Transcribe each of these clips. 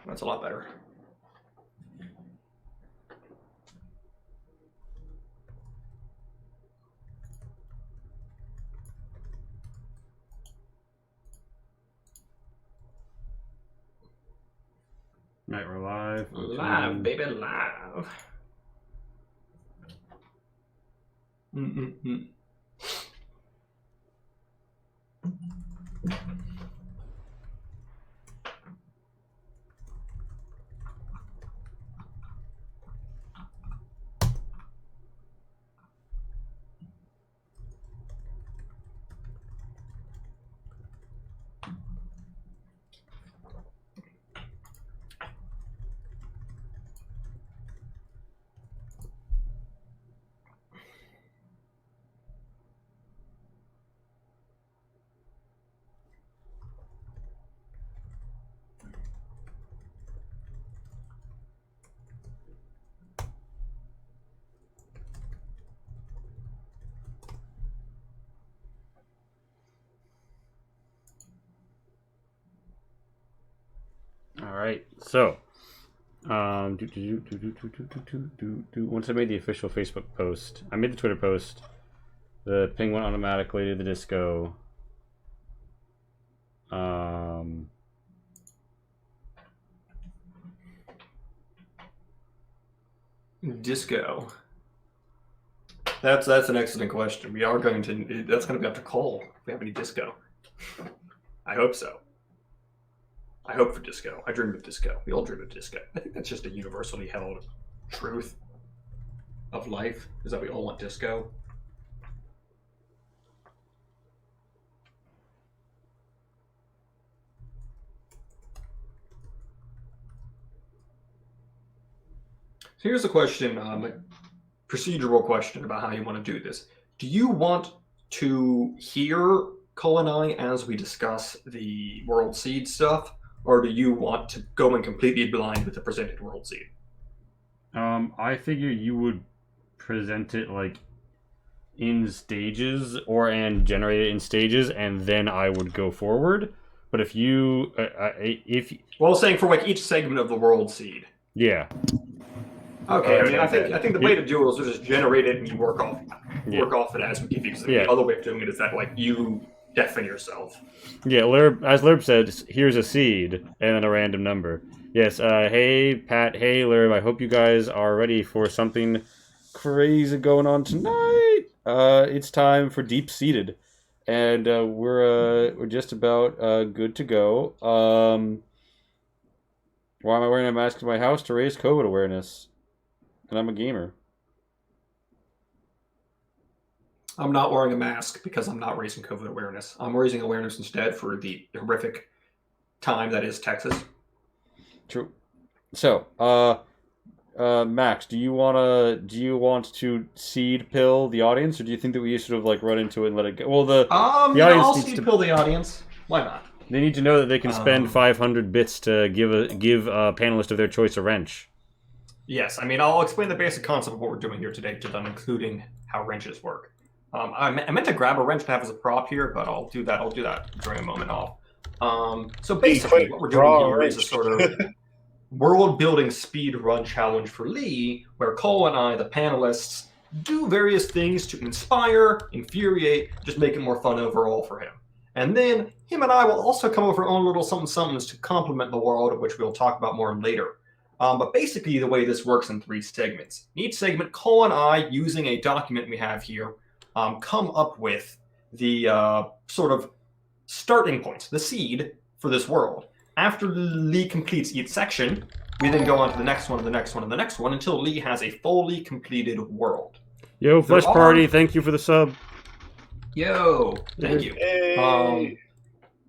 That's a lot better. Right, we're live. Live, baby, live. All right, so once I made the official Facebook post, I made the Twitter post. The ping went automatically to the disco. Disco. That's an excellent question. We are going to. That's going to be up to Cole if we have any disco. I hope so. I hope for disco. I dream of disco. We all dream of disco. I think that's just a universally held truth of life, is that we all want disco. So here's a question, a procedural question about how you want to do this. Do you want to hear Cole and I as we discuss the World Seed stuff? Or do you want to go in completely blind with the presented World Seed? I figure you would present it like in stages and generate it in stages, and then I would go forward. But if you, well, saying for like each segment of the World Seed. Yeah. Okay, I mean, I think the way to do it is to just generate it and you work off it as we give you. The other way of doing it is that like you deafen yourself. Yeah, as Lerb said, here's a seed and then a random number. Yes, hey Pat, hey Lerb, I hope you guys are ready for something crazy going on tonight. It's time for Deep Seated, and we're just about good to go. Why am I wearing a mask in my house? To raise COVID awareness, and I'm a gamer. I'm not wearing a mask because I'm not raising COVID awareness. I'm raising awareness instead for the horrific time that is Texas. True. So, Max, do you want to seed pill the audience, or do you think that we sort of like run into it and let it go? Well, the audience I'll needs seed to pill the audience. Why not? They need to know that they can spend 500 bits to give a panelist of their choice a wrench. Yes, I mean I'll explain the basic concept of what we're doing here today, to them, including how wrenches work. I meant to grab a wrench to have as a prop here, but I'll do that during a moment off. So basically, what we're doing here is a sort of world-building speed run challenge for Lee, where Cole and I, the panelists, do various things to inspire, infuriate, just make it more fun overall for him. And then him and I will also come up with our own little something-somethings to complement the world, which we'll talk about more later. But basically, the way this works in 3 segments. In each segment, Cole and I, using a document we have here, come up with the sort of starting points, the seed for this world. After Lee completes each section, we then go on to the next one, and the next one, and the next one, until Lee has a fully completed world. Yo, Flesh Party, thank you for the sub. Yo, thank you. Hey.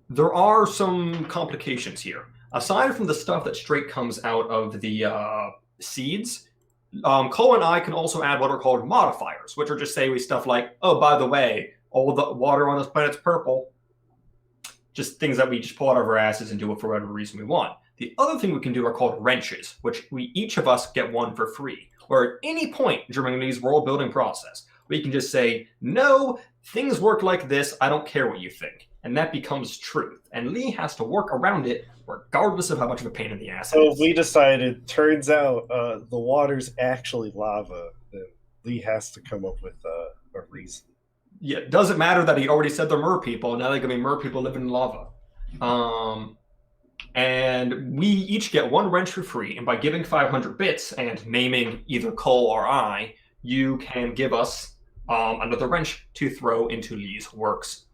There are some complications here. Aside from the stuff that straight comes out of the seeds, Cole and I can also add what are called modifiers, which are just say stuff like, oh, by the way, all the water on this planet's purple. Just things that we just pull out of our asses and do it for whatever reason we want. The other thing we can do are called wrenches, which each of us get one for free. Or at any point during Lee's world building process, we can just say, no, things work like this, I don't care what you think. and that becomes truth. And Lee has to work around it, regardless of how much of a pain in the ass it So is. we decided, turns out the water's actually lava. Then Lee has to come up with a reason. Yeah, it doesn't matter that he already said they're mer people. Now they're going to be mer people living in lava. And we each get 1 wrench for free. And by giving 500 bits and naming either Cole or I, you can give us another wrench to throw into Lee's works.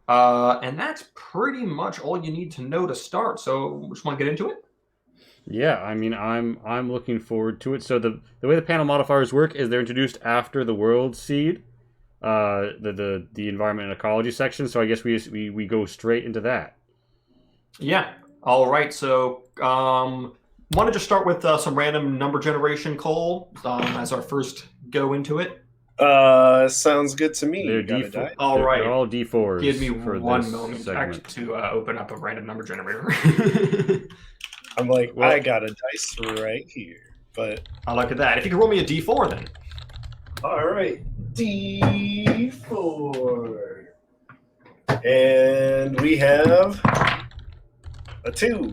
And that's pretty much all you need to know to start. So, just want to get into it? Yeah, I mean, I'm looking forward to it. So the way the panel modifiers work is they're introduced after the world seed, the environment and ecology section. So I guess we go straight into that. Yeah. All right. So, want to just start with some random number generation, Cole, as our first go into it? Sounds good to me. They're Gotta D4. die. All right. They're all D4s. Give me for 1 this moment segment. to open up a random number generator. I'm like, Well- I got a dice right here. But I look at that. If you can roll me a d4, then. all right, D4, and we have a 2.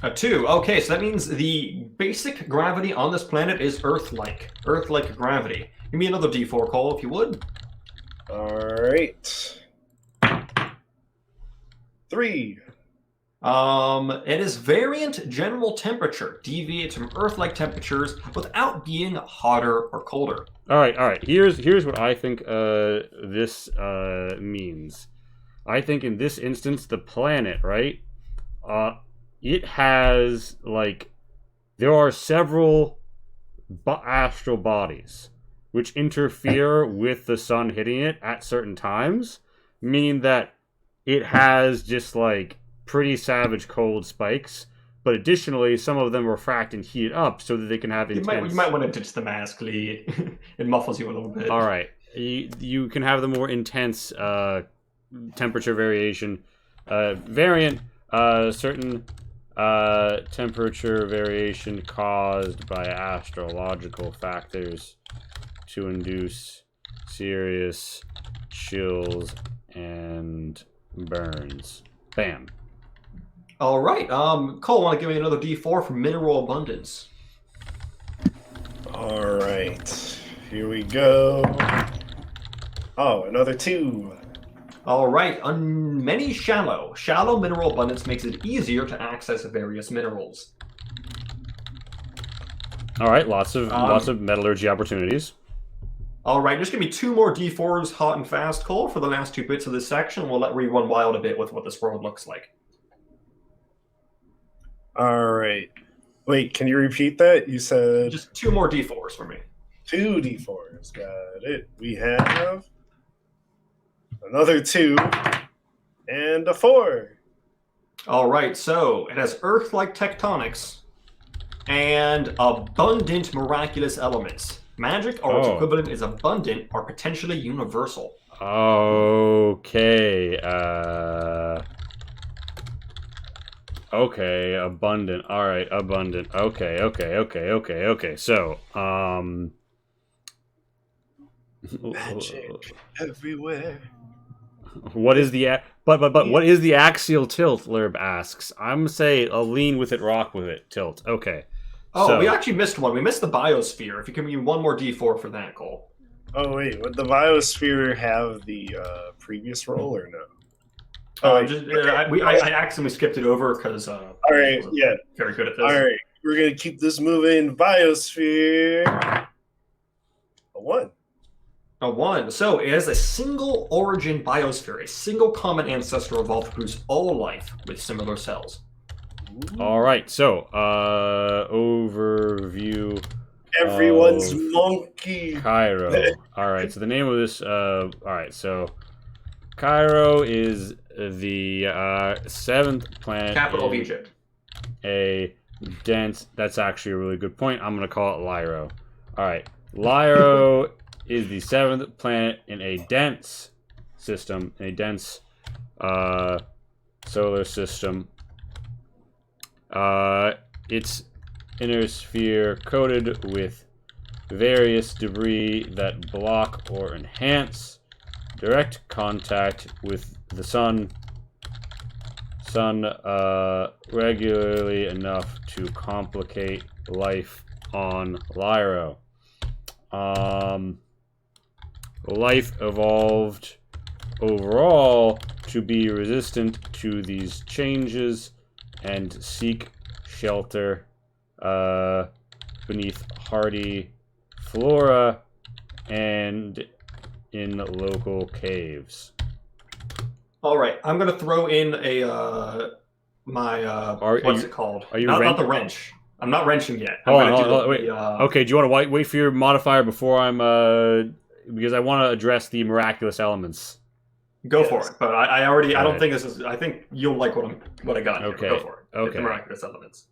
A 2. Okay, so that means the basic gravity on this planet is Earth-like. Earth-like gravity. Give me another d4, Cole, if you would. All right, 3. It is variant general temperature. Deviates from Earth-like temperatures without being hotter or colder. All right. Here's what I think this means. I think in this instance, the planet, right? It has there are several astral bodies which interfere with the sun hitting it at certain times, meaning that it has just pretty savage cold spikes. But additionally, some of them refract and heat up so that they can have intense. You might want to ditch the mask, Lee. It muffles you a little bit. All right, you can have the more intense temperature variation. Variant, certain temperature variation caused by astrological factors to induce serious chills and burns. Bam. All right. Cole, want to give me another d4 for mineral abundance? All right, here we go. Oh, another 2. All right. On many shallow mineral abundance makes it easier to access various minerals. All right, lots of metallurgy opportunities. All right, just give me 2 more d4s, hot and fast, Cole, for the last 2 bits of this section. We'll let Ree run wild a bit with what this world looks like. All right. Wait, can you repeat that? You said Just 2 more d4s for me. 2 D4s. Got it. We have another 2 and a 4. All right, so it has Earth-like tectonics and abundant miraculous elements. Magic, or its equivalent is abundant, are potentially universal. Okay. Okay, abundant. All right, abundant. Okay. So, Magic everywhere. what is the what is the axial tilt? Lerb asks. I'm gonna say a lean with it, rock with it tilt. Okay. Oh, So- we actually missed one. We missed the biosphere. If you can give me 1 more d4 for that, Cole. Oh wait, would the biosphere have the previous roll or no? Oh, I accidentally skipped it over because all right, yeah. very good at this. All right, we're gonna keep this moving. Biosphere, a 1. A 1. So it has a single origin biosphere, a single common ancestor evolved to produce all life with similar cells. All right. So, overview. Everyone's of monkey. Cairo. All right. So the name of this. All right. So Cairo is the 7th planet. Capital of in Egypt. A dense. That's actually a really good point. I'm gonna call it Lyro. All right. Lyro is the 7th planet in a dense system, in a dense solar system. Its inner sphere coated with various debris that block or enhance direct contact with the sun regularly enough to complicate life on Lyra. Life evolved overall to be resistant to these changes and seek shelter beneath hardy flora and in local caves. All right, I'm gonna throw in a what's it called? Are you not the wrench? I'm not wrenching yet. Hold on, wait. Okay, do you want to wait for your modifier before I'm because I want to address the miraculous elements. Go for it, but I already. I don't think this is. I think you'll like what I got. Okay, here. Go for it. Okay. The miraculous elements.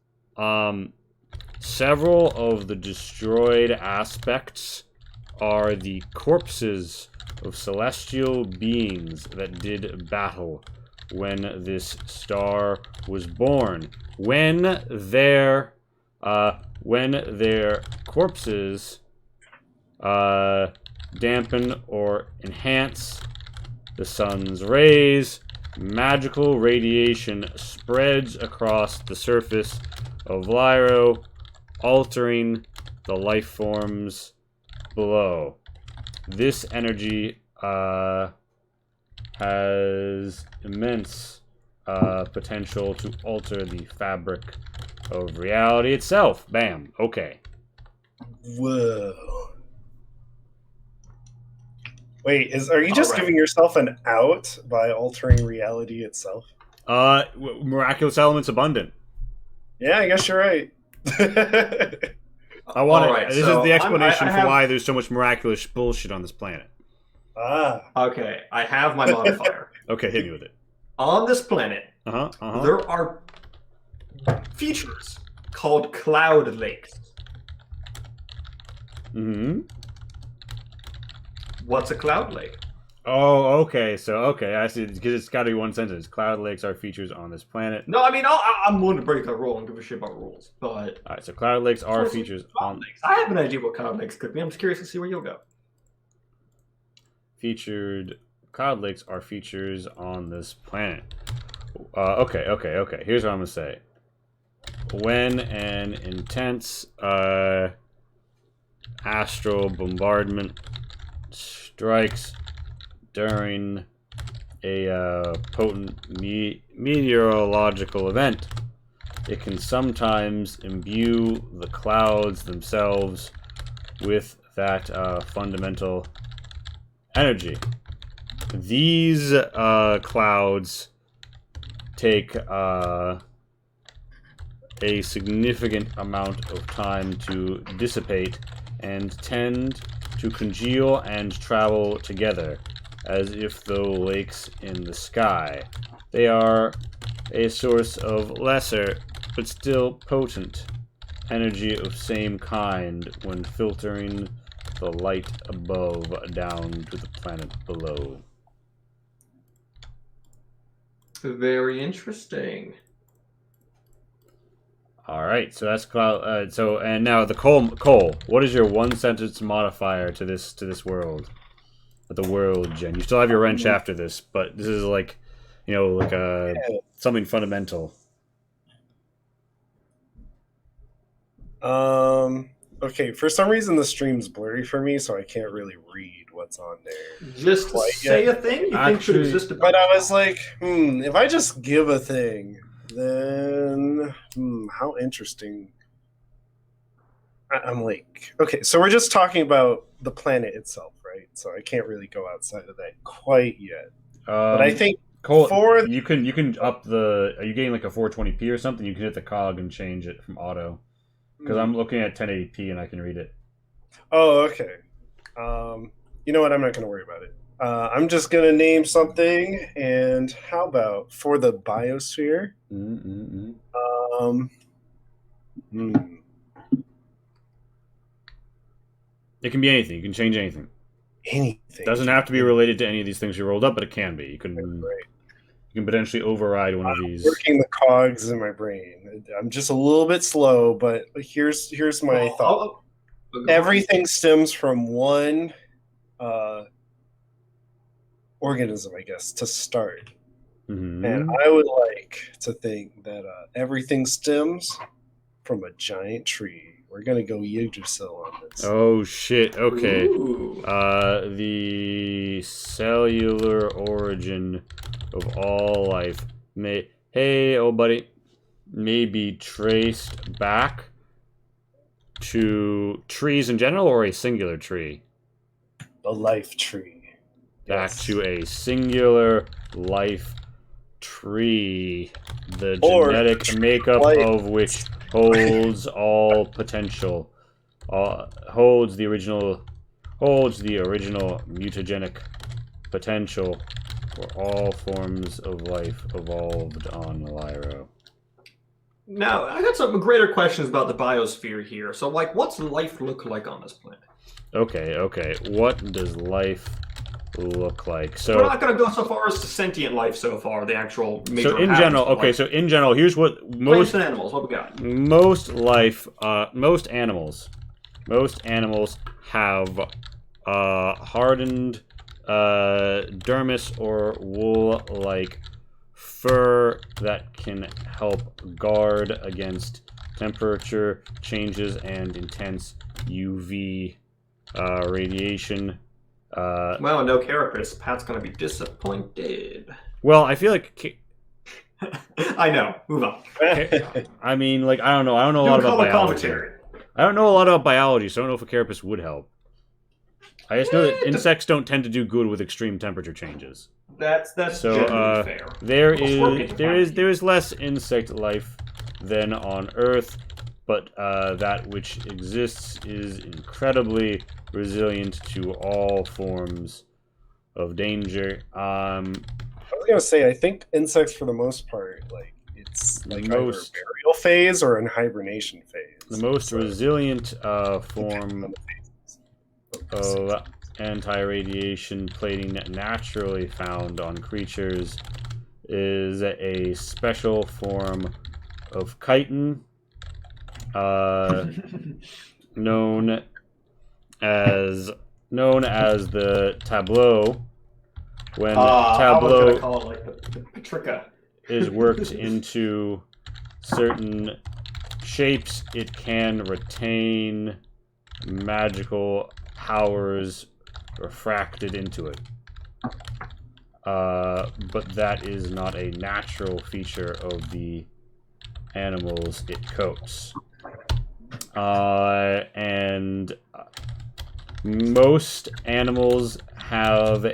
Several of the destroyed aspects are the corpses of celestial beings that did battle when this star was born. When their corpses dampen or enhance the sun's rays, magical radiation spreads across the surface of Lyra, altering the life forms below. This energy has immense potential to alter the fabric of reality itself. Bam. Okay. Whoa. Wait, are you just giving yourself an out by altering reality itself? Miraculous elements abundant. Yeah, I guess you're right. I want to. This is the explanation for why there's so much miraculous bullshit on this planet. Okay, I have my modifier. Okay, hit me with it. On this planet, there are features called cloud lakes. Mm-hmm. What's a cloud lake? Oh, okay. I see. Because it's got to be one sentence. Cloud lakes are features on this planet. No, I mean, I'm willing to break the rule and give a shit about rules, but... All right, so cloud lakes are features on... Lakes. I have an idea what cloud lakes could be. I'm just curious to see where you'll go. Cloud lakes are features on this planet. Okay. Here's what I'm going to say. When an intense astral bombardment strikes during a potent meteorological event, it can sometimes imbue the clouds themselves with that fundamental energy. These clouds take a significant amount of time to dissipate and tend to congeal and travel together, as if though lakes in the sky. They are a source of lesser, but still potent, energy of same kind when filtering the light above down to the planet below. Very interesting. All right, so that's cloud. And now the Cole. What is your one sentence modifier to this world? The world gen. You still have your wrench after this, but this is like, something fundamental. Okay. For some reason, the stream's blurry for me, so I can't really read what's on there. Just say a thing you think should exist. But I was like, if I just give a thing, then how interesting. I'm like, okay, so we're just talking about the planet itself, right? So I can't really go outside of that quite yet. But I think Cole, you can up the. Are you getting like a 420p or something? You can hit the cog and change it from auto. Because I'm looking at 1080p and I can read it. Oh, okay. You know what? I'm not going to worry about it. I'm just going to name something. And how about for the biosphere? It can be anything. You can change anything. Anything. It doesn't have to be related to any of these things you rolled up, but it can be. You can potentially override one of these. Working the cogs in my brain. I'm just a little bit slow, but here's my thought. Everything stems from one organism, I guess, to start. Mhm. And I would like to think that everything stems from a giant tree. We're gonna go Yggdrasil on this. Oh shit. Okay. Ooh. The cellular origin of all life hey, old buddy, may be traced back to trees in general or a singular tree? The life tree. Back Yes. to a singular life tree, the Or genetic tree makeup life. of which holds all potential, holds the original mutagenic potential for all forms of life evolved on Lyra. Now, I got some greater questions about the biosphere here. So, like, what's life look like on this planet? Okay. What does life look like? We're So, not going to go so far as to sentient life so far, the actual major in inhabitants, general, but, okay. like, So in general, here's what plants most and animals, what we got? most animals have hardened dermis or wool-like fur that can help guard against temperature changes and intense UV radiation. Well, no carapace. Pat's going to be disappointed. Well, I feel like I know. Move on. I mean, like, I don't know a Do lot about color biology. commentary. I don't know a lot about biology, so I don't know if a carapace would help. I just know that insects don't tend to do good with extreme temperature changes. That's So, generally fair. There Well, scorpions are fine. is less insect life than on Earth, but that which exists is incredibly resilient to all forms of danger. I was gonna say, I think insects, for the most part, like it's like either burial phase or in hibernation phase. The most So, resilient depending form on the phases. of anti-radiation plating naturally found on creatures is a special form of chitin, known as the tableau. When I was tableau going to call it like the Patrica. is worked into certain shapes, it can retain magical powers refracted into it. But that is not a natural feature of the animals it coats. And most animals have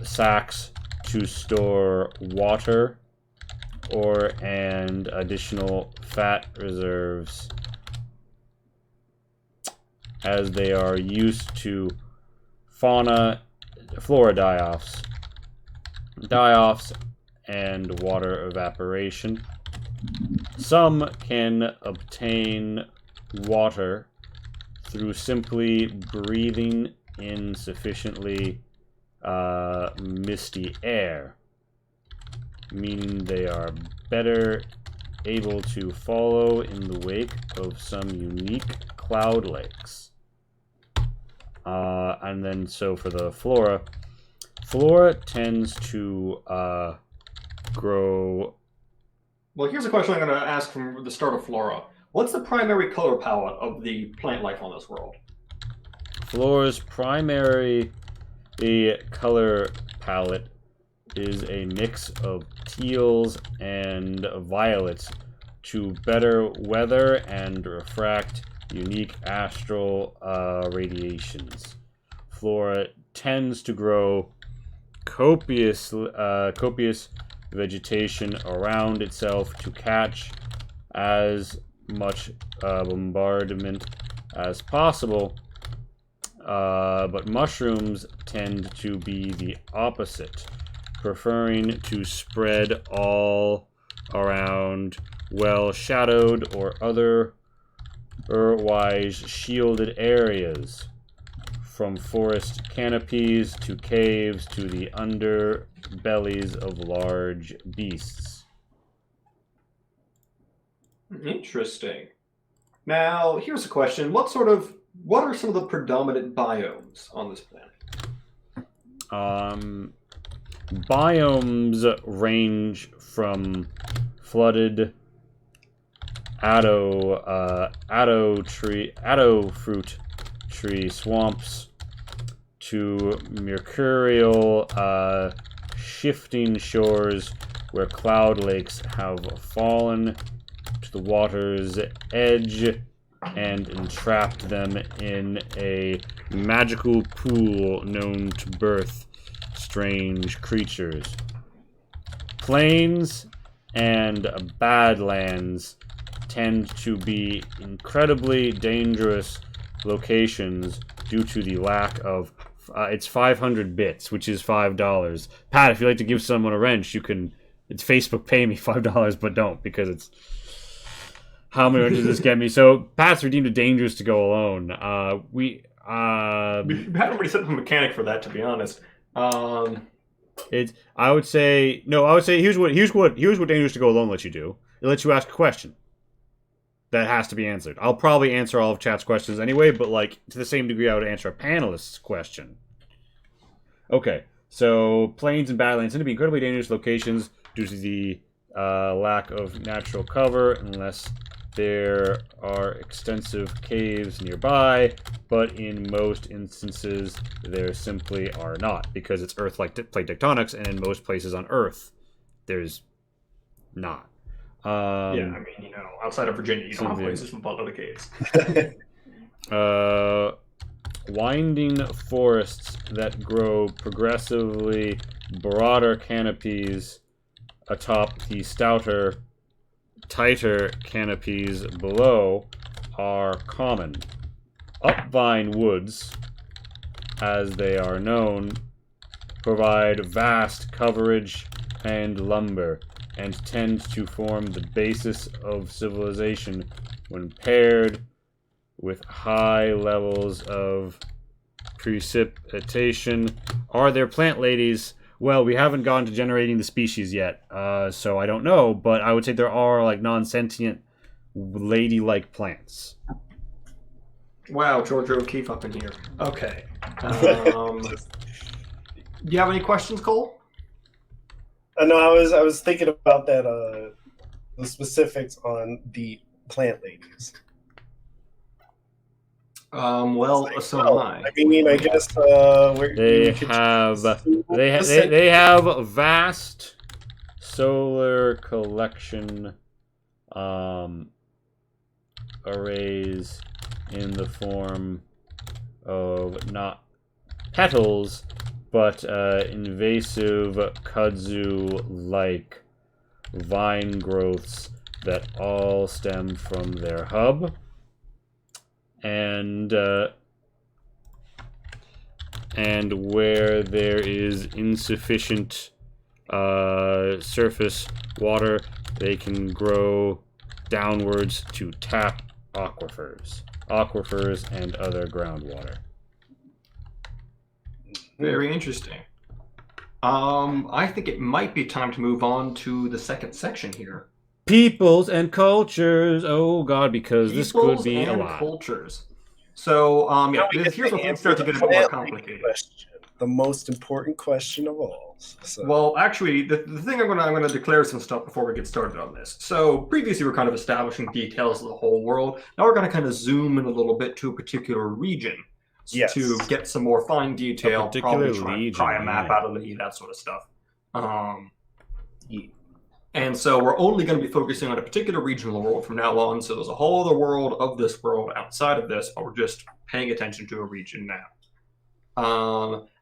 sacs to store water and additional fat reserves, as they are used to flora die-offs and water evaporation. Some can obtain water through simply breathing in sufficiently misty air, meaning they are better able to follow in the wake of some unique cloud lakes. And then, so for the flora tends to grow. Well, here's a question I'm going to ask from the start of Flora. What's the primary color palette of the plant life on this world? Flora's primary color palette is a mix of teals and violets to better weather and refract unique astral radiations. Flora tends to grow copious vegetation around itself to catch as much bombardment as possible, but mushrooms tend to be the opposite, preferring to spread all around well-shadowed or otherwise shielded areas, from forest canopies to caves to the underbellies of large beasts. Interesting. Now, here's a question. What are some of the predominant biomes on this planet? Biomes range from flooded fruit tree swamps to mercurial shifting shores where cloud lakes have fallen to the water's edge and entrapped them in a magical pool known to birth strange creatures. Plains and badlands tend to be incredibly dangerous locations due to the lack of it's 500 bits, which is $5. Pat, if you'd like to give someone a wrench, you can. It's Facebook pay me $5, but don't, because it's how many wrenches does this get me? So Pat's redeemed a dangerous to go alone. We haven't really set up a mechanic for that, to be honest. I would say here's what dangerous to go alone lets you do. It lets you ask a question that has to be answered. I'll probably answer all of chat's questions anyway, but like to the same degree I would answer a panelist's question. Okay, so plains and badlands tend to be incredibly dangerous locations due to the lack of natural cover, unless there are extensive caves nearby, but in most instances there simply are not, because it's Earth-like plate tectonics, and in most places on Earth there's not. Yeah, I mean, outside of Virginia, you don't have places with buttload of caves. Winding forests that grow progressively broader canopies atop the tighter canopies below are common. Upvine woods, as they are known, provide vast coverage and lumber, and tend to form the basis of civilization when paired with high levels of precipitation. Are there plant ladies? Well, we haven't gotten to generating the species yet, so I don't know, but I would say there are like non-sentient lady-like plants. Wow, George O'Keefe up in here. Okay. Do you have any questions, Cole? No, I was thinking about that the specifics on the plant ladies. Well, so am I. I mean, I guess they have vast solar collection arrays in the form of not petals, but invasive kudzu-like vine growths that all stem from their hub, and where there is insufficient surface water, they can grow downwards to tap aquifers and other groundwater. Very interesting. I think it might be time to move on to the second section here. Peoples and cultures. Oh God, because this could be a lot. Cultures. So, here's where things start to get a bit more complicated. The most important question of all. So. Well, actually, the thing I'm going to declare some stuff before we get started on this. So, previously we were kind of establishing details of the whole world. Now we're going to kind of zoom in a little bit to a particular region. Yes. To get some more fine detail, probably try a map out of the that sort of stuff. And so we're only going to be focusing on a particular region of the world from now on. So there's a whole other world of this world outside of this, but we're just paying attention to a region now.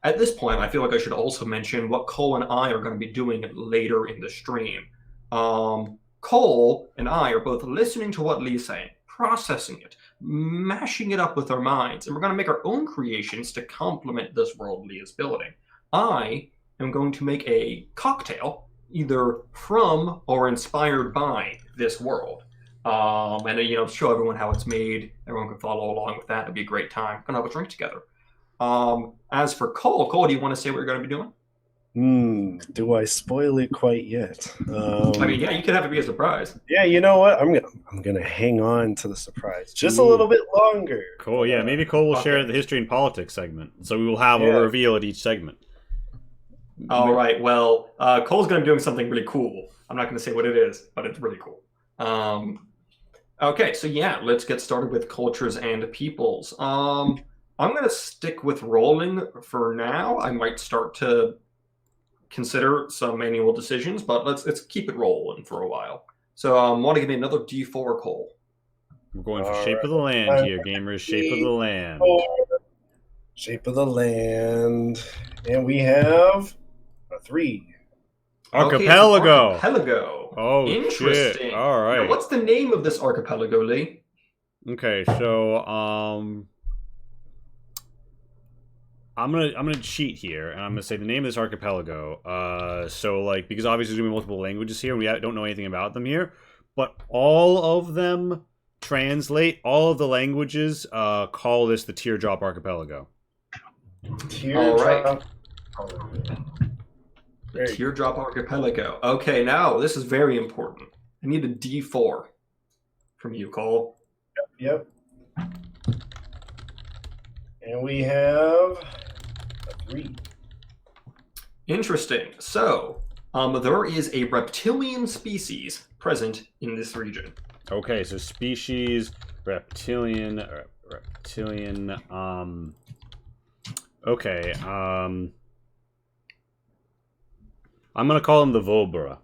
At this point, I feel like I should also mention what Cole and I are going to be doing later in the stream. Cole and I are both listening to what Lee's saying, processing it, mashing it up with our minds, and we're going to make our own creations to complement this world Lee is building. I am going to make a cocktail either from or inspired by this world. And show everyone how it's made. Everyone can follow along with that. It'd be a great time. We're going to have a drink together. As for Cole, do you want to say what you're going to be doing? Do I spoil it quite yet? I mean, yeah, you could have it be a surprise. Yeah, you know what? I'm gonna hang on to the surprise just a little bit longer. Cool. Yeah, maybe Cole will share the history and politics segment, so we will have a reveal at each segment. All right. Well, Cole's going to be doing something really cool. I'm not going to say what it is, but it's really cool. Okay, so yeah, let's get started with cultures and peoples. I'm going to stick with rolling for now. I might start to consider some manual decisions, but let's keep it rolling for a while. So, want to give me another D4, Cole? We're going for shape of the land here, gamers. Shape of the land. Shape of the land, and we have a 3. Archipelago. Okay, archipelago. Oh, interesting. Shit. All right. Now, what's the name of this archipelago, Lee? Okay, so I'm gonna cheat here, and I'm gonna say the name of this archipelago. So like because obviously there's gonna be multiple languages here, and we don't know anything about them here, but all of them translate. All of the languages call this the Teardrop Archipelago. Teardrop. The Teardrop Archipelago. Okay, now this is very important. I need a D4 from you, Cole. Yep. And we have a 3. Interesting. So, there is a reptilian species present in this region. Okay, so species, reptilian. Okay, I'm gonna call him the Volbera.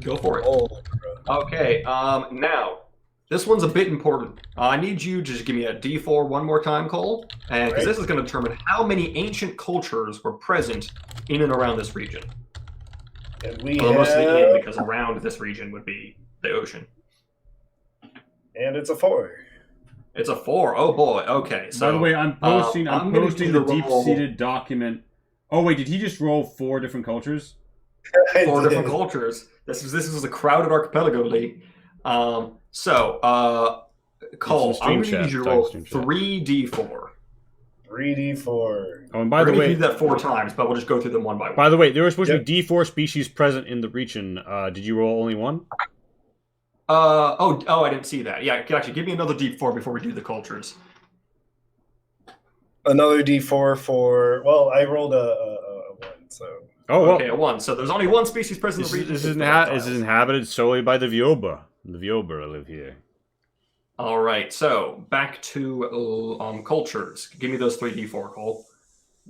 Go for it. Oh, Okay, now, this one's a bit important. I need you to just give me a D4 one more time, Cole, because this is going to determine how many ancient cultures were present in and around this region. and we Well, have, mostly in, because around this region would be the ocean. and it's a 4. It's a 4. Oh boy. Okay. So, By the way, I'm posting I'm gonna posting do the the roll. deep-seated document. Oh wait, did he just roll 4 different cultures? 4 different cultures. This is a crowded archipelago, Lee. Cole, I'm going to need you to roll 3d4. 3d4. Oh, and by We're the going to way, do that 4 times, but we'll just go through them one by one. by the way, there were supposed to be D4 species present in the region. Did you roll only 1? I didn't see that. Yeah, actually, give me another d4 before we do the cultures. Another d4 for. Well, I rolled a 1, so. Oh, well. Okay, a 1. So there's only 1 species present in the region. This is inhabited solely by the Viobra. The Viobra live here. All right, so back to cultures. Give me those 3d4, Cole.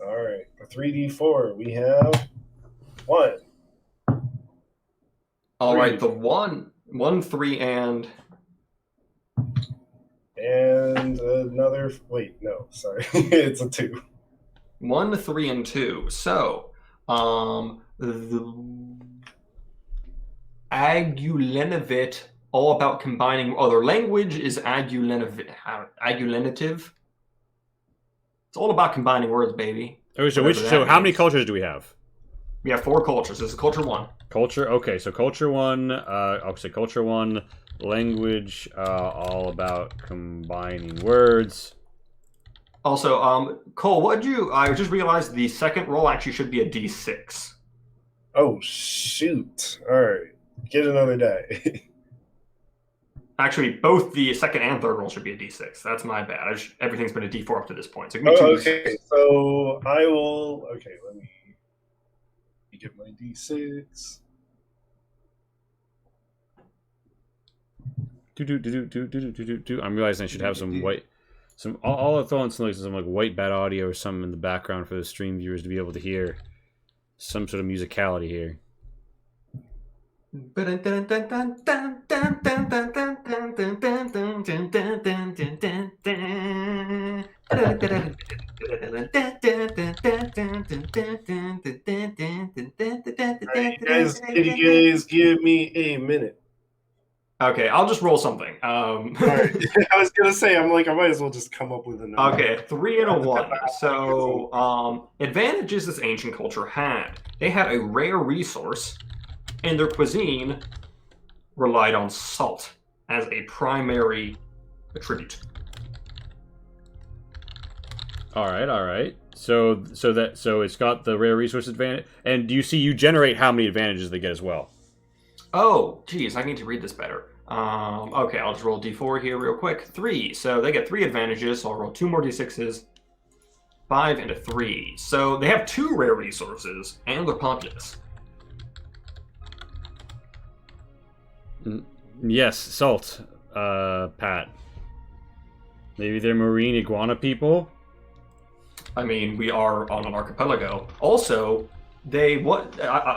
All right, for 3d4 we have 1. All right, the 1, 3, and another. Wait, no, sorry, it's a 2. 1, 3, and 2. So, the Agulenovit, all about combining. Oh, their language is Agulenative. It's all about combining words, baby. Okay, so how many cultures do we have? We have 4 cultures. This is culture 1. Culture. Okay, so culture 1. I'll say culture 1. Language. All about combining words. Also, Cole, I just realized the second roll actually should be a D6. Oh shoot! All right, get another die. Actually, both the second and third roll should be a D6. That's my bad. Everything's been a D4 up to this point. So give me 2 okay, D6. so I will. Okay, let me get my D6. I'm realizing I should have some white. I'll throw in some like white bad audio or something in the background for the stream viewers to be able to hear some sort of musicality here. Can you guys give me a minute? Okay, I'll just roll something. All right. I was gonna say, I might as well just come up with a number. Okay, 3 and a 1. So, advantages this ancient culture had. They had a rare resource, and their cuisine relied on salt as a primary attribute. All right. So it's got the rare resource advantage. And do you generate how many advantages they get as well? Oh, geez, I need to read this better. Okay, I'll just roll D4 here real quick. 3. So they get 3 advantages, so I'll roll 2 more D6s. 5 and a 3. So they have 2 rare resources, and they're populous. Yes, salt, Pat. Maybe they're marine iguana people? I mean, we are on an archipelago. Also, I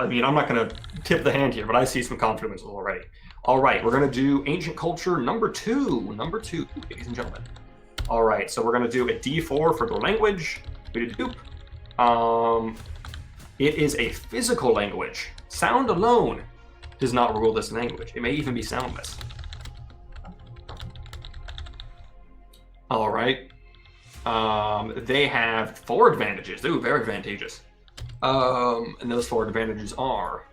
mean, I'm not going to tip the hand here, but I see some confidence already. All right, we're going to do ancient culture number 2. Number 2, ladies and gentlemen. All right, so we're going to do a D4 for the language. It is a physical language. Sound alone does not rule this language. It may even be soundless. All right. They have 4 advantages. Ooh, very advantageous. And those 4 advantages are...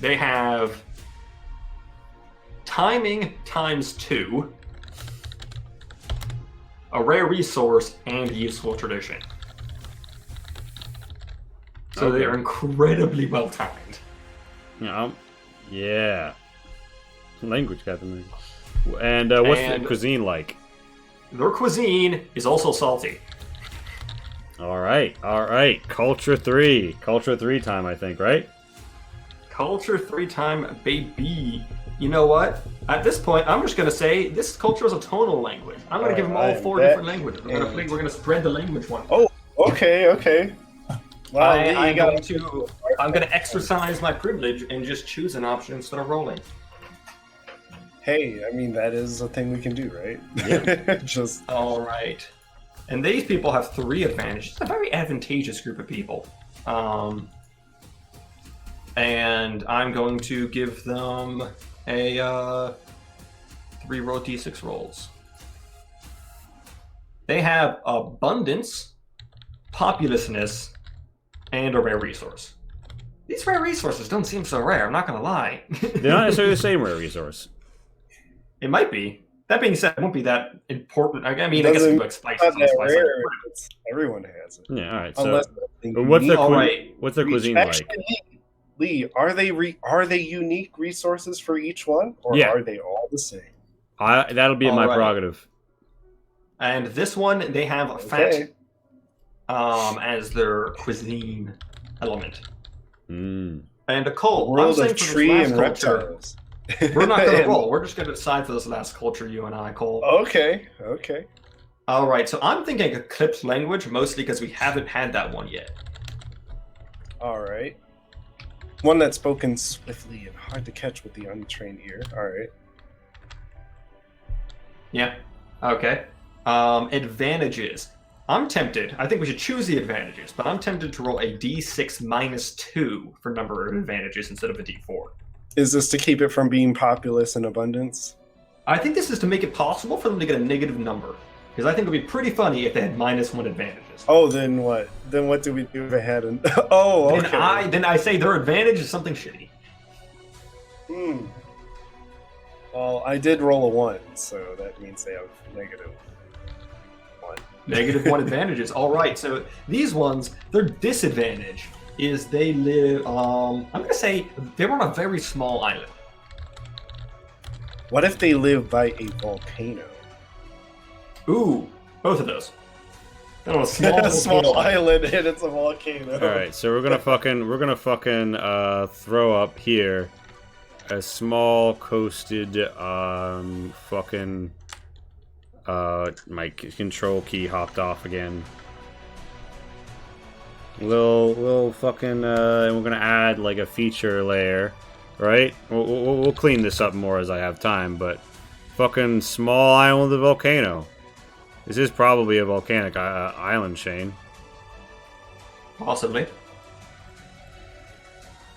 They have timing times 2, a rare resource, and useful tradition. So Okay. they are incredibly well timed. Yeah. Language got them. And what's the cuisine like? Their cuisine is also salty. All right. Culture 3 time, I think, right? Culture 3 time, baby. You know what? At this point, I'm just going to say this culture is a tonal language. I'm going to give them all 4 different languages. We're going to spread the language one. Oh, okay. Wow, I'm going to exercise my privilege and just choose an option instead of rolling. Hey, I mean, that is a thing we can do, right? Yeah. Just All right. And these people have 3 advantages. It's a very advantageous group of people. And I'm going to give them a 3 roll d6 rolls. They have abundance, populousness, and a rare resource. These rare resources don't seem so rare, I'm not going to lie. They're not necessarily the same rare resource. It might be. That being said, it won't be that important. I mean, I guess it's like spices not on that spice. rare. Everyone has it. Yeah, all right. So, Unless what's their cuisine Actually, like? Lee, are they unique resources for each one, or Yeah. are they all the same? That'll be my All right. prerogative. And this one, they have fat as their cuisine element. Mm. And a coal. World I'm saying of for this tree last and culture, reptiles. we're not going to roll. We're just going to decide for this last culture, you and I, Cole. Okay. All right, so I'm thinking Eclipse language, mostly because we haven't had that one yet. All right. One that's spoken swiftly and hard to catch with the untrained ear. All right. Yeah. Okay. Advantages. I'm tempted. I think we should choose the advantages, but I'm tempted to roll a d6 minus 2 for number of advantages instead of a d4. Is this to keep it from being populous in abundance? I think this is to make it possible for them to get a negative number. Because I think it would be pretty funny if they had -1 advantages. Oh, then what? Then what do we do if it had an... Oh, okay. Then I say their advantage is something shitty. Well, I did roll a 1, so that means they have -1. -1 advantages. All right, so these ones, their disadvantage is they live, I'm going to say they're on a very small island. What if they live by a volcano? Ooh, both of those. They're on a small, A small island and it's a volcano. All right, so we're gonna fucking throw up here a small coasted my control key hopped off again. Little fucking and we're gonna add like a feature layer, right? We'll clean this up more as I have time, but fucking small island with a volcano. This is probably a volcanic island, Shane. Possibly.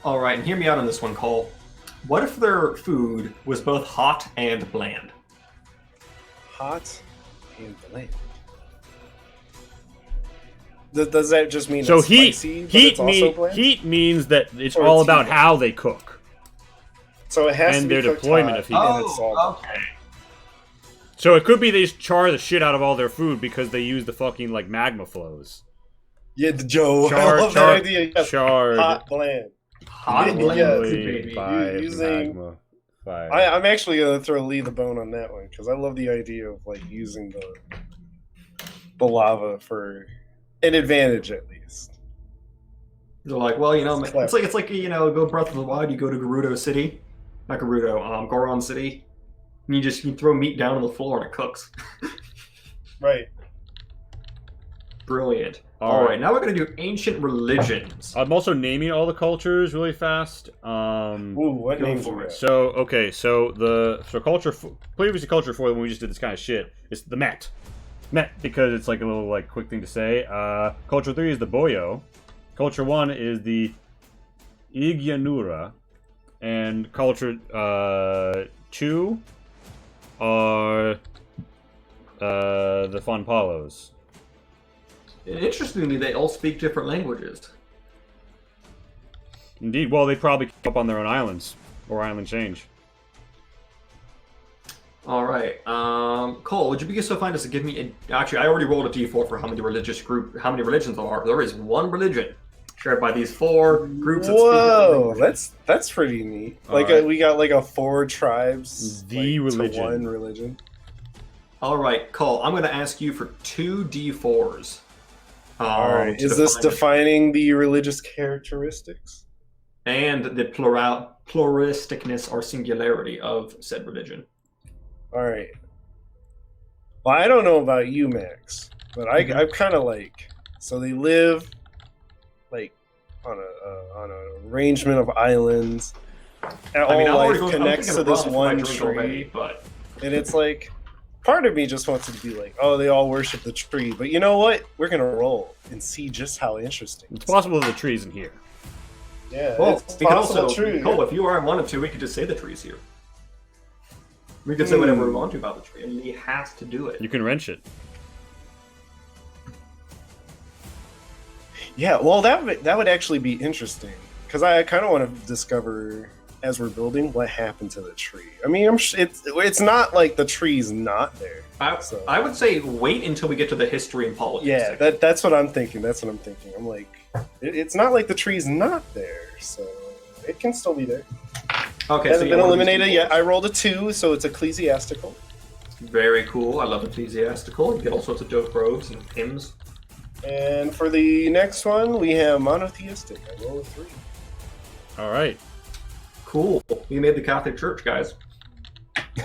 All right, and hear me out on this one, Cole. What if their food was both hot and bland? Hot and bland. Does that just mean So it's spicy, but it's also bland? heat means that it's Or all it's about heat. how they cook. So it has and to be their cooked deployment hot, of heat. and it's all okay. So it could be they just char the shit out of all their food because they use the fucking like magma flows. Yeah, Joe. I love that idea. Yes. Charred Hot bland. Hot and Yeah, bland, yeah. baby. by Using- magma fire. I'm actually gonna throw Lee the bone on that one because I love the idea of like using the lava for an advantage at least. They're like, well, you know, Clever. it's like you know, go Breath of the Wild. You go to Gerudo City, not Gerudo, Goron City, and you throw meat down on the floor and it cooks. Right. Brilliant. All right, now we're gonna do ancient religions. I'm also naming all the cultures really fast. Ooh, what Go names for we it. got? So okay, so previously culture 4 when we just did this kind of shit is the Met. Met because it's like a little like quick thing to say. Culture 3 is the Boyo. Culture 1 is the Igyanura, and culture 2 are the Fonpalos. Interestingly, they all speak different languages. Indeed, well, they probably keep up on their own islands or island change. All right, Cole, would you be so kind as to give me? Actually, I already rolled a d4 for how many religions there are. There is one religion shared by these 4 groups. That Whoa, speak different that's pretty neat. All Like right. we got like a 4 tribes The like, religion. to one religion. All right, Cole, I'm going to ask you for 2 d4s. All right, to is this define it. defining the religious characteristics? And the pluralisticness or singularity of said religion. All right. Well, I don't know about you, Max, but I'm kind of like, so they live like on an arrangement of islands. And all I'm already life going, connects I'm to thinking of this rum for my one drink tree, already, but and it's like, part of me just wants it to be like, oh, they all worship the tree, but you know what? We're gonna roll and see just how interesting. It's possible that the tree's in here. Yeah, well, it's we could possible. also, True. Cole, if you are wanted to, we could just say the tree's here. We could say whatever we want to about the tree, and he has to do it. You can wrench it. Yeah, well, that would actually be interesting because I kind of want to discover as we're building what happened to the tree. I mean, it's not like the tree's not there. So. I would say wait until we get to the history and politics. Yeah, section. that's what I'm thinking. That's what I'm thinking. I'm like, it's not like the tree's not there, so it can still be there. Okay, Hasn't been what are these eliminated d4s? yet. I rolled a 2, so it's ecclesiastical. Very cool. I love ecclesiastical. You get all sorts of dope robes and hymns. And for the next one, we have monotheistic. I roll a 3. All right. Cool. We made the Catholic Church, guys.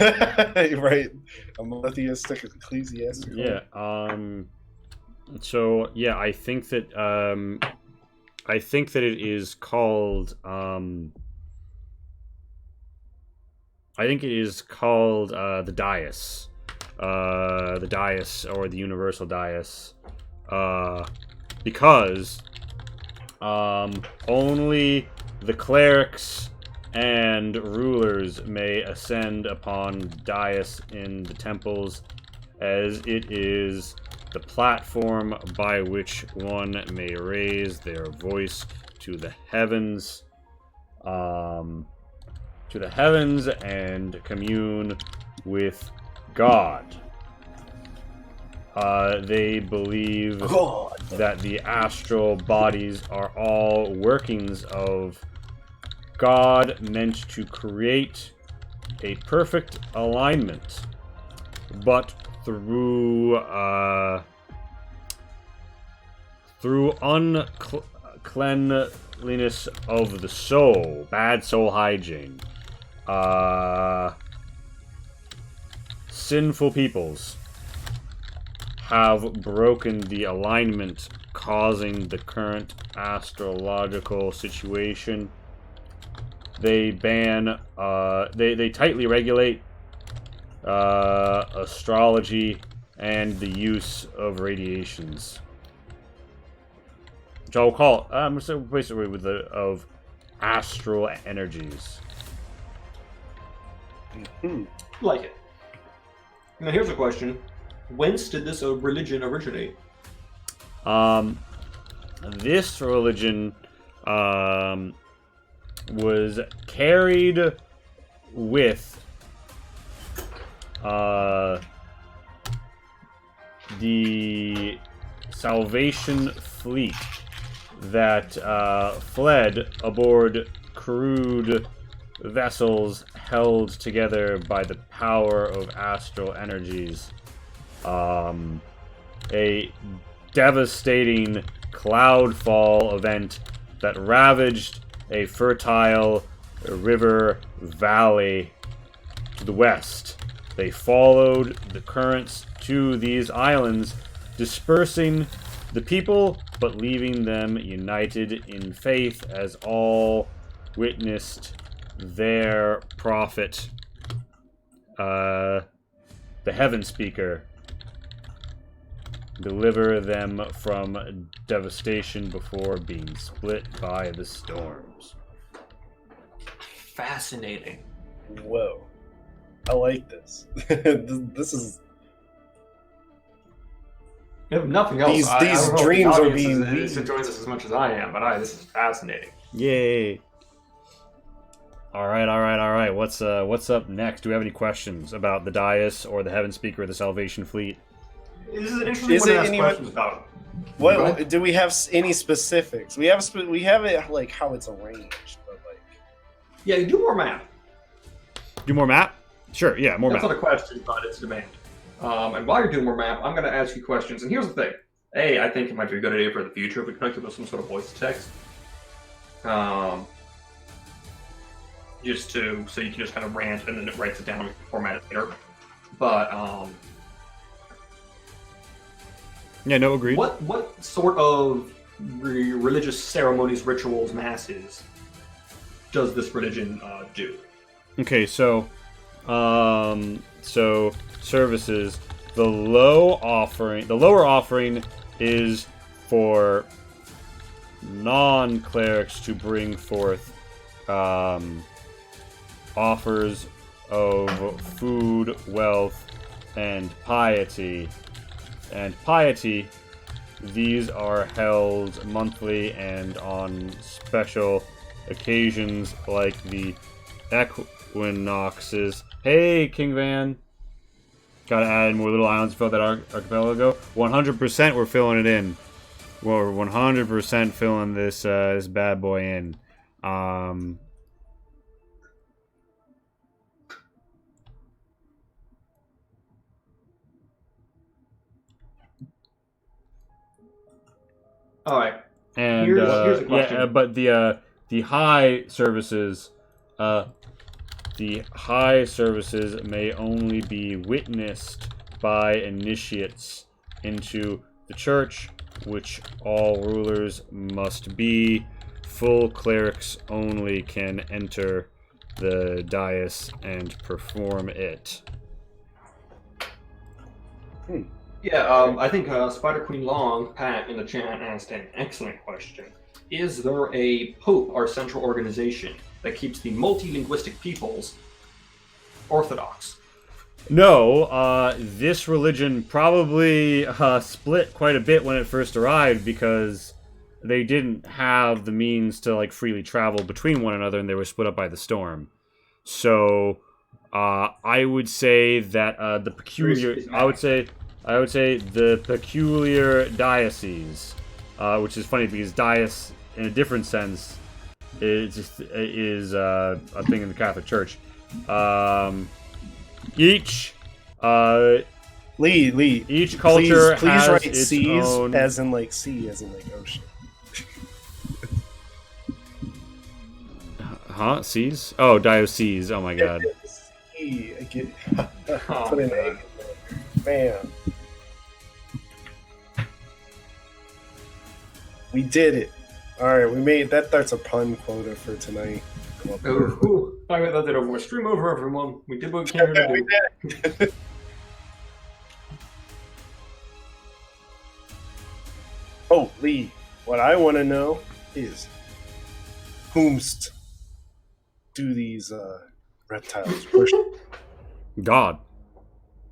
Right, a monotheistic ecclesiastical. Yeah. So yeah, I think that it is called. I think it is called the dais, or the universal dais, because only the clerics and rulers may ascend upon dais in the temples, as it is the platform by which one may raise their voice to the heavens, and commune with God. They believe God. that the astral bodies are all workings of God, meant to create a perfect alignment, but through uncleanliness of the soul, bad soul hygiene, sinful peoples have broken the alignment, causing the current astrological situation. They ban, they tightly regulate astrology and the use of radiations, which I'll call, I'm going to replace it with of astral energies. Like it. Now here's a question. Whence did this religion originate? This religion was carried with the Salvation Fleet that fled aboard crude vessels held together by the power of astral energies. a devastating cloudfall event that ravaged a fertile river valley to the west. They followed the currents to these islands, dispersing the people, but leaving them united in faith as all witnessed their prophet, the Heaven Speaker, deliver them from devastation before being split by the storms. Fascinating. Whoa. I like this. This is... If nothing else, These I don't know if the dreams are audience being enjoys this as much as I am, but this is fascinating. Yay! All right. What's up next? Do we have any questions about the Dais or the Heaven Speaker or the Salvation Fleet? This is an interesting one to ask questions about. What do we have any specifics? We have it like how it's arranged, but like... Yeah, you do more map. Do more map? Sure, yeah, more That's map. not a question, but it's a demand. And while you're doing more map, I'm going to ask you questions. And here's the thing. A, I think it might be a good idea for the future if we connect it with some sort of voice to text. So you can just kind of rant and then it writes it down and format it later. But, Yeah, no, agreed. what sort of religious ceremonies, rituals, masses does this religion do? Okay, so services. The lower offering is for non-clerics to bring forth offers of food, wealth, and piety. These are held monthly and on special occasions like the equinoxes. Hey, King Van. Gotta add more little islands to fill that archipelago. 100% we're filling it in. We're 100% filling this this bad boy in. All right. And here's a question. yeah, but the high services, may only be witnessed by initiates into the church, which all rulers must be. Full clerics only can enter the dais and perform it. Yeah, I think Spider Queen Long, Pat, in the chat asked an excellent question. Is there a pope or central organization that keeps the multilinguistic peoples orthodox? No, this religion probably split quite a bit when it first arrived because they didn't have the means to like freely travel between one another, and they were split up by the storm. So, I would say that the peculiar. I would say the peculiar diocese, which is funny because diocese, in a different sense, is a thing in the Catholic Church. Each culture please has write its seas own. as in like sea, as in like ocean. Huh? Seas? Oh, diocese. Oh my god. Sea, I get. Oh, Put an man. egg in there. Bam. We did it. All right, we made that. That's a pun quota for tonight. Ooh, I got that over. Stream over, everyone. We did what we came here to do. We did. Oh, Lee, what I want to know is whomst do these reptiles worship? God.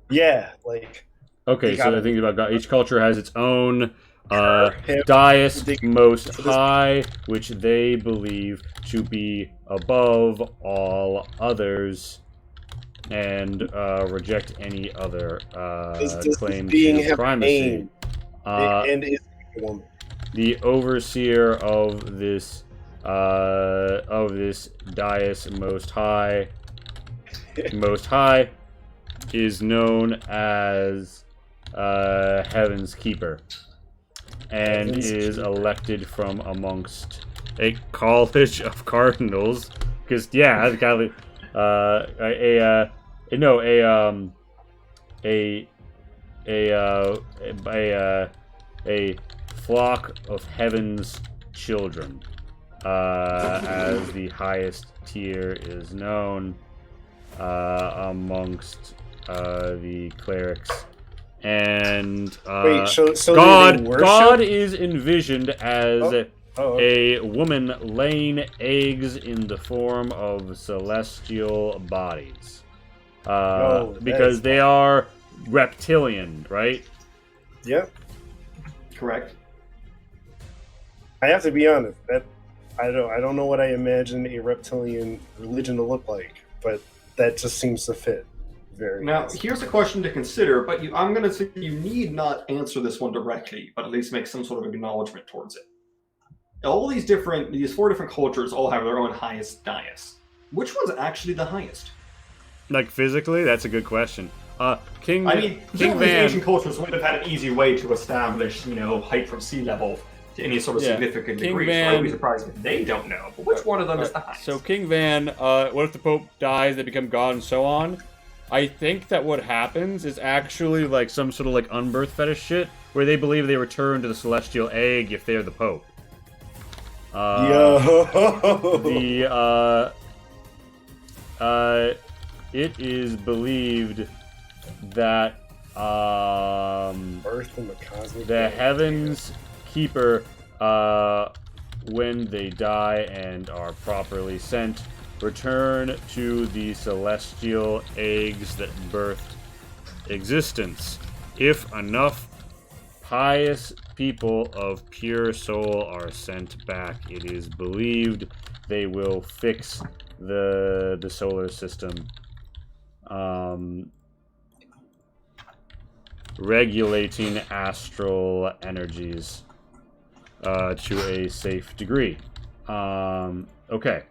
Yeah, like Okay, You so gotta- the thing about God, each culture has its own him, dais they- most this- high, which they believe to be above all others, and reject any other does claim being to have a primacy. name, and is a woman. The overseer of this dais most high is known as Heaven's Keeper, and Heaven's is Keeper. elected from amongst a college of cardinals. Because that's kind of a flock of heaven's children, as the highest tier is known amongst the clerics. And Wait, so God, do they worship? God is envisioned as okay. a woman laying eggs in the form of celestial bodies. that Because is they are reptilian, right? Yep. Correct. I have to be honest. That I don't know what I imagine a reptilian religion to look like, but that just seems to fit very. Now, nicely. here's a question to consider, but I'm going to say you need not answer this one directly, but at least make some sort of acknowledgement towards it. All these 4 different cultures all have their own highest dais. Which one's actually the highest? Like physically, that's a good question. King Presumably Van. these ancient cultures would have had an easy way to establish, height from sea level to any sort of significant King degree. Van- So I'd be surprised if they don't know. But which one of them is the highest? So King Van, what if the Pope dies, they become God, and so on? I think that what happens is actually like some sort of like unbirth fetish shit, where they believe they return to the celestial egg if they're the Pope. It is believed that Earth and the cosmic. the Heaven's Keeper, when they die and are properly sent, return to the celestial eggs that birthed existence. If enough pious people of pure soul are sent back, it is believed they will fix the solar system, regulating astral energies to a safe degree. Okay.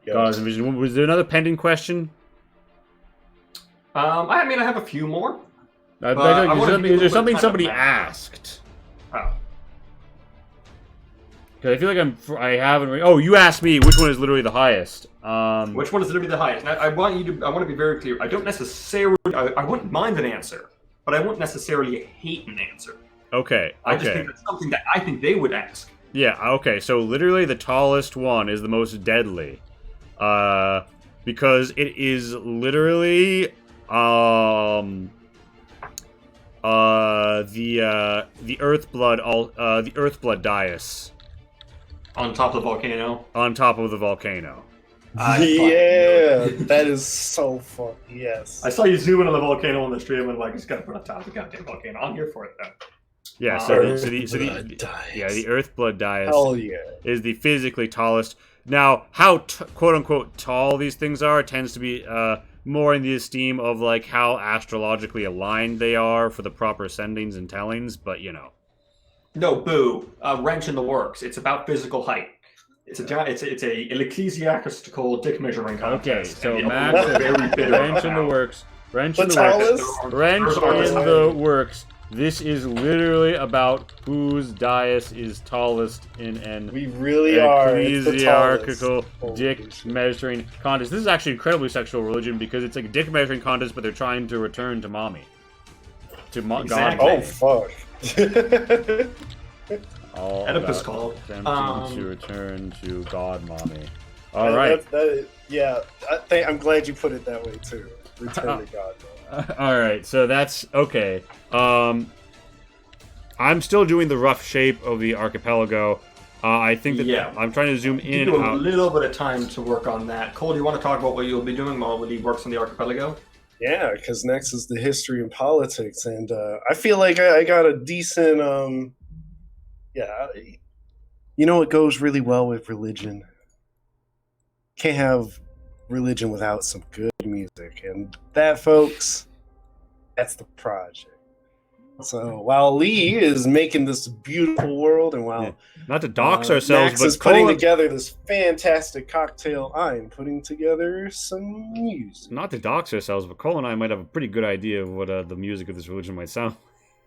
God's envision. Was there another pending question? I have a few more. I feel like I wanna be a there's little something bit somebody kind of asked. Oh. Because I feel like I haven't. Oh, you asked me which one is literally the highest. Which one is literally the highest? Now, I want to be very clear. I don't necessarily. I wouldn't mind an answer, but I wouldn't necessarily hate an answer. Okay. I just think that's something that I think they would ask. Yeah. Okay. So literally, the tallest one is the most deadly, because it is literally the Earthblood dais On top of the volcano. on top of the volcano. Yeah, that is so fun. Yes. I saw you zooming on the volcano on the stream, and I'm like, just gotta put on top of the goddamn volcano. I'm here for it, though. Yeah. Earthblood The Earthblood dais Hell yeah. is the physically tallest. Now, how quote unquote tall these things are tends to be more in the esteem of like how astrologically aligned they are for the proper sendings and tellings, but No, boo. Wrench in the works. It's about physical height. It's a ecclesiastical dick measuring contest. Okay, so and the Max other one's very bitter wrench in about the it. works. Wrench The in the works. tallest? Wrench in the works. This is literally about whose dais is tallest in an We really are. It's the ecclesiastical tallest. dick Holy shit. measuring contest. This is actually incredibly sexual religion because it's like a dick measuring contest, but they're trying to return to mommy. Exactly. God. Oh fuck. All Oedipus about called. attempting to return to God mommy. All right. I'm glad you put it that way too. Return to God. All right, so that's okay. I'm still doing the rough shape of the archipelago. I think that I'm trying to zoom in. Give you a little bit of time to work on that. Cole, do you want to talk about what you'll be doing while he works on the archipelago? Yeah, because next is the history and politics, and I feel like I got a decent. You know what goes really well with religion? Can't have religion without some good music, and that, folks, that's the project. So while Lee is making this beautiful world, and while not to dox ourselves, Max but is putting together this fantastic cocktail, I'm putting together some music. Not to dox ourselves, but Cole and I might have a pretty good idea of what the music of this religion might sound.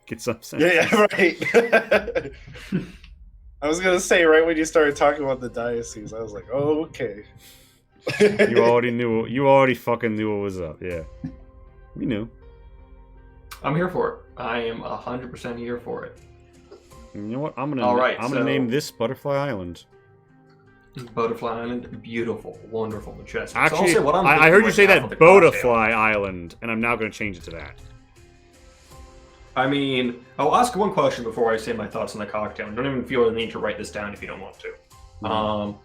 Get some sense. Yeah, right. I was gonna say right when you started talking about the diocese, I was like, oh, okay. You already knew. You already fucking knew what was up. Yeah, we knew. I'm here for it. I am 100% here for it. You know what? I'm gonna. All right, I'm gonna name this Butterfly Island. Butterfly Island, beautiful, wonderful, majestic. So Actually, I'll say what I'm I thinking heard you right say now that for the cocktail. Butterfly Island, and I'm now gonna change it to that. I mean, I'll ask one question before I say my thoughts on the cocktail. I don't even feel the need to write this down if you don't want to. Mhm.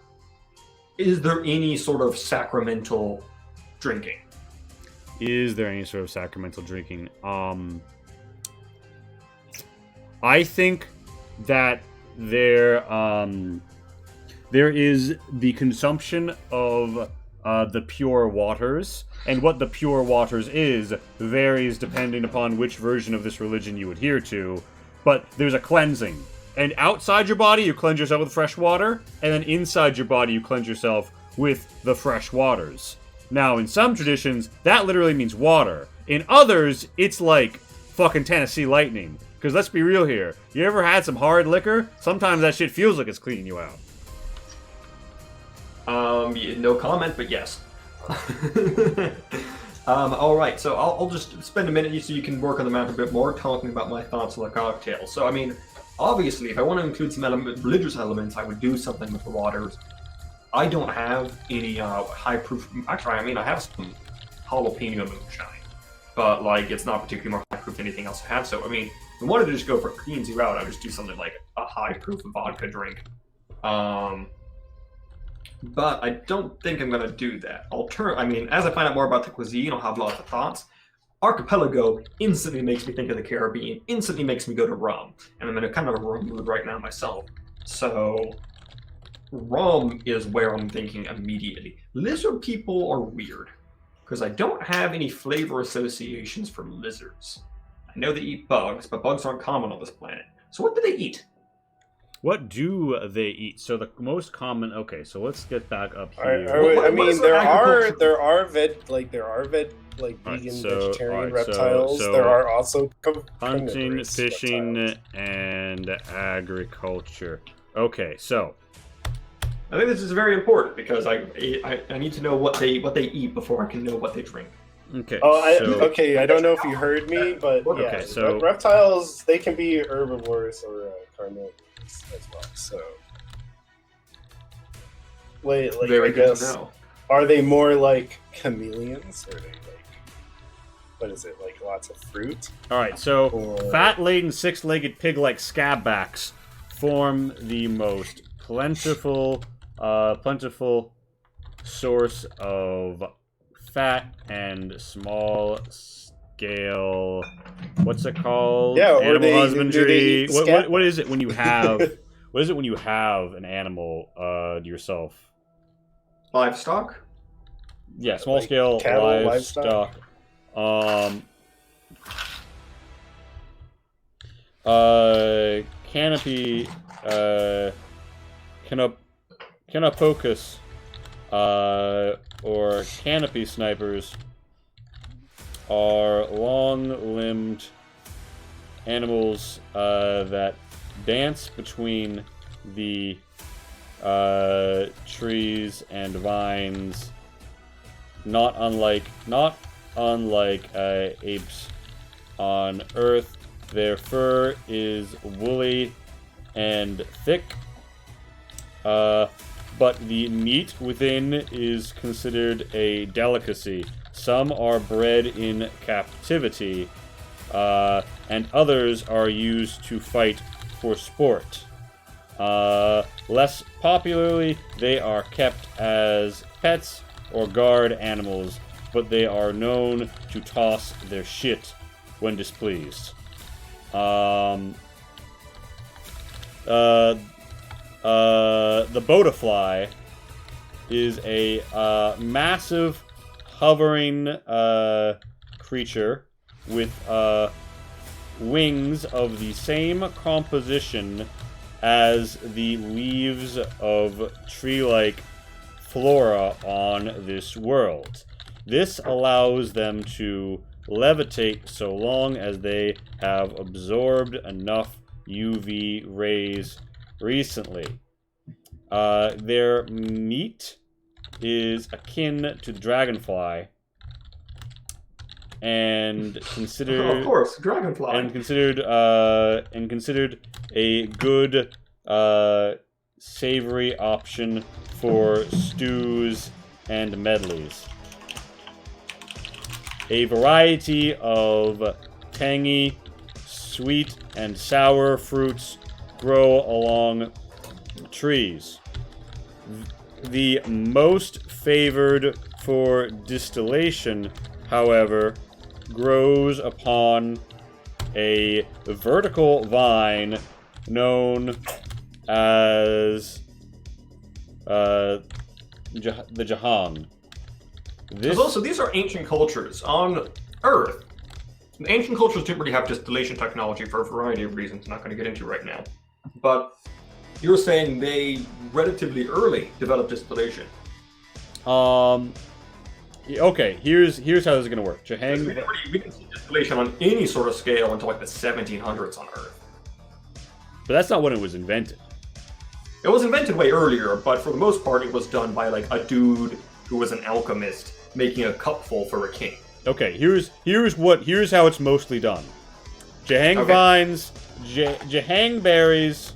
Is there any sort of sacramental drinking? Is there any sort of sacramental drinking? I think that there is the consumption of the pure waters, and what the pure waters is varies depending upon which version of this religion you adhere to. But there's a cleansing, and outside your body you cleanse yourself with fresh water, and then inside your body you cleanse yourself with the fresh waters. Now, in some traditions, that literally means water. In others, it's like fucking Tennessee Lightning. Because let's be real here. You ever had some hard liquor? Sometimes that shit feels like it's cleaning you out. No comment, but yes. All right, so I'll just spend a minute so you can work on the map a bit more, talking about my thoughts on the cocktail. So, I mean, obviously, if I want to include some religious elements, I would do something with the waters. I don't have any high proof. Actually, I mean, I have some jalapeno moonshine, but like it's not particularly more high proof than anything else I have. So, I mean, if I wanted to just go for a clean zero out, I would just do something like a high proof vodka drink. But I don't think I'm gonna do that. I mean, as I find out more about the cuisine, I'll have lots of thoughts. Archipelago instantly makes me think of the Caribbean, instantly makes me go to rum. And I'm in a kind of a rum mood right now myself. So rum is where I'm thinking immediately. Lizard people are weird, because I don't have any flavor associations for lizards. I know they eat bugs, but bugs aren't common on this planet. So what do they eat? What do they eat? So the most common. Okay, so let's get back up here. I mean, there are vegan, Alright, vegetarian reptiles. so there are also hunting, carnivorous fishing, reptiles. and agriculture. Okay, so I think this is very important because I need to know what they eat before I can know what they drink. okay. Okay. I don't know if you heard me, but yeah, Okay, so- reptiles, they can be herbivores or carnivorous as well. So, wait, like Very I good guess, to know. are they more like chameleons, or are they like, what is it, like lots of fruit? All right, so Or- fat-laden, six-legged pig-like scabbacks form the most plentiful source of fat and small-scale. What's it called? Yeah, or animal do they husbandry. eat What is it when you have? What is it when you have an animal yourself? Livestock? Yeah, small-scale cattle, livestock. Canopy, Canopocus, or canopy snipers are long-limbed animals that dance between the trees and vines, not unlike apes on Earth. Their fur is woolly and thick, but the meat within is considered a delicacy. Some are bred in captivity, and others are used to fight for sport. Less popularly, they are kept as pets or guard animals, but they are known to toss their shit when displeased. The Butterfly is a massive hovering creature with wings of the same composition as the leaves of tree-like flora on this world. This allows them to levitate so long as they have absorbed enough UV rays recently. Their meat is akin to dragonfly, and considered, of course, dragonfly, and considered a good savory option for stews and medleys. A variety of tangy, sweet, and sour fruits grow along trees. The most favored for distillation, however, grows upon a vertical vine known as the Jahang. Also, these are ancient cultures on Earth. The ancient cultures didn't really have distillation technology for a variety of reasons I'm not going to get into right now. But you're saying they relatively early developed distillation. Okay, here's how this is going to work. Jahang... We didn't see distillation on any sort of scale until like the 1700s on Earth. But that's not when it was invented. It was invented way earlier, but for the most part it was done by like a dude who was an alchemist making a cupful for a king. Okay, here's how it's mostly done. Jahang vines, Jahang berries,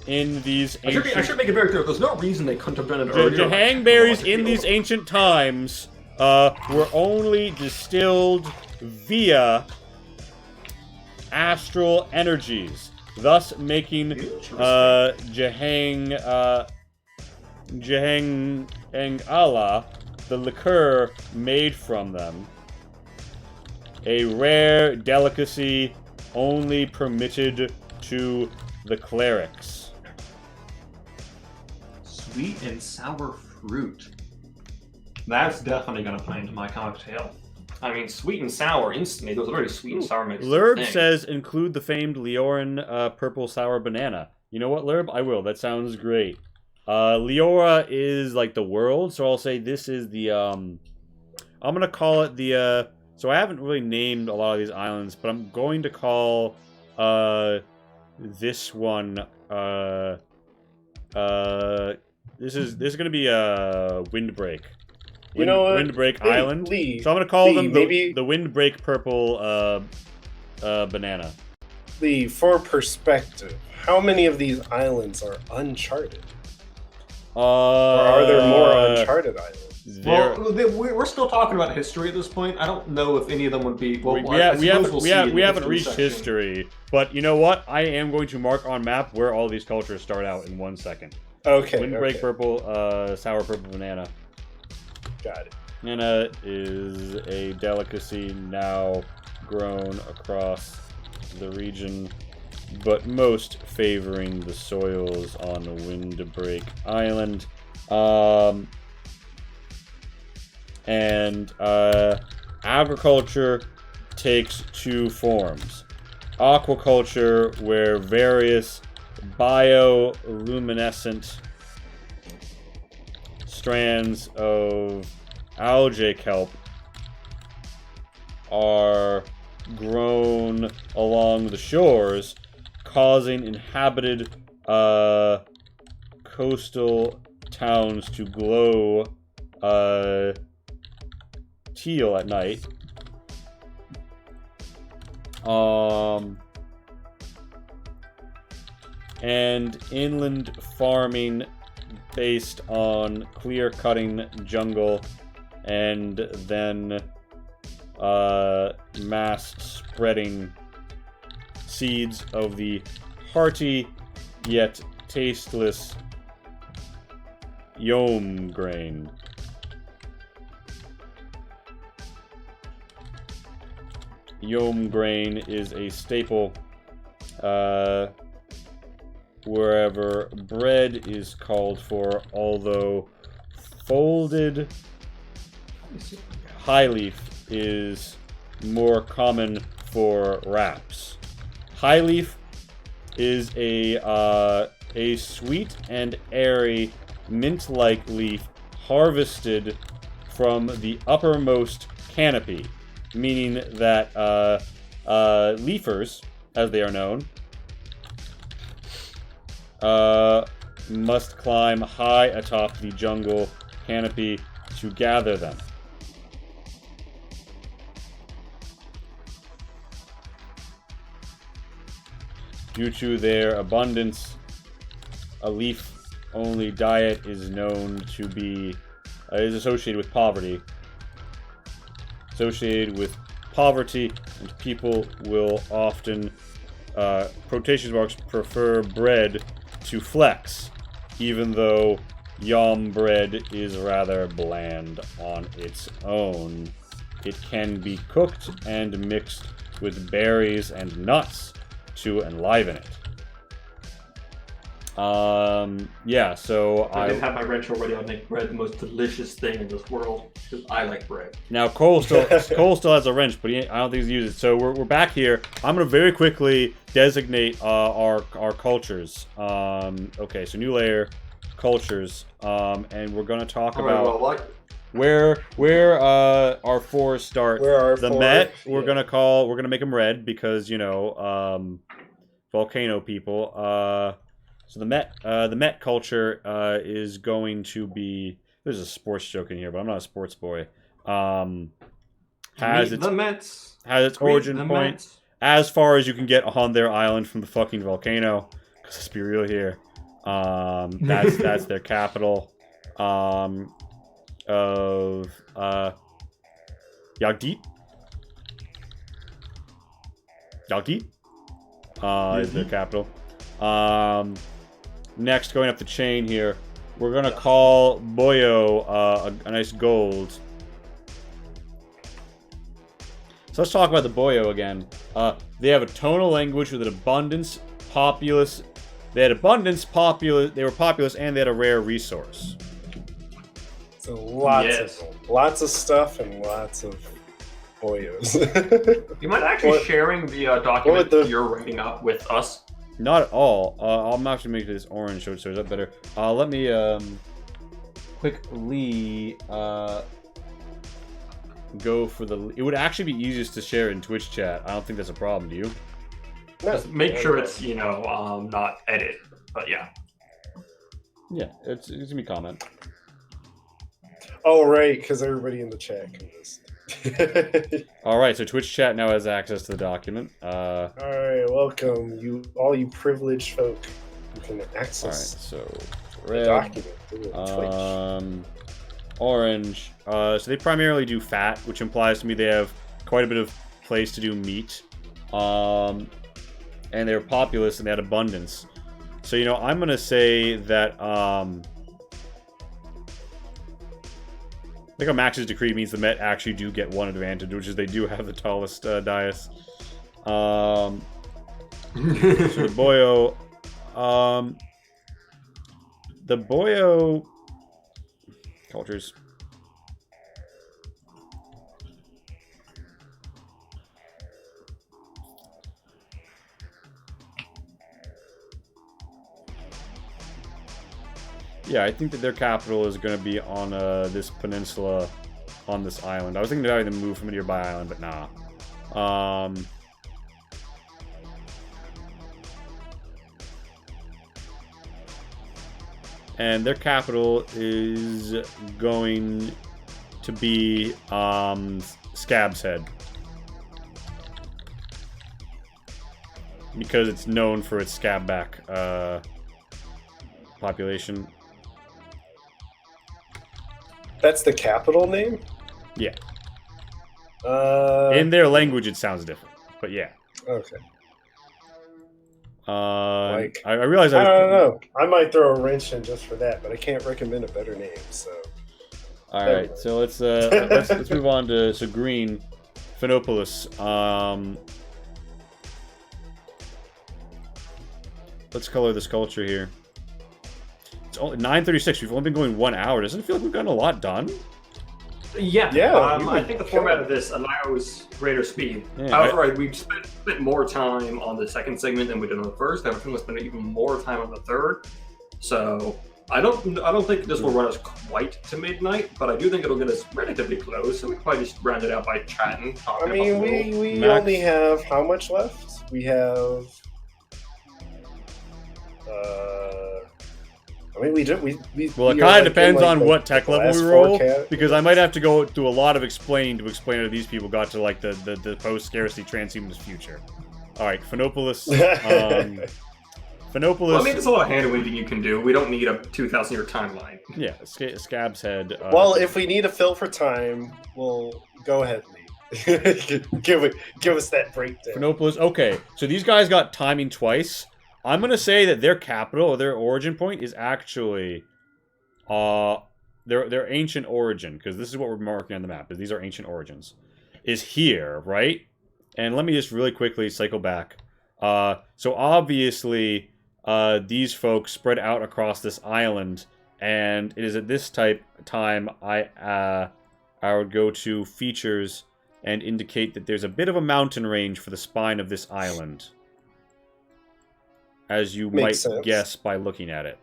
in these ancient... I should make it very clear, there's no reason they couldn't have done it earlier. Jahang berries in these ancient times were only distilled via astral energies, thus making Jahang Ala, the liqueur made from them, a rare delicacy only permitted to the clerics. Sweet and sour fruit. That's definitely going to play into my cocktail. I mean, sweet and sour instantly. Those are very sweet and sour mixed. Lurb says include the famed Leoran purple sour banana. You know what, Lurb? I will. That sounds great. Leora is like the world, so I'll say this is the I'm gonna call it the so I haven't really named a lot of these islands, but I'm going to call this one this is gonna be Windbreak. You know what? Windbreak Lee, Island. Lee, So I'm gonna call Lee, them maybe... the Windbreak purple banana. Lee, for perspective, how many of these islands are uncharted? Or are there more uncharted islands? Well, we're still talking about history at this point. I don't know if any of them would be. Well, we haven't reached history, but you know what? I am going to mark on map where all these cultures start out in 1 second. Okay. Windbreak purple, sour purple banana. Got it. Banana is a delicacy now grown across the region, but most favoring the soils on Windbreak Island. And agriculture takes two forms. Aquaculture, where various bioluminescent strands of algae kelp are grown along the shores, causing inhabited coastal towns to glow teal at night. And inland farming based on clear-cutting jungle and then mass spreading seeds of the hearty yet tasteless yom grain. Yom grain is a staple wherever bread is called for, although folded high leaf is more common for wraps. High leaf is a sweet and airy mint-like leaf harvested from the uppermost canopy, meaning that leafers, as they are known, must climb high atop the jungle canopy to gather them. Due to their abundance, a leaf-only diet is known to be is associated with poverty. Associated with poverty, and people will often, quotation marks, prefer bread to flex, even though yam bread is rather bland on its own. It can be cooked and mixed with berries and nuts to enliven it. Yeah, so I didn't have my wrench already. I'll make bread the most delicious thing in this world, because I like bread. Now Cole still has a wrench, but I don't think he's used it. So we're back here. I'm gonna very quickly designate our cultures. Okay, so new layer, cultures, and we're gonna talk about where our fours start. Where are the four? Met? Yeah. We're gonna make them red because volcano people. So the Met culture is going to be. There's a sports joke in here, but I'm not a sports boy. Has its origin point Mets. as far as you can get on their island from the fucking volcano. Cause let's be real here. That's their capital. Of Yagdit. Is their capital. Next, going up the chain here, we're gonna call Boyo a nice gold. So let's talk about the Boyo again. They have a tonal language with an abundance, populous. They had abundance, populous. They were populous, and they had a rare resource. So lots of stuff and lots of Boyos. You mind actually sharing the document you're writing up with us? Not at all. I'm actually making this orange so it shows up better. Let me quickly go for the. It would actually be easiest to share in Twitch chat. I don't think that's a problem. Do you? Just make sure it's not edit, but yeah. Yeah, it's gonna be comment. Oh right, because everybody in the chat can listen. All right, so Twitch chat now has access to the document. All right, welcome all you privileged folk who can access. All right, so the red, document through Twitch. Orange. So they primarily do fat, which implies to me they have quite a bit of place to do meat. And they're populous and they had abundance. So I'm gonna say that I think a Max's decree means the Met actually do get one advantage, which is they do have the tallest dais. So the Boyo, cultures. Yeah, I think that their capital is going to be on this peninsula, on this island. I was thinking about having them move from a nearby island, but nah. And their capital is going to be Scab's Head. Because it's known for its scabback population. That's the capital name? Yeah. In their language, it sounds different, but yeah. Okay. I realize I don't know. I might throw a wrench in just for that, but I can't recommend a better name. So. All right, so let's move on to green, Phenopolis. Let's color this culture here. It's only 9:36. We've only been going 1 hour. Doesn't it feel like we've gotten a lot done? Yeah. Yeah. I think the format of this allows greater speed. Yeah, However, we've spent more time on the second segment than we did on the first. I think we spent even more time on the third. So I don't think this will run us quite to midnight, but I do think it'll get us relatively close. So we can probably just round it out by chatting. I Talking mean, about the world. we Max. only have how much left? We have. I mean, Well, it we are, kind of like, in, depends like, on the- what tech the level last we four roll, cat- because I might have to go through a lot of explain to explain how these people got to like the post-scarcity transhumanist future. All right, Phenopolis. Phenopolis. Well, I mean, there's a lot of hand-waving you can do. We don't need a 2,000-year timeline. Yeah, Scab's Head. Well, if we need a fill for time, we'll go ahead, Lee. give us that breakdown. Phenopolis. Okay, so these guys got timing twice. I'm gonna say that their capital or their origin point is actually, their ancient origin, because this is what we're marking on the map. Is these are ancient origins, is here, right? And let me just really quickly cycle back. So obviously, these folks spread out across this island, and it is at this time I would go to features and indicate that there's a bit of a mountain range for the spine of this island, as you might Makes sense. guess by looking at it.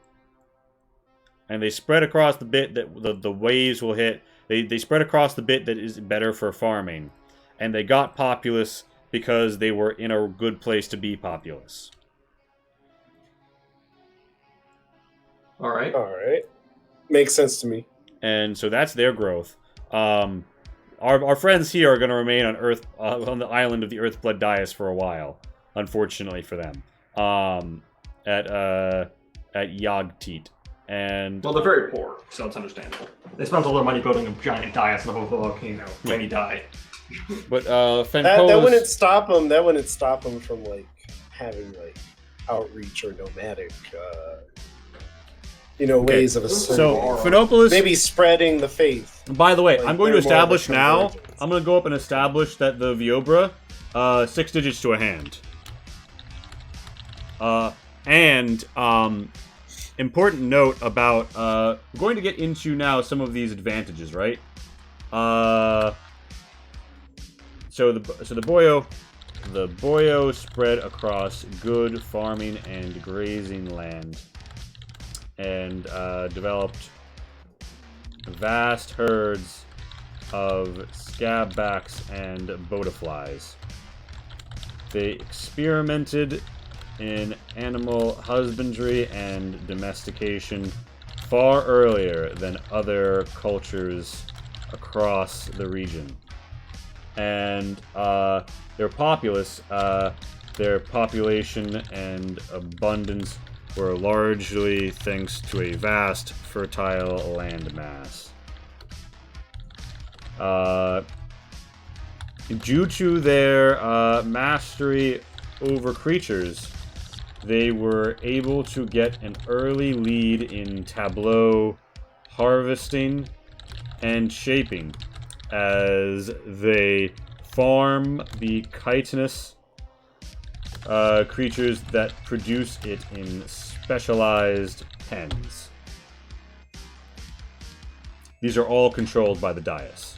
And they spread across the bit that the waves will hit. They spread across the bit that is better for farming, and they got populous because they were in a good place to be populous. All right. All right, makes sense to me. And so that's their growth. Our friends here are going to remain on Earth, on the island of the Earthblood Dais for a while, unfortunately for them. At Yogteet. And Well, they're very poor, so it's understandable. They spent all their money building a giant dais on the volcano when he died. but That Fenpolis, wouldn't stop them. That wouldn't stop them from like having like outreach or nomadic, ways of so asserting. Phenopolis. Maybe spreading the faith. By the way, like, I'm going to they're more of a establish now. convergence. I'm going to go up and establish that the Viobra, 6 digits to a hand. Important note about we're going to get into now some of these advantages, right? So the Boyo spread across good farming and grazing land, and developed vast herds of scabbacks and bodaflies. They experimented in animal husbandry and domestication far earlier than other cultures across the region. And their population and abundance were largely thanks to a vast, fertile landmass. Due to their mastery over creatures, they were able to get an early lead in tableau harvesting and shaping as they farm the chitinous creatures that produce it in specialized pens. These are all controlled by the dais.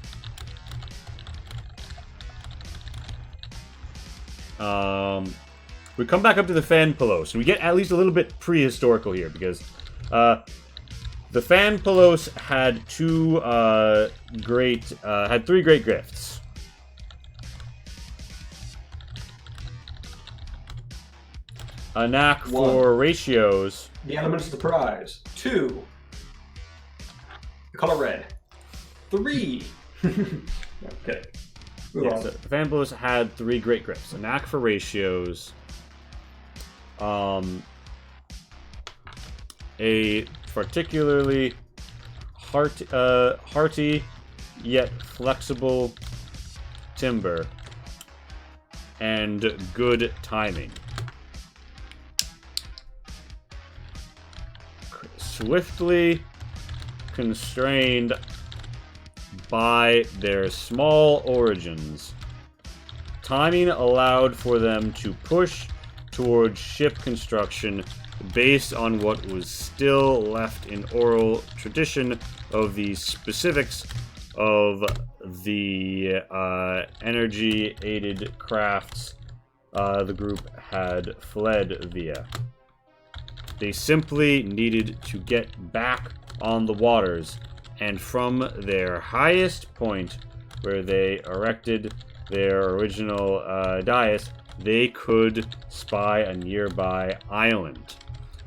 We come back up to the Fanpalos, and we get at least a little bit prehistorical here, because the Fanpalos had three great grifts. A knack for ratios. The element of surprise. 2. The color red. 3. Okay. Move Yeah, on. so the Fanpalos had 3 great grifts. A knack for ratios. A particularly hearty yet flexible timber, and good timing. Swiftly constrained by their small origins, timing allowed for them to push towards ship construction based on what was still left in oral tradition of the specifics of the energy-aided crafts the group had fled via. They simply needed to get back on the waters, and from their highest point, where they erected their original dais, they could spy a nearby island.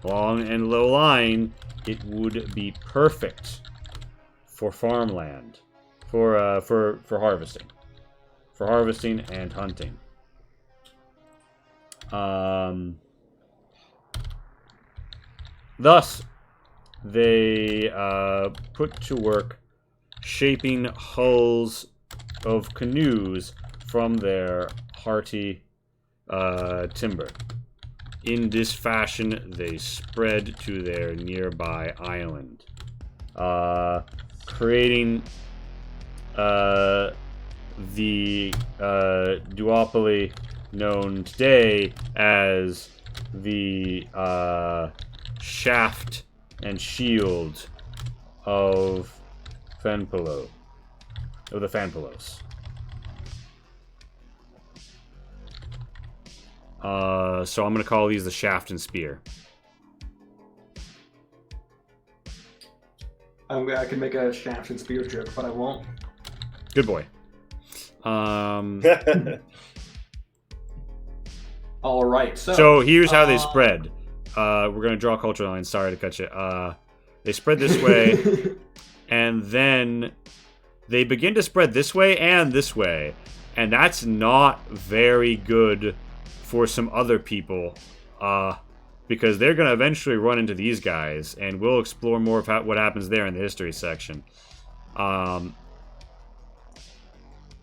Long and low-lying, it would be perfect for farmland, for harvesting and hunting. Thus, they put to work shaping hulls of canoes from their hearty timber. In this fashion, they spread to their nearby island, creating the duopoly known today as the Shaft and Shield of Fanpalo, of the Fanpalos. So I'm going to call these the Shaft and Spear. I can make a Shaft and Spear joke, but I won't. Good boy. All right. So here's how they spread. We're going to draw culture lines. Sorry to cut you. They spread this way, and then they begin to spread this way and this way. And that's not very good for some other people, because they're going to eventually run into these guys, and we'll explore more of what happens there in the history section. But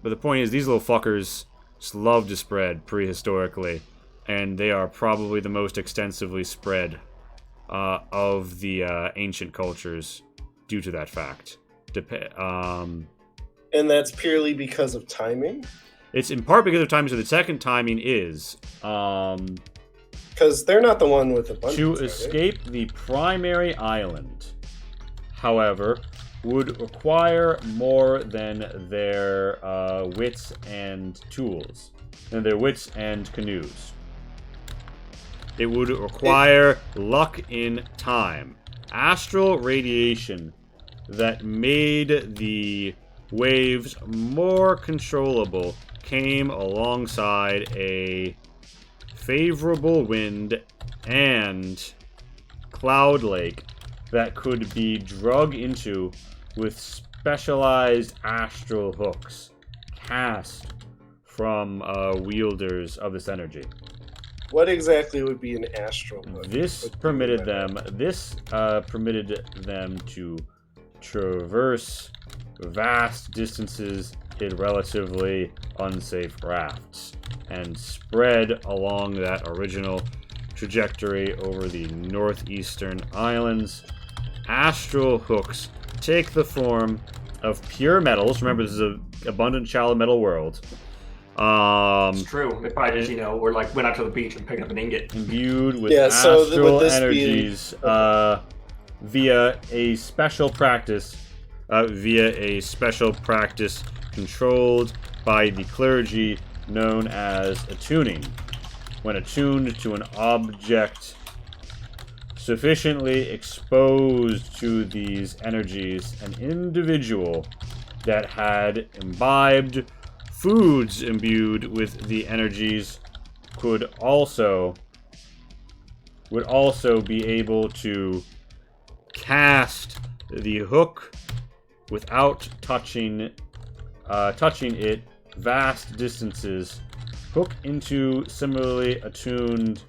the point is, these little fuckers just love to spread prehistorically, and they are probably the most extensively spread of the ancient cultures due to that fact. And that's purely because of timing? It's in part because of timing, so the second timing is... because they're not the one with abundance, to escape the primary island, however, would require more than their wits and tools, than their wits and canoes. It would require luck in time. Astral radiation that made the waves more controllable came alongside a favorable wind and cloud lake that could be drug into with specialized astral hooks cast from wielders of this energy. What exactly would be an astral hook? This permitted them to traverse vast distances in relatively unsafe rafts and spread along that original trajectory over the northeastern islands. Astral hooks take the form of pure metals. Remember, this is an abundant shallow metal world. It's true. They probably just, went out to the beach and picked up an ingot. Imbued with astral energies via a special practice controlled by the clergy known as attuning. When attuned to an object sufficiently exposed to these energies, an individual that had imbibed foods imbued with the energies would also be able to cast the hook without touching it vast distances, hook into similarly attuned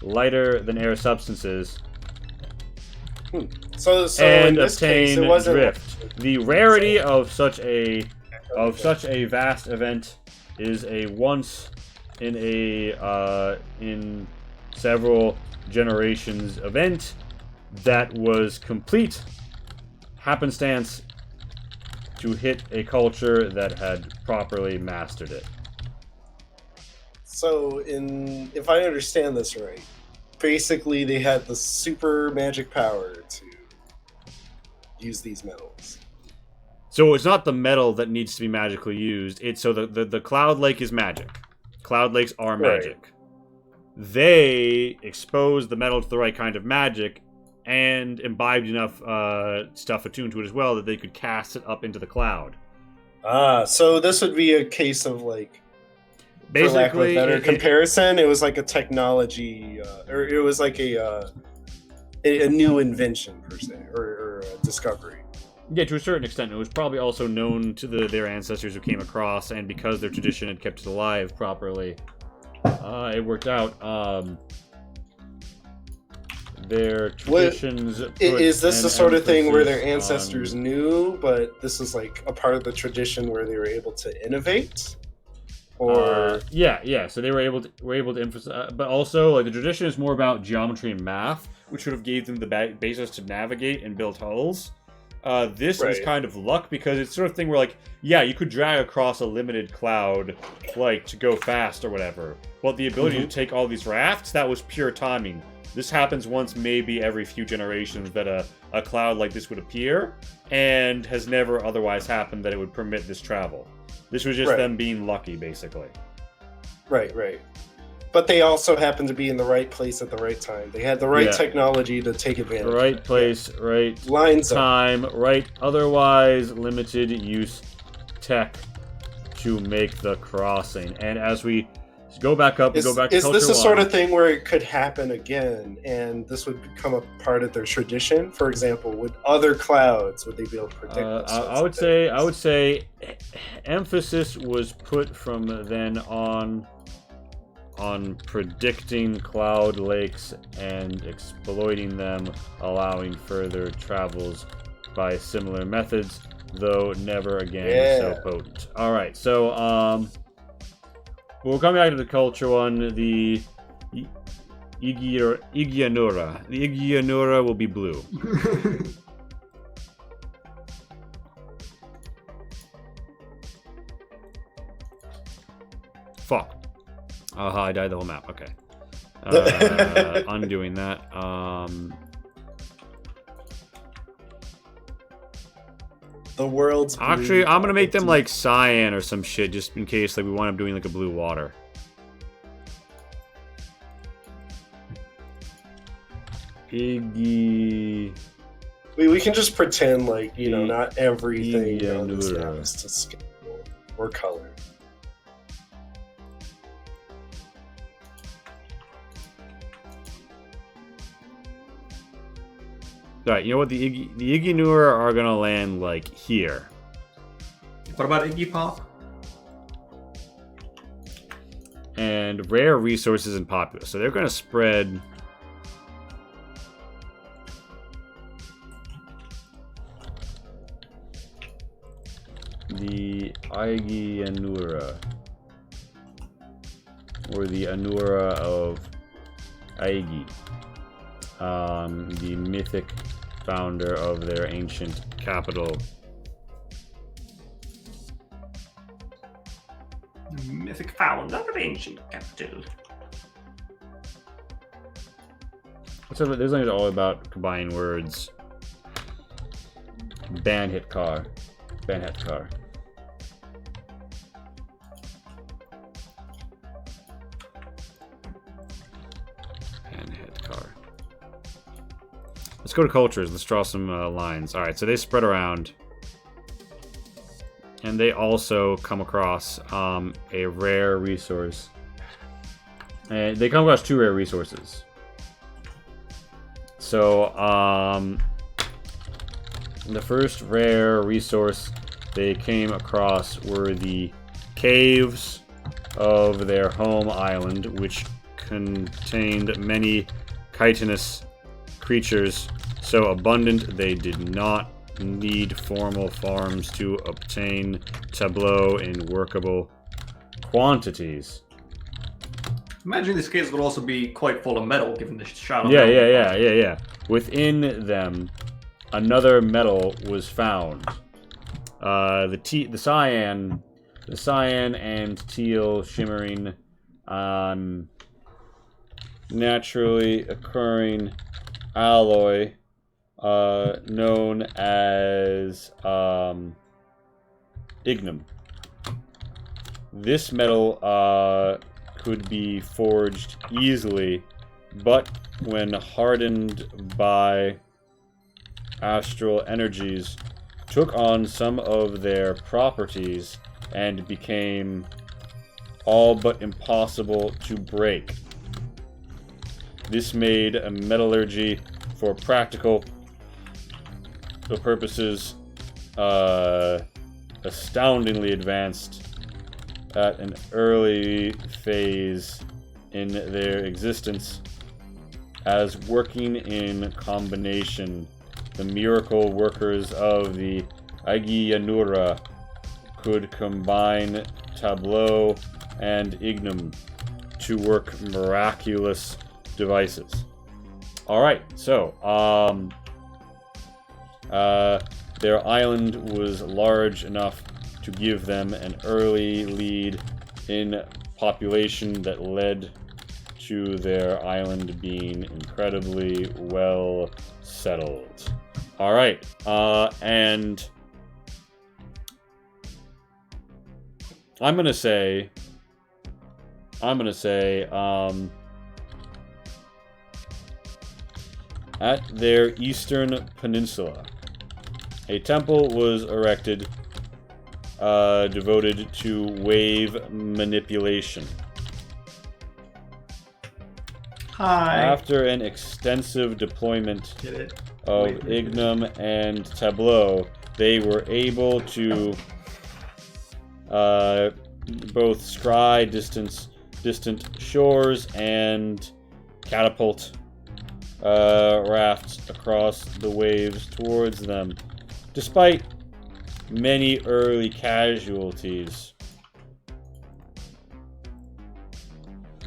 lighter than air substances, So and in this case, obtain it wasn't drift. The rarity of such a vast event is a once in several generations event that was complete happenstance to hit a culture that had properly mastered it. So, if I understand this right, basically they had the super magic power to use these metals. So it's not the metal that needs to be magically used. It's so the Cloud Lake is magic. Cloud Lakes are magic. they exposed the metal to the right kind of magic and imbibed enough stuff attuned to it as well that they could cast it up into the cloud. So this would be a case of like, Basically, for lack of a better comparison, it was like a technology, or it was like a new invention per se, or a discovery. Yeah, to a certain extent. It was probably also known to their ancestors who came across, and because their tradition had kept it alive properly, it worked out. Their traditions... Is this the sort of thing where their ancestors knew, but this is like a part of the tradition where they were able to innovate? Or yeah. So they were able to emphasize, but also like the tradition is more about geometry and math, which sort of gave them the basis to navigate and build hulls. This is kind of luck because it's sort of thing where like, yeah, you could drag across a limited cloud, like to go fast or whatever. Well, the ability to take all these rafts, that was pure timing. This happens once maybe every few generations that a cloud like this would appear, and has never otherwise happened that it would permit this travel. This was just them being lucky, basically. Right. But they also happened to be in the right place at the right time. They had the right technology to take advantage. Right place, right time, right otherwise limited use tech to make the crossing. And as we go back up, we go back to Is Culture this the 1. sort of thing where it could happen again, and this would become a part of their tradition? For example, with other clouds, would they be able to predict this? I would say emphasis was put from then on predicting cloud lakes and exploiting them, allowing further travels by similar methods, though never again so potent. All right, so we'll come back to the culture one. The Igianura. The Igianura will be blue. Fuck. I died the whole map. Okay. Undoing that. The world's actually, I'm gonna make them like cyan or some shit, just in case like we wind up doing like a blue water. Iggy. We can just pretend like, you know, not everything on this map is to scale or color. Alright, you know what? The Iggy Nura are gonna land, like, here. What about Iggy Pop? And rare resources and popular. So they're gonna spread... the Iggy Anura. Or the Anura of Iggy. The mythic founder of their ancient capital. Mythic founder of ancient capital. There's something all about combining words. Banhit car. Banhit car. Let's go to cultures. Let's draw some lines. All right, so they spread around. And they also come across a rare resource. And they come across two rare resources. So, the first rare resource they came across were the caves of their home island, which contained many chitinous creatures so abundant they did not need formal farms to obtain tableau in workable quantities. Imagine these caves would also be quite full of metal, given the shot of Yeah. Within them, another metal was found. The cyan and teal shimmering, naturally occurring alloy, known as ignum. This metal could be forged easily, but when hardened by astral energies, took on some of their properties and became all but impossible to break. This made metallurgy for practical purposes astoundingly advanced at an early phase in their existence. As working in combination, the miracle workers of the Agiyanura could combine tableau and ignum to work miraculous devices. Alright, so, their island was large enough to give them an early lead in population that led to their island being incredibly well settled. Alright, and I'm gonna say, at their eastern peninsula, a temple was erected devoted to wave manipulation. Hi. After an extensive deployment of ignum and tableau, they were able to both scry distant shores and catapult rafts across the waves towards them. Despite many early casualties,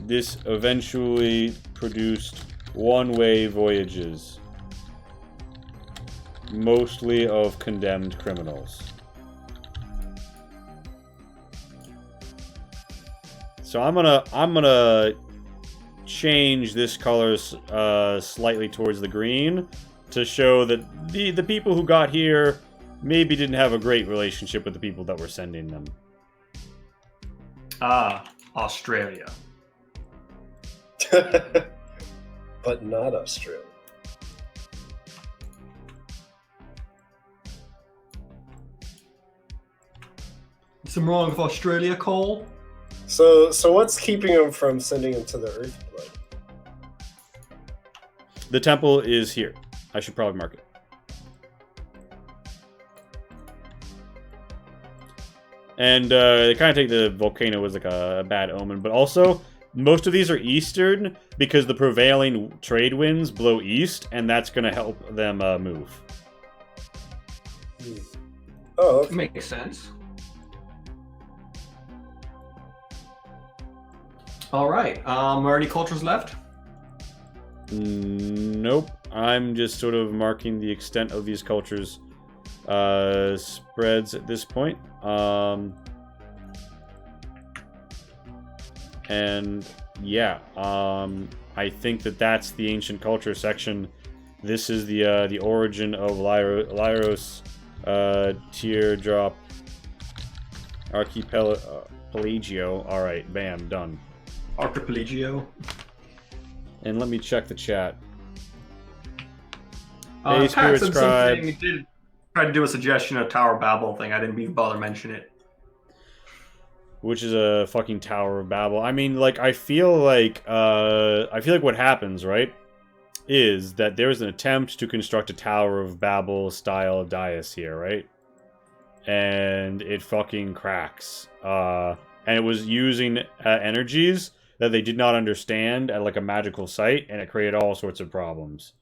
this eventually produced one-way voyages, mostly of condemned criminals. So I'm gonna change this color slightly towards the green to show that the people who got here maybe didn't have a great relationship with the people that were sending them. Ah, Australia. But not Australia. Something wrong with Australia, Cole? So what's keeping them from sending him to the Earth Blood? The temple is here. I should probably mark it. And they kind of take the volcano as like a bad omen, but also most of these are eastern because the prevailing trade winds blow east, and that's going to help them move. Oh, okay. Makes sense. All right. Are any cultures left? Nope. I'm just sort of marking the extent of these cultures' spreads at this point. And yeah, I think that's the ancient culture section. This is the origin of Lyros, Teardrop, Archipelagio. All right, bam, done. Archipelagio. And let me check the chat. Hey, Hey, Spirit Scribe. He did try to do a suggestion of Tower of Babel thing. I didn't even bother mention it. Which is a fucking Tower of Babel. I mean, like, I feel like what happens, right, is that there was an attempt to construct a Tower of Babel style dais here, right? And it fucking cracks. And it was using energies that they did not understand at, like, a magical site, and it created all sorts of problems.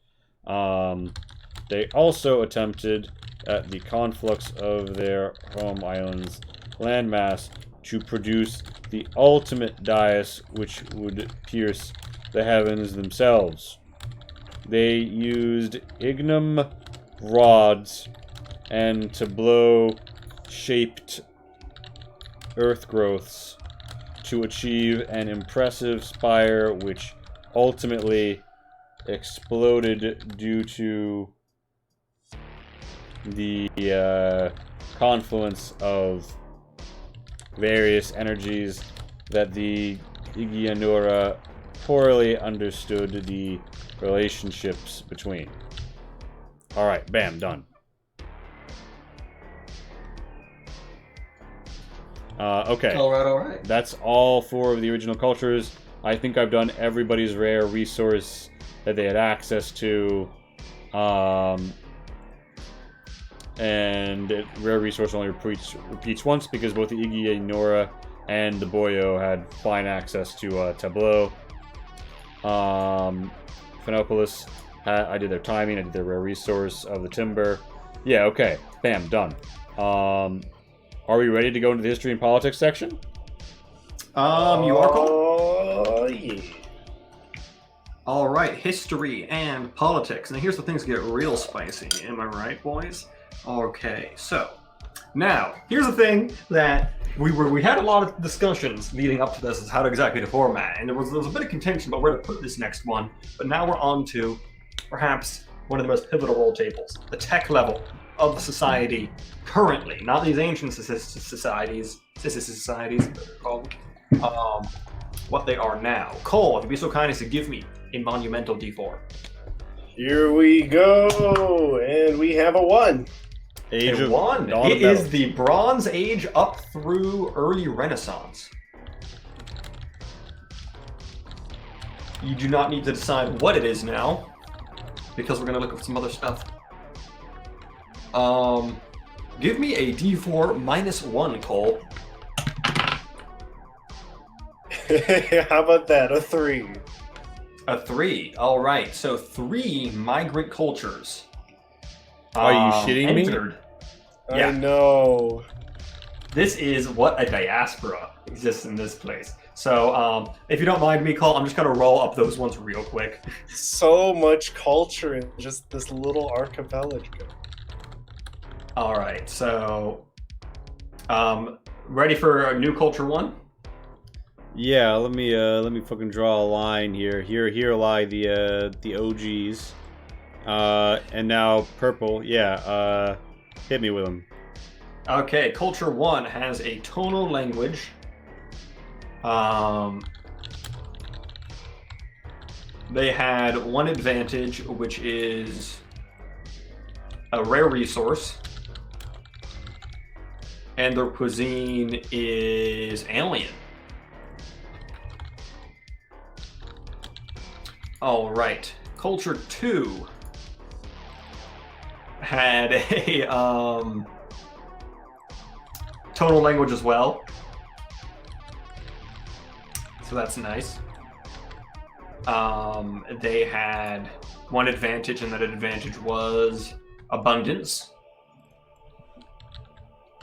They also attempted at the conflux of their home island's landmass to produce the ultimate dais, which would pierce the heavens themselves. They used ignum rods and tableau-shaped earth growths to achieve an impressive spire, which ultimately exploded due to the confluence of various energies that the Iggy and Nora poorly understood the relationships between. Alright, bam, done. Okay. Alright. That's all 4 of the original cultures. I think I've done everybody's rare resource that they had access to. And rare resource only repeats once because both the Iggy and Nora and the Boyo had fine access to Tableau. Phenopolis, I did their timing, I did their rare resource of the timber. Yeah, okay. Bam, done. Are we ready to go into the history and politics section? You are Cole? Oh, yeah. All right, history and politics. Now here's where things get real spicy. Am I right, boys? Okay, so now here's the thing that we had a lot of discussions leading up to this as how to exactly to format, and there was a bit of contention about where to put this next one. But now we're on to perhaps one of the most pivotal role tables, the tech level of society currently, not these ancient societies, that they're called, what they are now. Cole, if you'd be so kind as to give me a monumental D4. Here we go, and we have a 1. Age of one. Dawn of It is Metal. the Bronze Age up through early Renaissance. You do not need to decide what it is now, because we're going to look at some other stuff. Give me a D4 -1, Cole. How about that? A 3. A 3. All right. So 3 migrant cultures. Are you shitting me? entered. Yeah. I know. This is what a diaspora exists in this place. So, if you don't mind me, Cole, I'm just gonna roll up those ones real quick. So much culture in just this little archipelago. All right. So, ready for a new culture 1? Yeah, let me fucking draw a line here. Here lie the OGs. And now purple. Yeah, hit me with them. Okay, culture 1 has a tonal language. They had one advantage, which is a rare resource, and their cuisine is alien. All right, culture 2 had a tonal language as well, so that's nice. They had one advantage, and that advantage was abundance,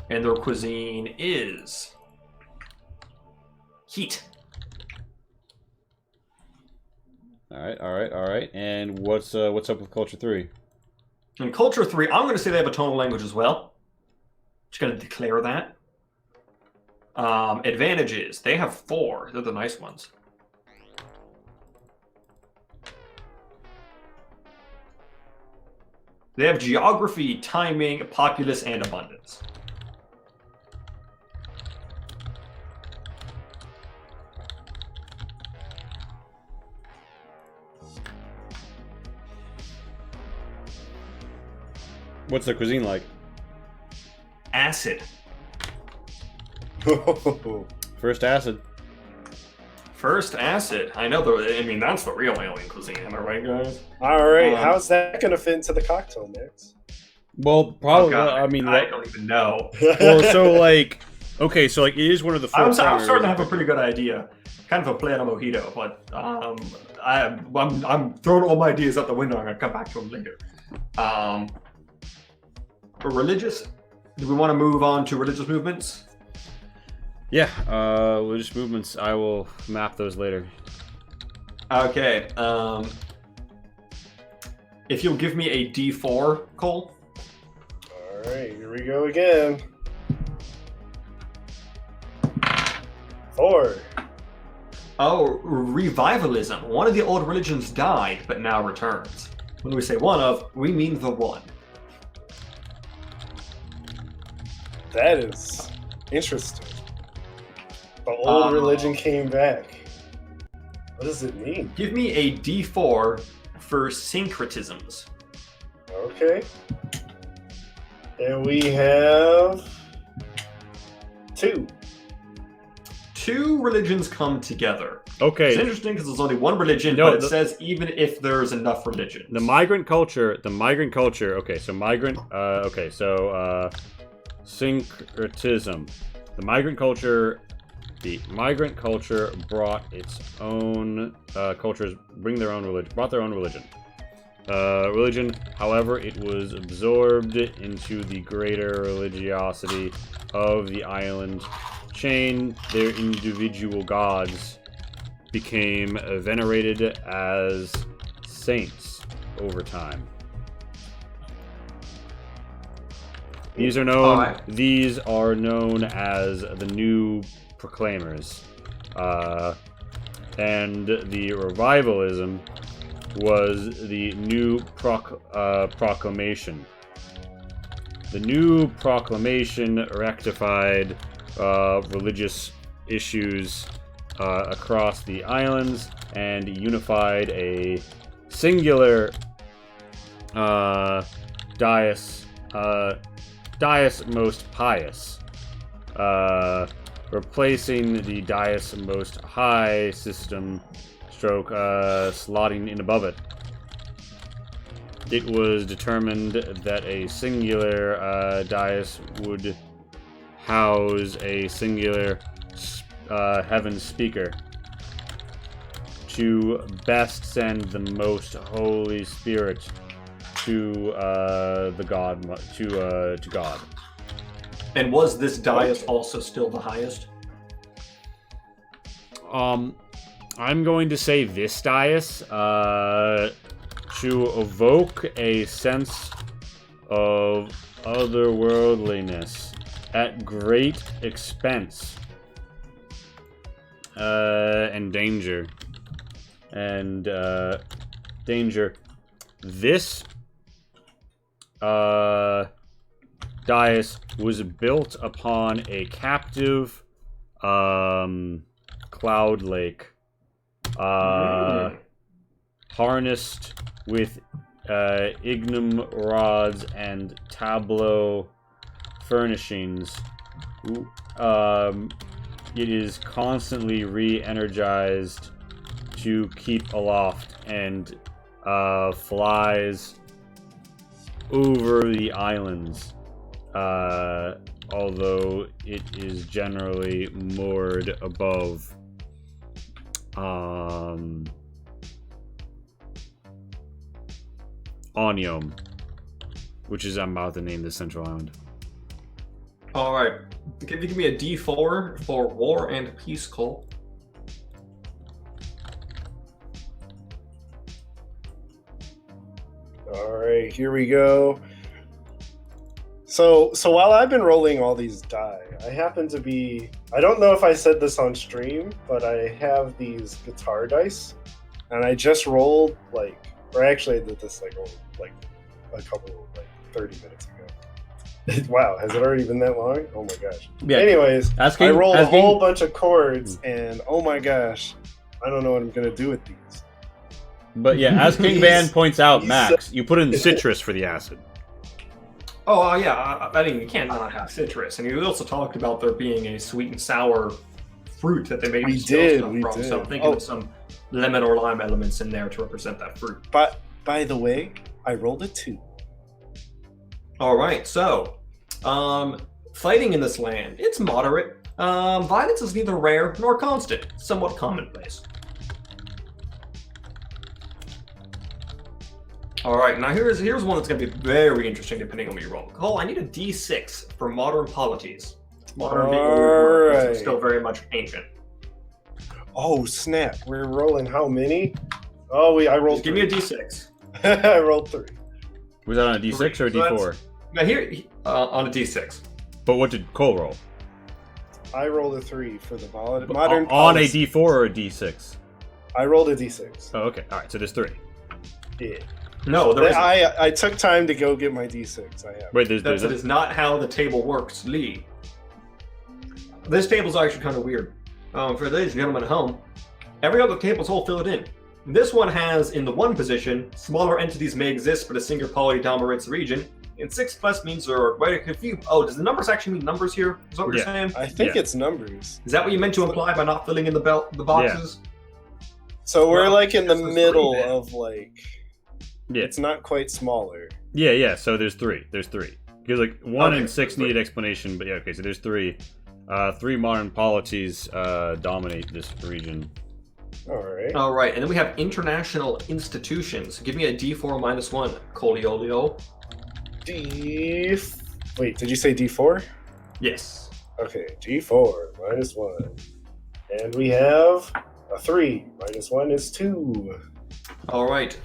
and their cuisine is heat. All right. And what's up with culture 3? In culture 3, I'm going to say they have a tonal language as well. Just going to declare that. Advantages. They have 4. They're the nice ones. They have geography, timing, populace, and abundance. What's their cuisine like? Acid. First acid. First acid. I know. I mean, that's the real alien cuisine. Am I right, guys? All right, how's that going to fit into the cocktail mix? Well, probably. Oh, God, I mean, I don't even know. well, so like, okay, so like, it is one of the 4. I'm starting to have a pretty good idea. Kind of a play on a mojito, but I'm throwing all my ideas out the window. I'm gonna come back to them later. For religious, do we want to move on to religious movements? Yeah, religious movements. I will map those later. Okay. If you'll give me a D4, Cole. All right, here we go again. 4. Oh, revivalism. One of the old religions died, but now returns. When we say one of, we mean the one. That is interesting. The old religion came back. What does it mean? Give me a D4 for syncretisms. Okay. And we have 2. 2 religions come together. Okay. It's interesting because there's only one religion, No, but it says even if there's enough religions. The migrant culture. Okay, so migrant. Syncretism. The migrant culture brought its own cultures. Brought their own religion. Religion, however, it was absorbed into the greater religiosity of the island chain. Their individual gods became venerated as saints over time. These are known. These are known as the New Proclaimers, and the revivalism was the New Proclamation. The New Proclamation rectified religious issues across the islands and unified a singular Dias Most Pious, replacing the Dias Most High system, slotting in above it. It was determined that a singular Dias would house a singular heaven speaker to best send the most Holy Spirit to God. And was this dais also still the highest? I'm going to say this dais to evoke a sense of otherworldliness at great expense and danger. This dais was built upon a captive cloud lake, harnessed with ignum rods and tableau furnishings. It is constantly re-energized to keep aloft and flies over the islands, although it is generally moored above Onium, which is I'm about to name the central island. All right, give me a D4 for war and peace, Cole. All right, here we go. So while I've been rolling all these die, I happen to be, I don't know if I said this on stream, but I have these guitar dice, and I just rolled I did this a couple 30 minutes ago. Wow, has it already been that long? Oh my gosh. Yeah. Anyways, I rolled a whole bunch of chords, and oh my gosh, I don't know what I'm gonna do with these. But yeah, as King Van points out, Max, you put in citrus for the acid. Oh, yeah, I mean, you can't not have citrus. And you also talked about there being a sweet and sour fruit that they made We stuff did. from. So I'm thinking of some lemon or lime elements in there to represent that fruit. But by the way, I rolled a 2. All right, so fighting in this land, it's moderate. Violence is neither rare nor constant, somewhat commonplace. All right, now here's one that's going to be very interesting depending on what you roll. Cole, I need a D6 for modern polities. Modern being right. still very much ancient. Oh snap! We're rolling how many? Oh, I rolled. Just give me a D6. I rolled 3. Was that on a D6 or a D4? Now here, on a D6. But what did Cole roll? I rolled a 3 for the modern on policy. a D4 or a D6? I rolled a D6. Oh, okay. All right. So there's 3. Yeah. No, there isn't. I took time to go get my D6. I have. Wait, That is not how the table works, Lee. This table's actually kind of weird. For ladies and gentlemen at home, Every other table's hole, fill it in. This one has, in the 1 position, smaller entities may exist, but a single polity dominates the region. In 6+ means there are quite a few. Oh, does the numbers actually mean numbers here? Is that what you're saying? I think it's numbers. Is that what you meant to imply by not filling in the boxes? So we're like in the that's middle 3 then. of like. Yeah. It's not quite smaller. Yeah. So there's 3. There's 3. Because like 1 Okay, and 6 great. needed explanation, but yeah, okay. So there's 3. 3 modern polities dominate this region. Alright. All right, and then we have international institutions. Give me a D4 minus 1, Coliolio. Wait, did you say D4? Yes. Okay, D4 minus 1. And we have a 3. Minus 1 is 2. All right.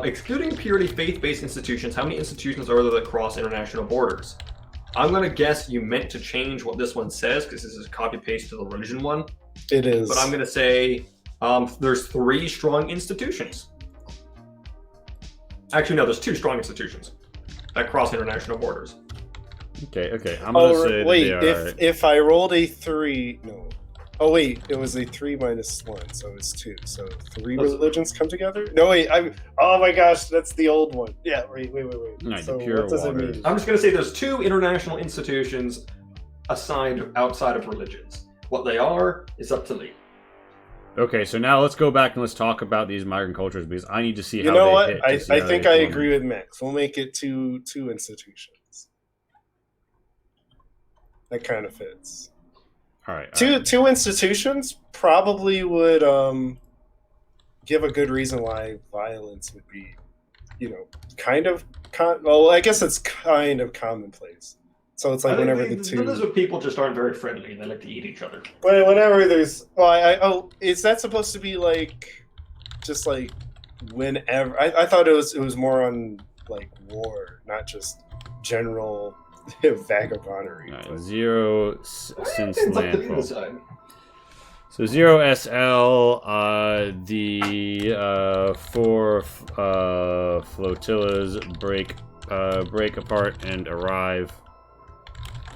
Excluding purely faith-based institutions, how many institutions are there that cross international borders? I'm going to guess you meant to change what this one says, because this is copy-paste to the religion one. It is. But I'm going to say there's 3 strong institutions. Actually, no, there's 2 strong institutions that cross international borders. Okay. I'm gonna say that wait, they are... if I rolled a 3, no. Oh wait, it was a 3 minus 1, so it's 2. So 3 religions come together? No wait, oh my gosh, that's the old one. Yeah, wait. No, So the pure what does water. it mean? I'm just going to say there's 2 international institutions outside of religions. What they are is up to Lee. Okay, so now let's go back and let's talk about these migrant cultures because I need to see You how know they what? hit. I to see how think they I form. agree with Max. We'll make it two institutions. That kind of fits. All right. Two institutions probably would give a good reason why violence would be, kind of well, I guess it's kind of commonplace. So it's like whenever the two. Those are people just aren't very friendly. They like to eat each other. Whenever there's, is that supposed to be like, just like whenever? I thought it was more on like war, not just general vagabondery. All right, but- 0 since It's up to landfall. the side. So 0 SL, the 4 flotillas break apart and arrive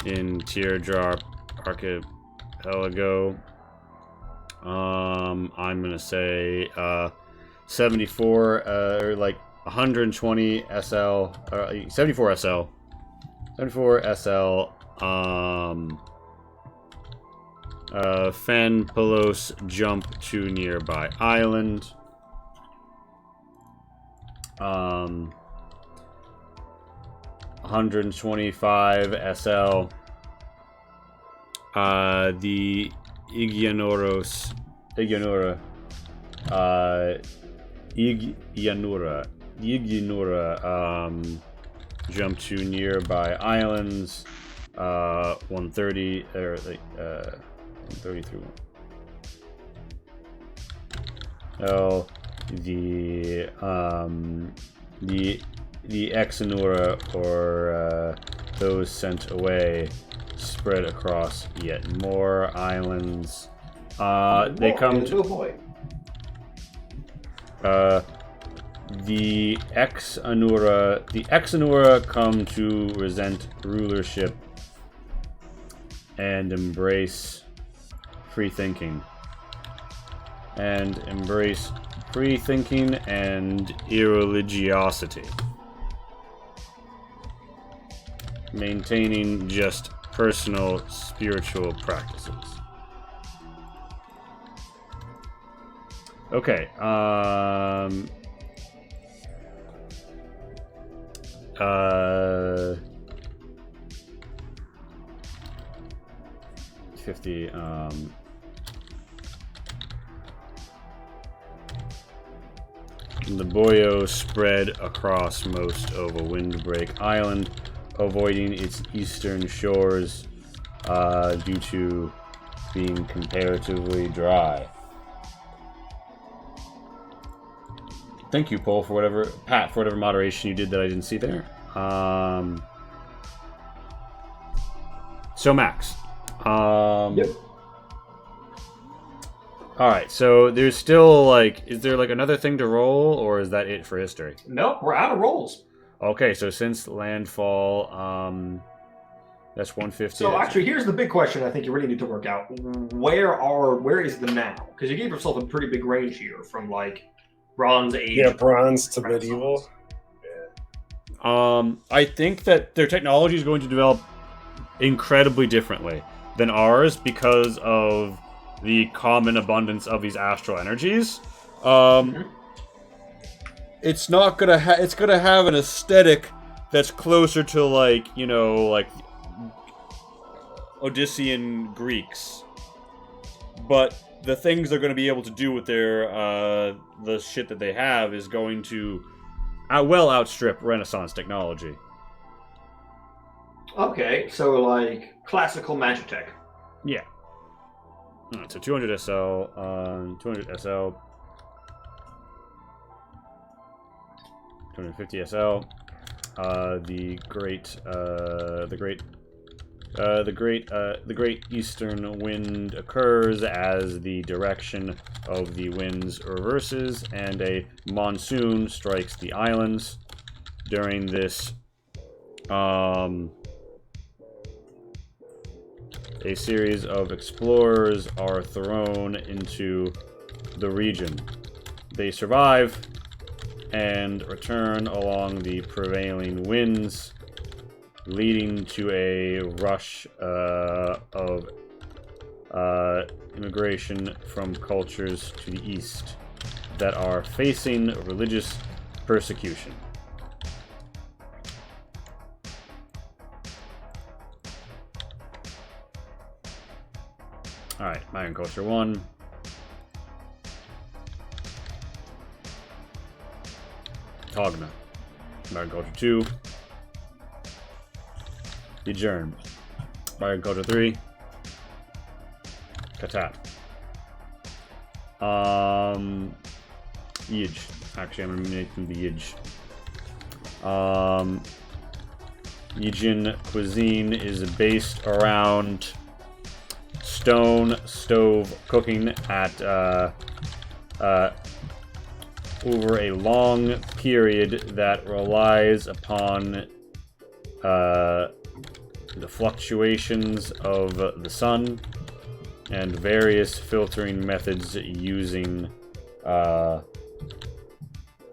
in Teardrop Archipelago. I'm gonna say 74 or like 120 SL, 74 SL, 74 SL. Fen Pelos jump to nearby island. 125 SL. The Igianura, jump to nearby islands. 130 or like 130 through. Oh, the Exanura or those sent away spread across yet more islands. They come to. Oh boy. The Exanura come to resent rulership and embrace free thinking. And irreligiosity. Maintaining just personal spiritual practices. Okay, 50, the boyo spread across most of a windbreak island, avoiding its eastern shores due to being comparatively dry. Thank you, Pat, for whatever moderation you did that I didn't see there. So Max. Yep. Alright, so there's still is there another thing to roll, or is that it for history? Nope, we're out of rolls. Okay, so since landfall, That's 150. So actually, here's the big question I think you really need to work out. Where is the now? Because you gave yourself a pretty big range here from like Bronze Age. Yeah, bronze to Renaissance. medieval. I think that their technology is going to develop incredibly differently than ours because of the common abundance of these astral energies. It's not gonna it's gonna have an aesthetic that's closer to like, you know, like Odyssean Greeks. But the things they're going to be able to do with their the shit that they have is going to well outstrip Renaissance technology. Okay, so like classical magic tech. Yeah. Alright, so 200 SL, 200 SL, 250 SL. The great eastern wind occurs as the direction of the winds reverses, and a monsoon strikes the islands. During this, a series of explorers are thrown into the region. They survive and return along the prevailing winds, leading to a rush of immigration from cultures to the east that are facing religious persecution. Alright, Mayan Culture 1. Togna. Mayan Culture 2. Adjourn. Mayan Culture 3. Katat. Yij. Actually, I'm gonna make them the Yij. Yijin cuisine is based around stone stove cooking at over a long period that relies upon the fluctuations of the sun and various filtering methods using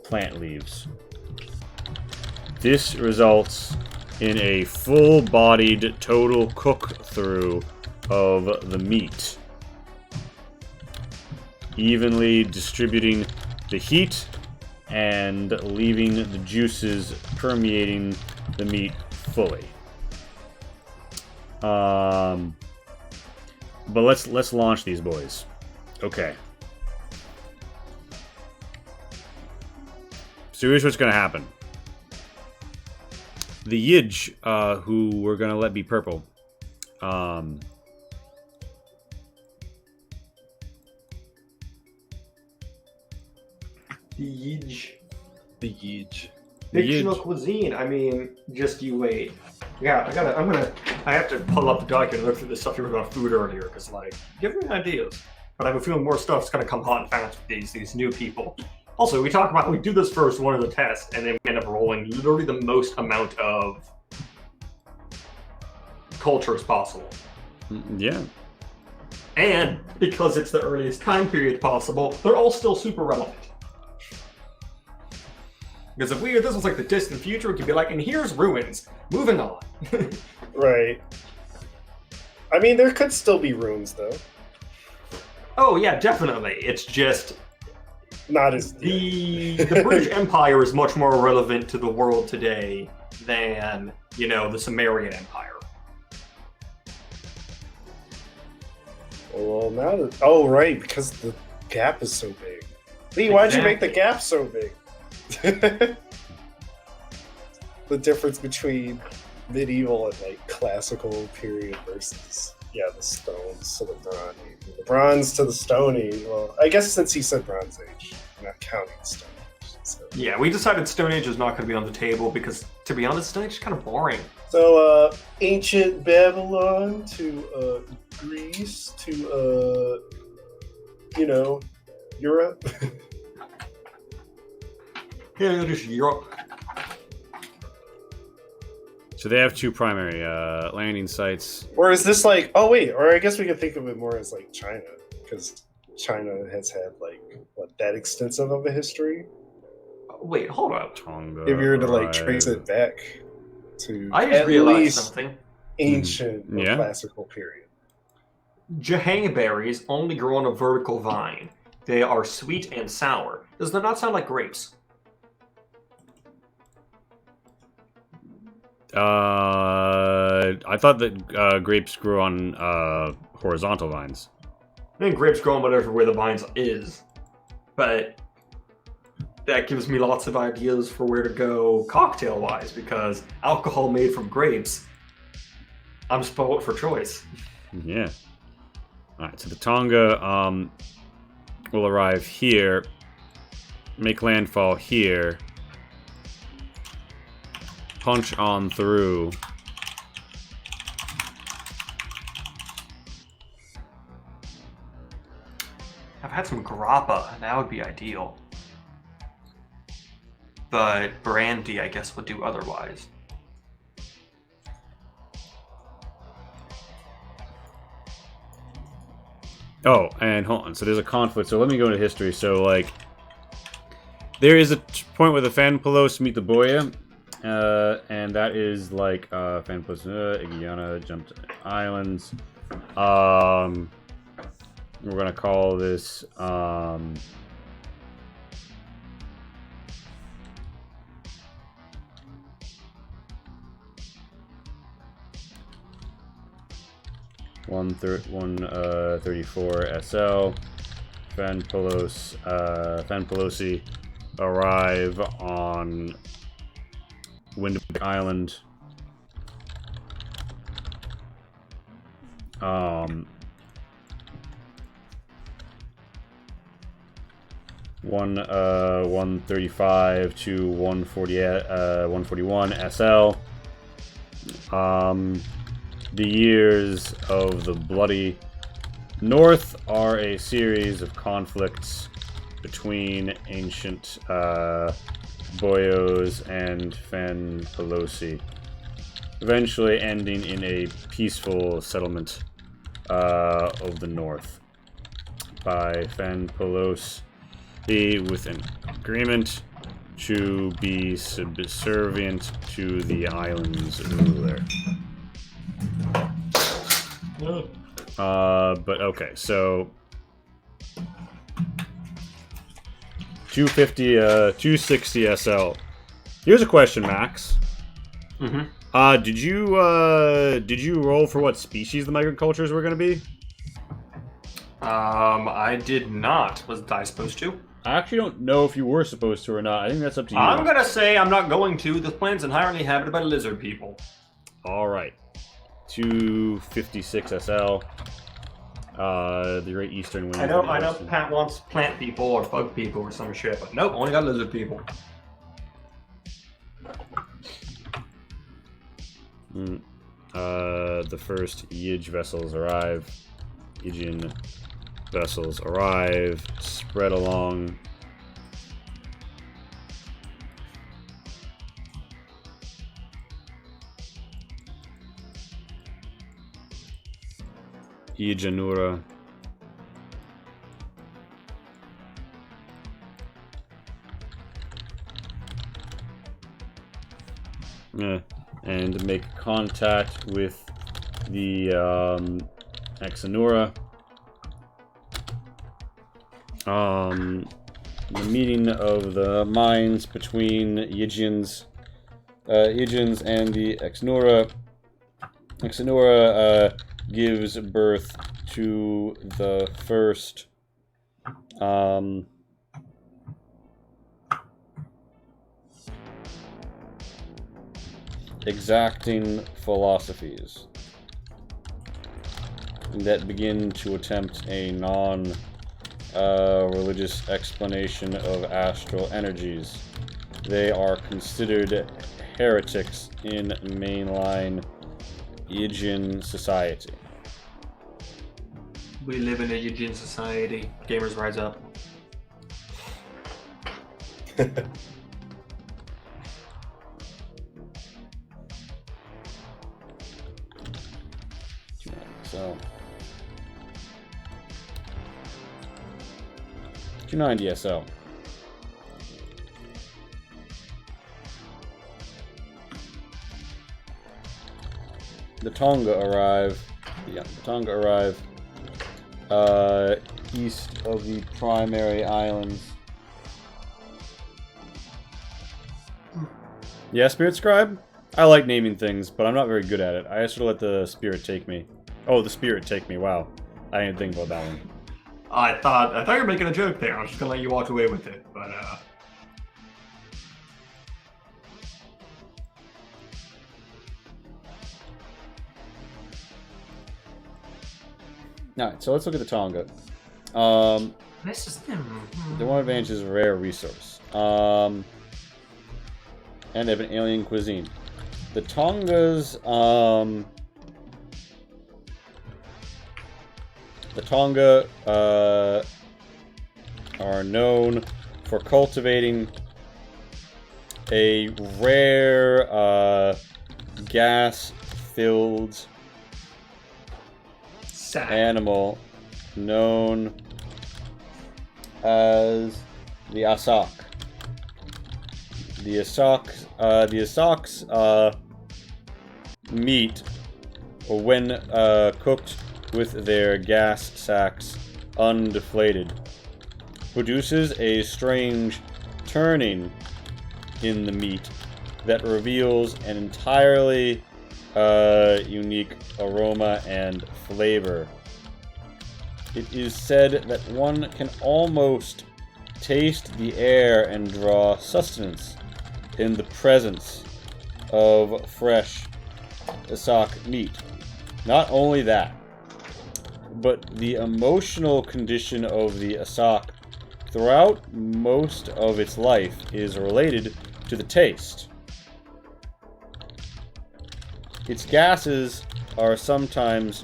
plant leaves. This results in a full-bodied total cook-through of the meat, evenly distributing the heat and leaving the juices permeating the meat fully. But let's launch these boys. Okay. So here's what's gonna happen. The Yij, who we're gonna let be purple, The Yij. The Yij. Fictional cuisine. I mean, just you wait. Yeah, I have to pull up the document and look through the stuff you were about food earlier, because, like, give me ideas. But I have a feeling more stuff's gonna come hot and fast with these new people. Also, we do this first one of the tests, and then we end up rolling literally the most amount of culture as possible. yeah. And because it's the earliest time period possible, they're all still super relevant. Because if this was like the distant future, it could be like, and here's ruins. Moving on. Right. I mean, there could still be runes, though. Oh yeah, definitely. It's just Not as... the British Empire is much more relevant to the world today than, you know, the Sumerian Empire. Well, now that... Oh, right, because the gap is so big. Lee, why'd you make the gap so big? The difference between medieval and, like, classical period versus... Yeah, the stones to the bronze. The bronze to the stone age. Well, I guess since he said Bronze Age, I'm not counting stone age. So, Yeah, we decided Stone Age is not going to be on the table because, to be honest, Stone Age is kind of boring. so ancient Babylon to Greece to, you know, Europe. Yeah, just Europe. So they have two primary landing sites. Or is this like? Oh wait, or I guess we could think of it more as like China, because China has had like what that extensive of a history. Wait, hold up. Tonga. If you were to like trace it back to I just at realized least something. ancient or Yeah. classical period. Jahangberries only grow on a vertical vine. They are sweet and sour. Does that not sound like grapes? I thought that grapes grew on horizontal vines. I think grapes grow on whatever where the vines is. But that gives me lots of ideas for where to go cocktail-wise, because alcohol made from grapes, I'm spoiled for choice. Yeah. Alright, so the Tonga will arrive here, make landfall here, punch on through. I've had some grappa, that would be ideal. But brandy, I guess, would do otherwise. Oh, and hold on. So there's a conflict. So let me go into history. So, like, there is a point where the Fanpalos meet the Boya, and that is like Fanpalos, Iguyana, jumped islands. We're gonna call this one 34 SL. Fanpalosi arrive on Windbreak Island. One 135 to 140 141 SL. The years of the Bloody North are a series of conflicts between ancient Boyos and Fanpalosi, eventually ending in a peaceful settlement of the North by Fanpalos with an agreement to be subservient to the island's ruler. But okay, so 250, 260 SL. Here's a question, Max. Mm-hmm. Did you roll for what species the migrant cultures were going to be? I did not. Was I supposed to? I actually don't know if you were supposed to or not. I think that's up to you. I'm gonna say I'm not going to. This planet's entirely inhabited by lizard people. All right. 256 SL. The Great Eastern Wind. I know Pat wants plant people or bug people or some shit, but nope, only got lizard people. The first Yij vessels arrive. Yijin vessels arrive, spread along. Ijanura. And make contact with the Exanura. The meeting of the minds between Yijins and the Exanura. Exanura gives birth to the first exacting philosophies that begin to attempt a non-religious explanation of astral energies. They are considered heretics in mainline Yijin society. We live in a Yijin society. Gamers rise up. So 2-9 DSO. The Tonga arrive. Yeah, the Tonga arrive east of the primary islands. Yeah, Spirit Scribe? I like naming things, but I'm not very good at it. I just sort of let the spirit take me. Oh, the spirit take me. Wow. I didn't think about that one. I thought you were making a joke there. I was just gonna let you walk away with it, but Alright, so let's look at the Tonga. this is them. The one advantage is a rare resource. And they have an alien cuisine. The Tongas, the Tonga are known for cultivating a rare gas-filled animal known as the Asak. The Asak's meat, when cooked with their gas sacks undeflated, produces a strange turning in the meat that reveals an entirely unique aroma and flavor. It is said that one can almost taste the air and draw sustenance in the presence of fresh Asak meat. Not only that, but the emotional condition of the Asak throughout most of its life is related to the taste. Its gases are sometimes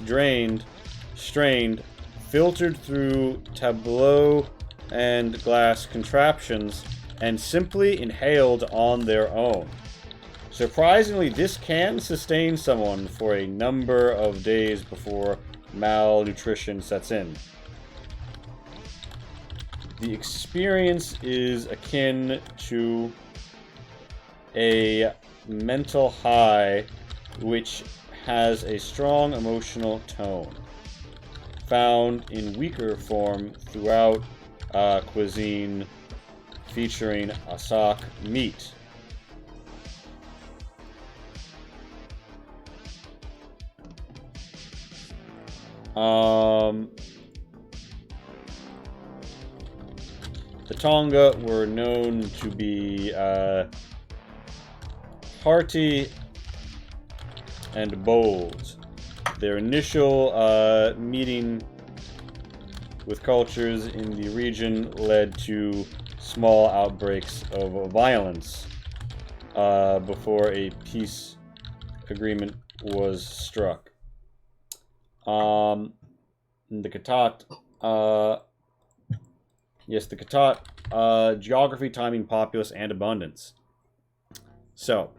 strained, filtered through tableau and glass contraptions, and simply inhaled on their own. Surprisingly, this can sustain someone for a number of days before malnutrition sets in. The experience is akin to a mental high which has a strong emotional tone, found in weaker form throughout cuisine featuring Asak meat. The Tonga were known to be hearty and bold. Their initial meeting with cultures in the region led to small outbreaks of violence before a peace agreement was struck. The Katat, yes, the Katat, geography, timing, populace, and abundance. So,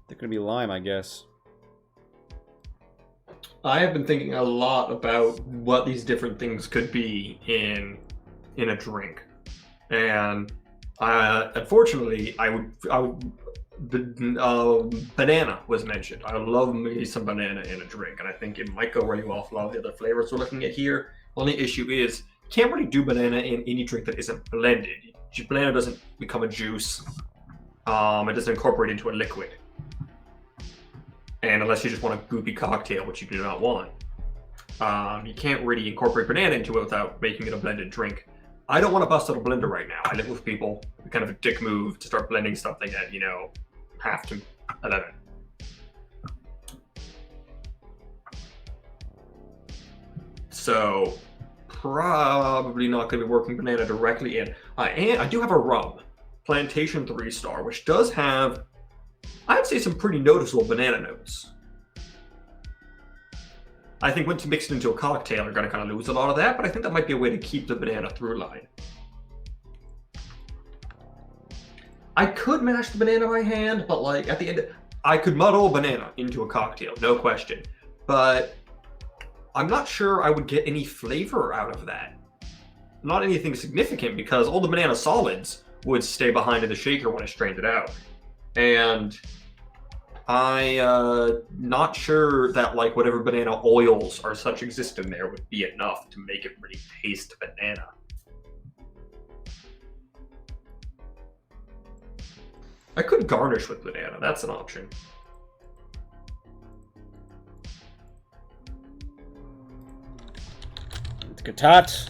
they're gonna be lime, I guess. I have been thinking a lot about what these different things could be in a drink, and unfortunately, banana was mentioned. I love me some banana in a drink, and I think it might go really well with a lot of the other flavors we're looking at here. Only issue is, you can't really do banana in any drink that isn't blended. Banana doesn't become a juice. It doesn't incorporate into a liquid. And unless you just want a goopy cocktail, which you do not want, you can't really incorporate banana into it without making it a blended drink. I don't want to bust out a blender right now. I live with people. It's kind of a dick move to start blending something at, 10 to 11. So, probably not going to be working banana directly in. And I do have a rum, Plantation 3-star, which does have, I'd say, some pretty noticeable banana notes. I think once you mix it into a cocktail, you're going to kind of lose a lot of that, but I think that might be a way to keep the banana through line. I could mash the banana by hand, but like at the end, I could muddle a banana into a cocktail, no question. But I'm not sure I would get any flavor out of that. Not anything significant, because all the banana solids would stay behind in the shaker when I strained it out. And I'm not sure that like whatever banana oils or such exist in there would be enough to make it really taste banana. I could garnish with banana, that's an option. The Katat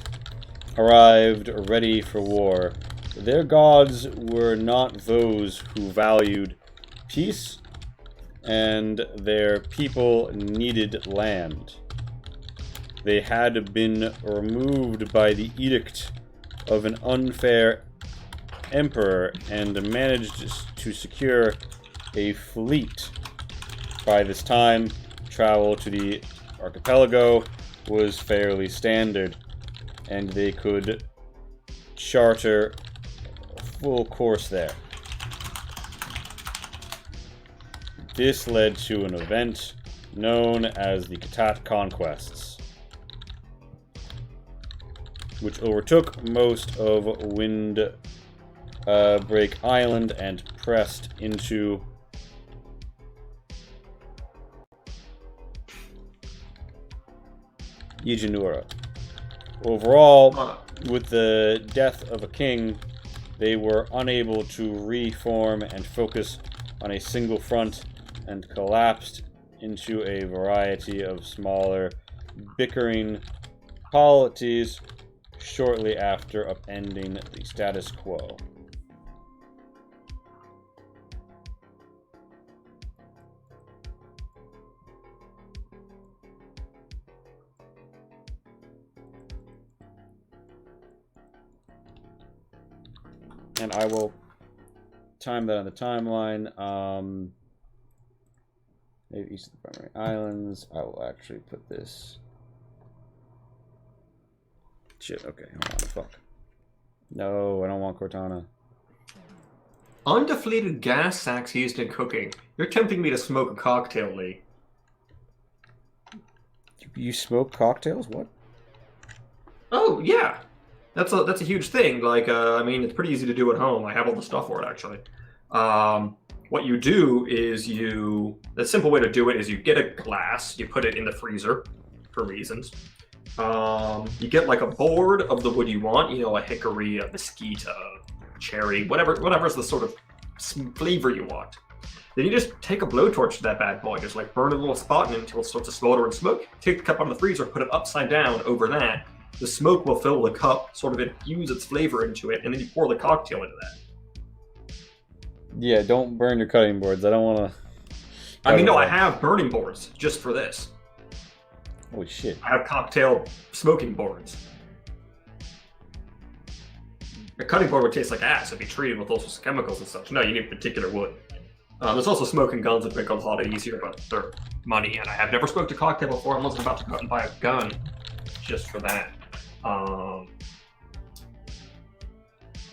arrived ready for war. Their gods were not those who valued peace, and their people needed land. They had been removed by the edict of an unfair emperor and managed to secure a fleet. By this time, travel to the archipelago was fairly standard, and they could charter a full course there. This led to an event known as the Katat Conquests, which overtook most of Windbreak Island and pressed into Yajanura. Overall, with the death of a king, they were unable to reform and focus on a single front, and collapsed into a variety of smaller, bickering polities shortly after upending the status quo. And I will time that on the timeline. Maybe east of the primary islands. I will actually put this. Shit, okay, hold on, fuck. No, I don't want Cortana. Undeflated gas sacks used in cooking. You're tempting me to smoke a cocktail, Lee. You smoke cocktails? What? Oh, yeah. That's a huge thing. Like, I mean, it's pretty easy to do at home. I have all the stuff for it, actually. What you do is the simple way to do it is you get a glass, you put it in the freezer for reasons. You get like a board of the wood you want, you know, a hickory, a mesquite, a cherry, whatever's the sort of flavor you want. Then you just take a blowtorch to that bad boy, just like burn a little spot in it until it starts to smolder and smoke. Take the cup out of the freezer, put it upside down over that. The smoke will fill the cup, sort of infuse its flavor into it, and then you pour the cocktail into that. Yeah, don't burn your cutting boards. I don't want to... I mean, no, I have burning boards just for this. Holy shit. I have cocktail smoking boards. A cutting board would taste like ass. It'd be treated with all sorts of chemicals and such. No, you need particular wood. There's also smoking guns that make it a lot easier, but they're money, and I have never smoked a cocktail before. I wasn't about to go out and buy a gun just for that.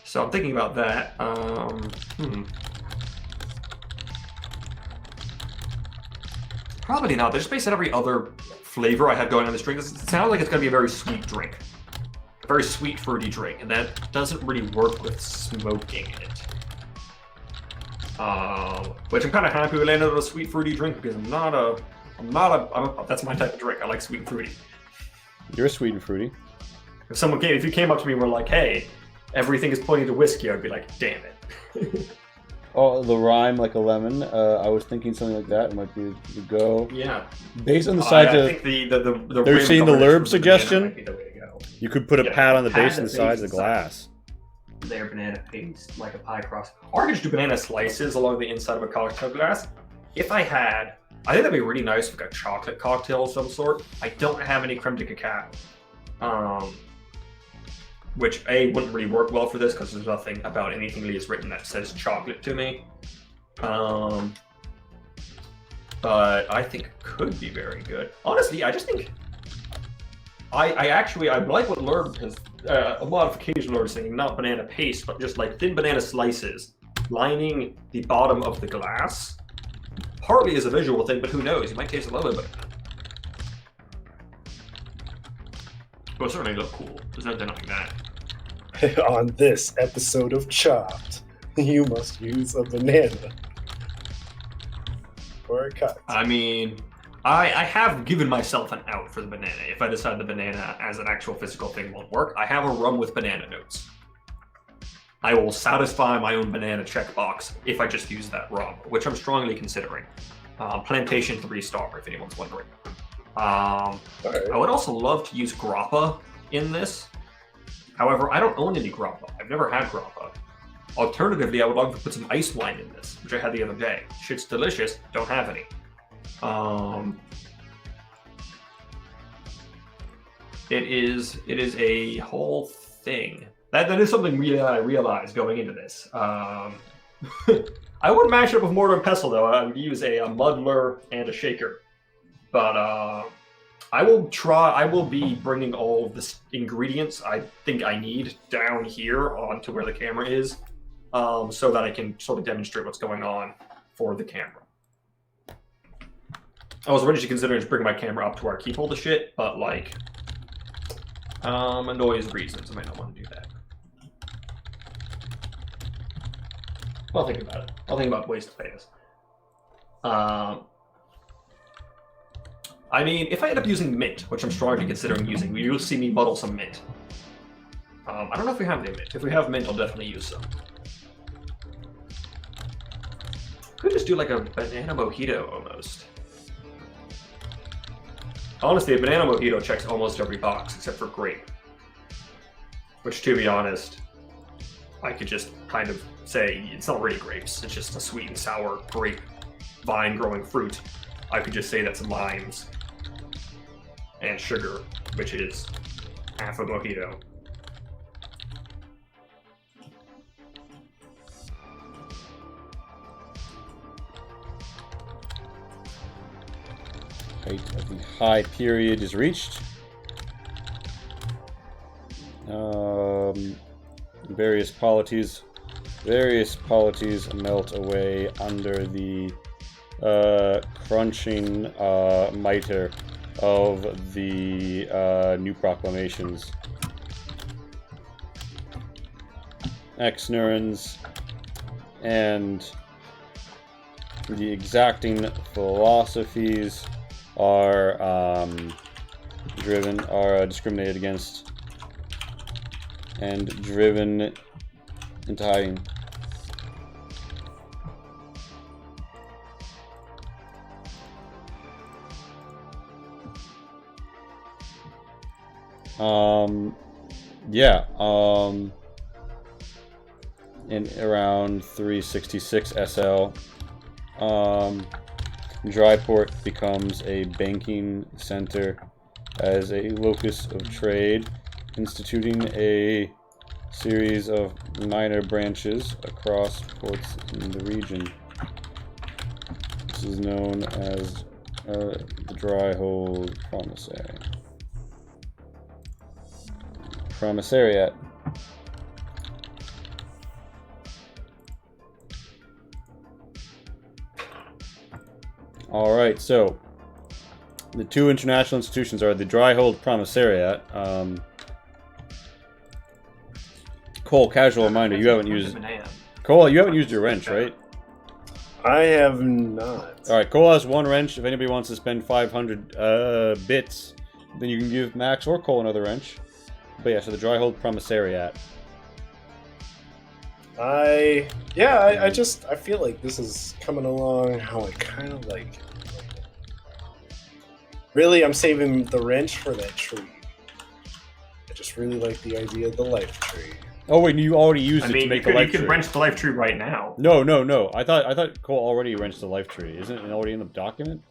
So I'm thinking about that. Probably not. There's based on every other flavor I have going on this drink. It sounds like it's going to be a very sweet drink. A very sweet, fruity drink. And that doesn't really work with smoking it. Which I'm kind of happy we landed on a sweet, fruity drink because that's my type of drink. I like sweet and fruity. You're sweet and fruity. If you came up to me and were like, hey, everything is pointing to whiskey, I'd be like, damn it. Oh, the rhyme like a lemon. I was thinking something like that. It might be the go. Yeah. Based on the sides of... I think the they're seeing the Lurb suggestion? Might be the way to go. You could put a pad on the pad base and the sides of the glass. Their banana paste, like a pie crust. Or I could just do banana slices along the inside of a cocktail glass. If I had... I think that'd be really nice, like a chocolate cocktail of some sort. I don't have any creme de cacao. Which wouldn't really work well for this because there's nothing about anything Lee has written that says chocolate to me. but I think it could be very good. Honestly, I just think I like what Lurb has a modification Lurb is saying, not banana paste, but just like thin banana slices lining the bottom of the glass. Partly as a visual thing, but who knows? You might taste a little bit better. But it'll certainly look cool. There's no denying that. On this episode of Chopped, you must use a banana. Or a cut. I mean, I have given myself an out for the banana. If I decide the banana as an actual physical thing won't work, I have a rum with banana notes. I will satisfy my own banana checkbox if I just use that rum, which I'm strongly considering. Plantation 3-star, if anyone's wondering. Right. I would also love to use grappa in this. However, I don't own any grappa. I've never had grappa. Alternatively, I would love to put some ice wine in this, which I had the other day. Shit's delicious, don't have any. It is a whole thing. That is something really I realized going into this. I wouldn't mash it up with mortar and pestle though. I would use a muddler and a shaker. But I will be bringing all of the ingredients I think I need down here onto where the camera is, so that I can sort of demonstrate what's going on for the camera. I was originally considering just bringing my camera up to where I keep all the shit, but like, noise reasons, I might not want to do that. I'll think about it. I'll think about ways to play this. I mean, if I end up using mint, which I'm strongly considering using, you'll see me muddle some mint. I don't know if we have the mint. If we have mint, I'll definitely use some. Could just do like a banana mojito almost. Honestly, a banana mojito checks almost every box except for grape. Which, to be honest, I could just kind of say it's not really grapes. It's just a sweet and sour grape vine growing fruit. I could just say that's limes and sugar, which is half a mojito. Height of the high period is reached. Various polities melt away under the crunching mitre of the new proclamations. Ex-Nurans and the exacting philosophies are discriminated against and driven into hiding. In around 366 SL, Dryport becomes a banking center as a locus of trade, instituting a series of minor branches across ports in the region. This is known as the Dryhold Promisariat. Alright, so the two international institutions are the Dryhold Promisariat. Cole, casual reminder, you haven't used your wrench, right? I have not. Alright, Cole has one wrench. If anybody wants to spend 500 bits, then you can give Max or Cole another wrench. But yeah, so the Dryhold Promisariat. I feel like this is coming along how I kind of like. Really, I'm saving the wrench for that tree. I just really like the idea of the life tree. Oh wait, you already used it to make the life tree. You could wrench the life tree right now. No. I thought Cole already wrenched the life tree. Isn't it already in the document?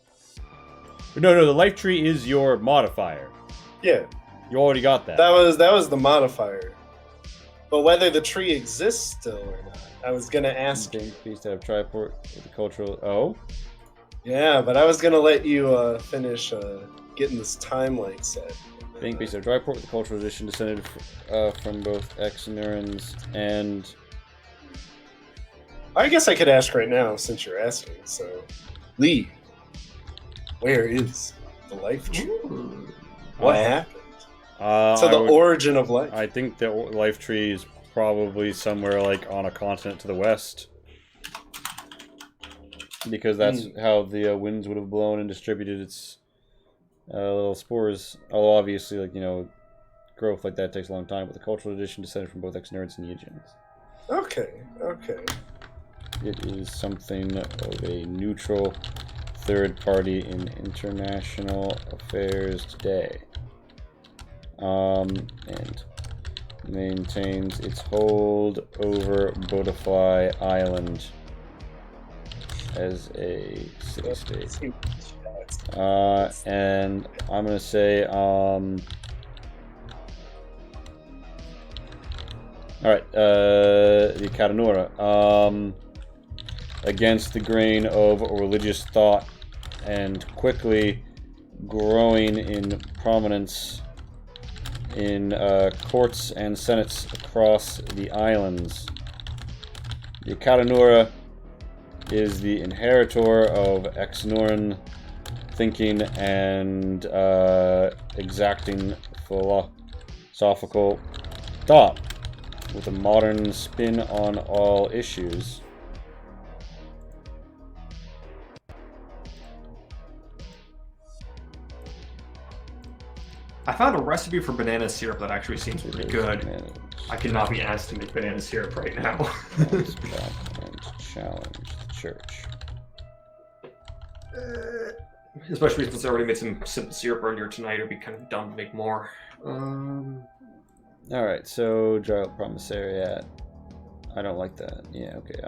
No, the life tree is your modifier. Yeah. You already got that. That was the modifier. But whether the tree exists still or not, I was gonna ask. Piece to have triport with the cultural. Oh. Yeah, but I was gonna let you finish getting this timeline set. Being based on dry port with the cultural tradition descended from both Exnurans and... I guess I could ask right now since you're asking. So, Lee, where is the life tree? Ooh. What happened? So the origin of life. I think the life tree is probably somewhere like on a continent to the west, because that's how the winds would have blown and distributed its little spores. Although obviously, like, you know, growth like that takes a long time. But the cultural tradition descended from both Exnurans and Yijins. Okay. Okay. It is something of a neutral third party in international affairs today. And maintains its hold over Butterfly Island as a city-state. And I'm gonna say, alright, the Katanura, against the grain of religious thought and quickly growing in prominence in courts and senates across the islands. The Katanura is the inheritor of Exnuran thinking and exacting philosophical thought, with a modern spin on all issues. I found a recipe for banana syrup that actually seems pretty good. I cannot be asked to make banana syrup right now. And challenge the church. Especially since I already made some simple syrup earlier tonight, it'd be kind of dumb to make more. Alright, so Giant Promisariat. I don't like that. Yeah, okay.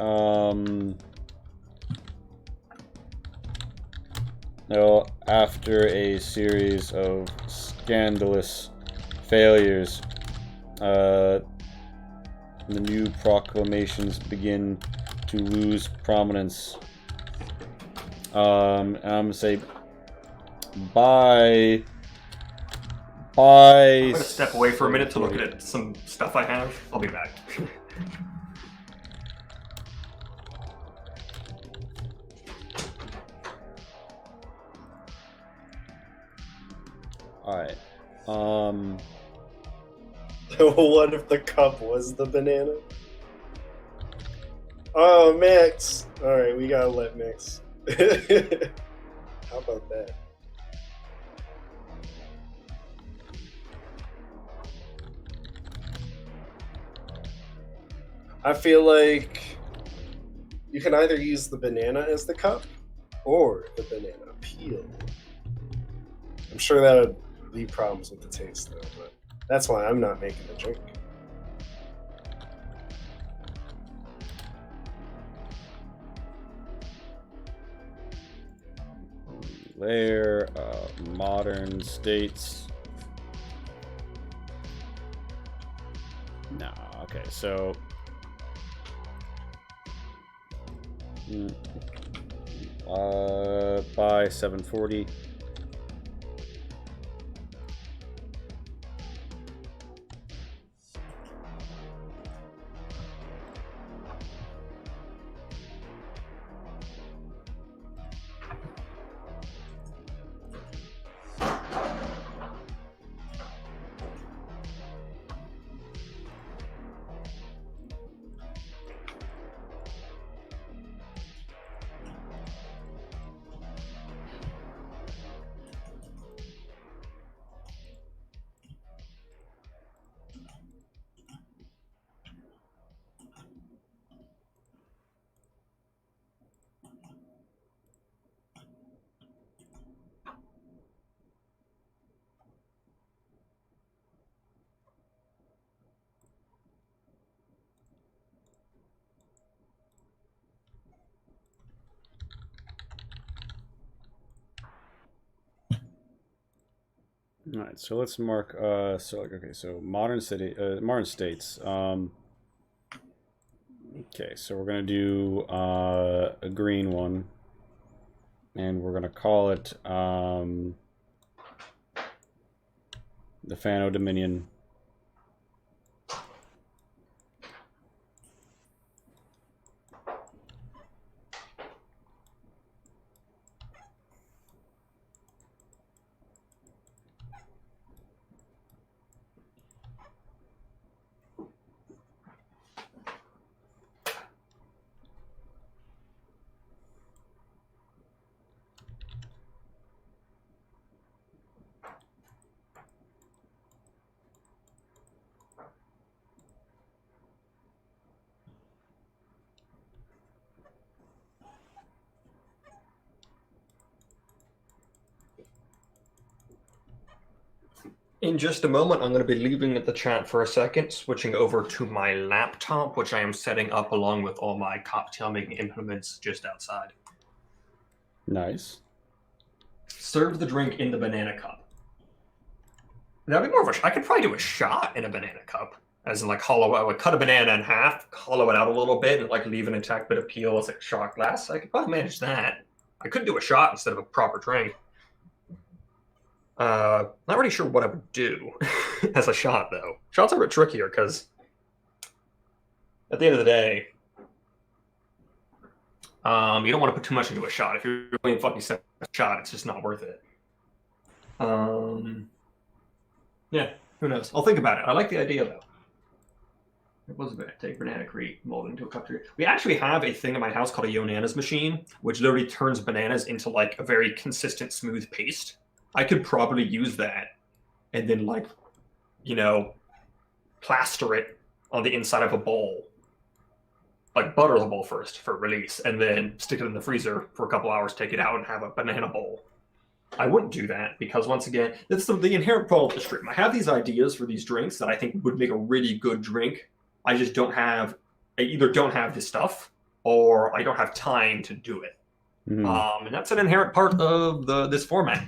No, after a series of scandalous failures, the new proclamations begin to lose prominence. And I'm gonna say bye. I'm gonna step away for a minute to look at some stuff I have. I'll be back. Alright. What if the cup was the banana? Oh, Max. Alright, we gotta let Max. How about that? I feel like you can either use the banana as the cup or the banana peel. I'm sure that would leave problems with the taste, though, but that's why I'm not making the drink. Layer modern states. No, okay, so by 740. All right, so let's mark. So like, okay, so modern states. Okay, so we're gonna do a green one. and we're gonna call it the Fano Dominion. In just a moment, I'm going to be leaving the chat for a second, switching over to my laptop, which I am setting up along with all my cocktail making implements just outside. Nice. Serve the drink in the banana cup. That'd be more of a. I could probably do a shot in a banana cup, as in like hollow. I would cut a banana in half, hollow it out a little bit, and like leave an intact bit of peel as like a shot glass. I could probably manage that. I could do a shot instead of a proper drink. Not really sure what I would do as a shot, though. Shots are a bit trickier because at the end of the day, you don't want to put too much into a shot. If you're really fucking set a shot, it's just not worth it. Yeah, who knows? I'll think about it. I like the idea, though. It was a bit. Take banana crete, mold it into a cup. We actually have a thing in my house called a Yonanas machine, which literally turns bananas into like a very consistent, smooth paste. I could probably use that and then, like, you know, plaster it on the inside of a bowl. Like, butter the bowl first for release, and then stick it in the freezer for a couple hours, take it out, and have a banana bowl. I wouldn't do that because, once again, that's the inherent problem of the stream. I have these ideas for these drinks that I think would make a really good drink. I just don't have, I either don't have the stuff or I don't have time to do it. And that's an inherent part of this format.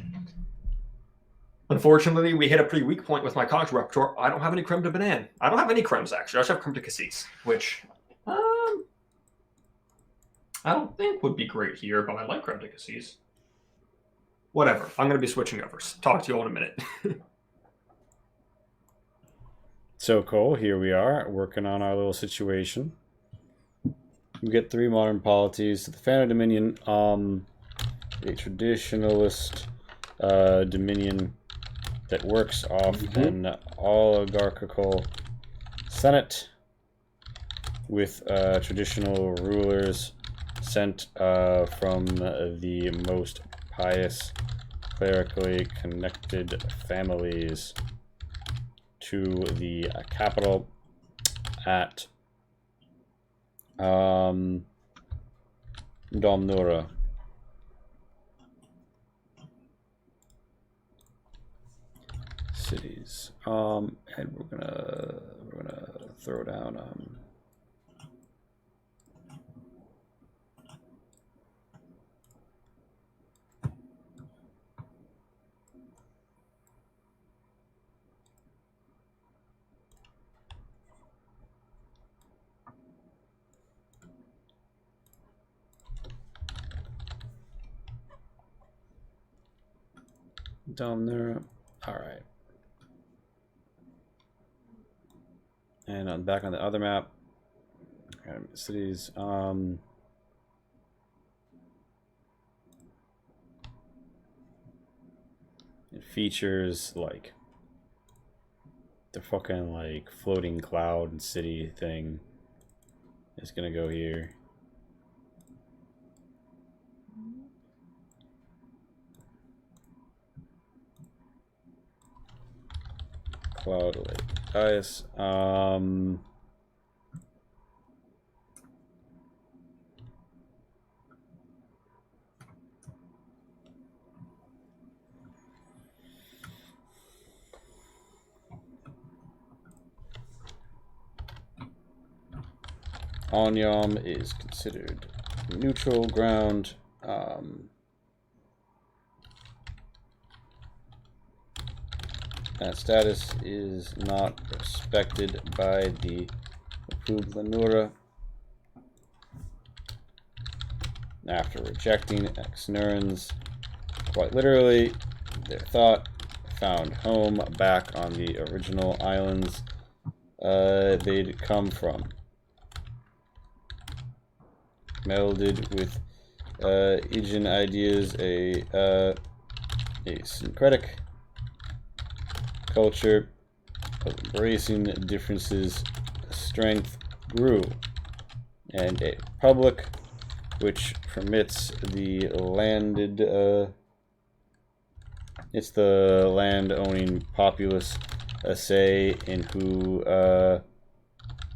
Unfortunately, we hit a pretty weak point with my cocktail repertoire. I don't have any creme de banane. I don't have any cremes, actually. I just have creme de cassis, which I don't think would be great here, but I like creme de cassis. Whatever. I'm going to be switching over. Talk to you all in a minute. So, Cole, here we are, working on our little situation. We get 3 modern polities. The Fano Dominion, a traditionalist dominion that works off an oligarchical senate with traditional rulers sent from the most pious, clerically connected families to the capital at Domnura. Cities. And we're gonna throw down Domnura. All right. And back on the other map, cities. It features like the fucking like floating cloud city thing. It's gonna go here. Cloud Lake. Guys, Anyam is considered neutral ground. That status is not respected by the Upublanura. after rejecting Exnurans, quite literally, their thought found home back on the original islands they'd come from. Melded with Aegean ideas, a syncretic culture of embracing differences, strength grew, and a republic which permits the landed it's the land-owning populace a say in who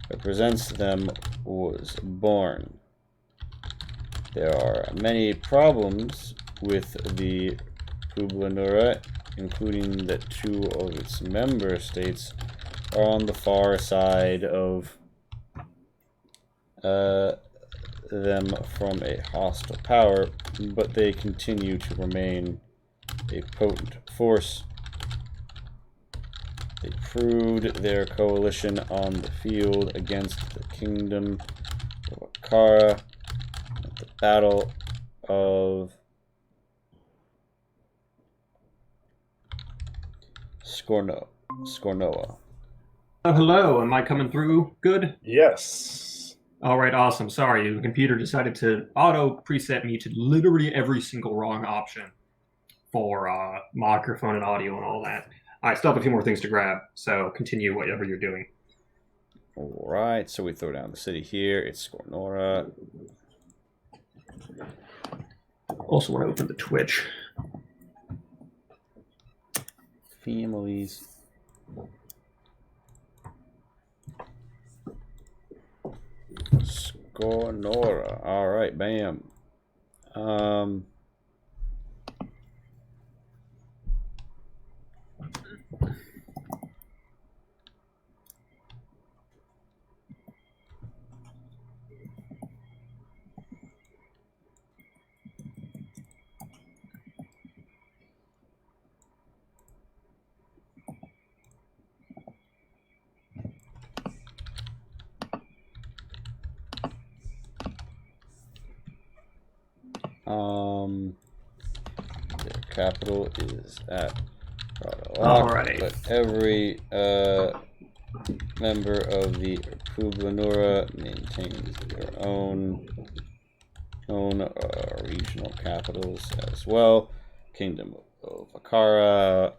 represents them was born. There are many problems with the Kublanura, including that 2 of its member states are on the far side of them from a hostile power, but they continue to remain a potent force. They proved their coalition on the field against the kingdom of Akara at the Battle of Skornoa. Oh, hello. Am I coming through good? Yes. All right, awesome. Sorry, the computer decided to auto preset me to literally every single wrong option for microphone and audio and all that. I still have a few more things to grab, so continue whatever you're doing. Alright, so we throw down the city here. It's Skornora. Also want to open the Twitch. Families. Skornora. Alright, bam. Their capital is at Alrighty. but every member of the Kublanura maintains their own regional capitals as well. Kingdom of Akara,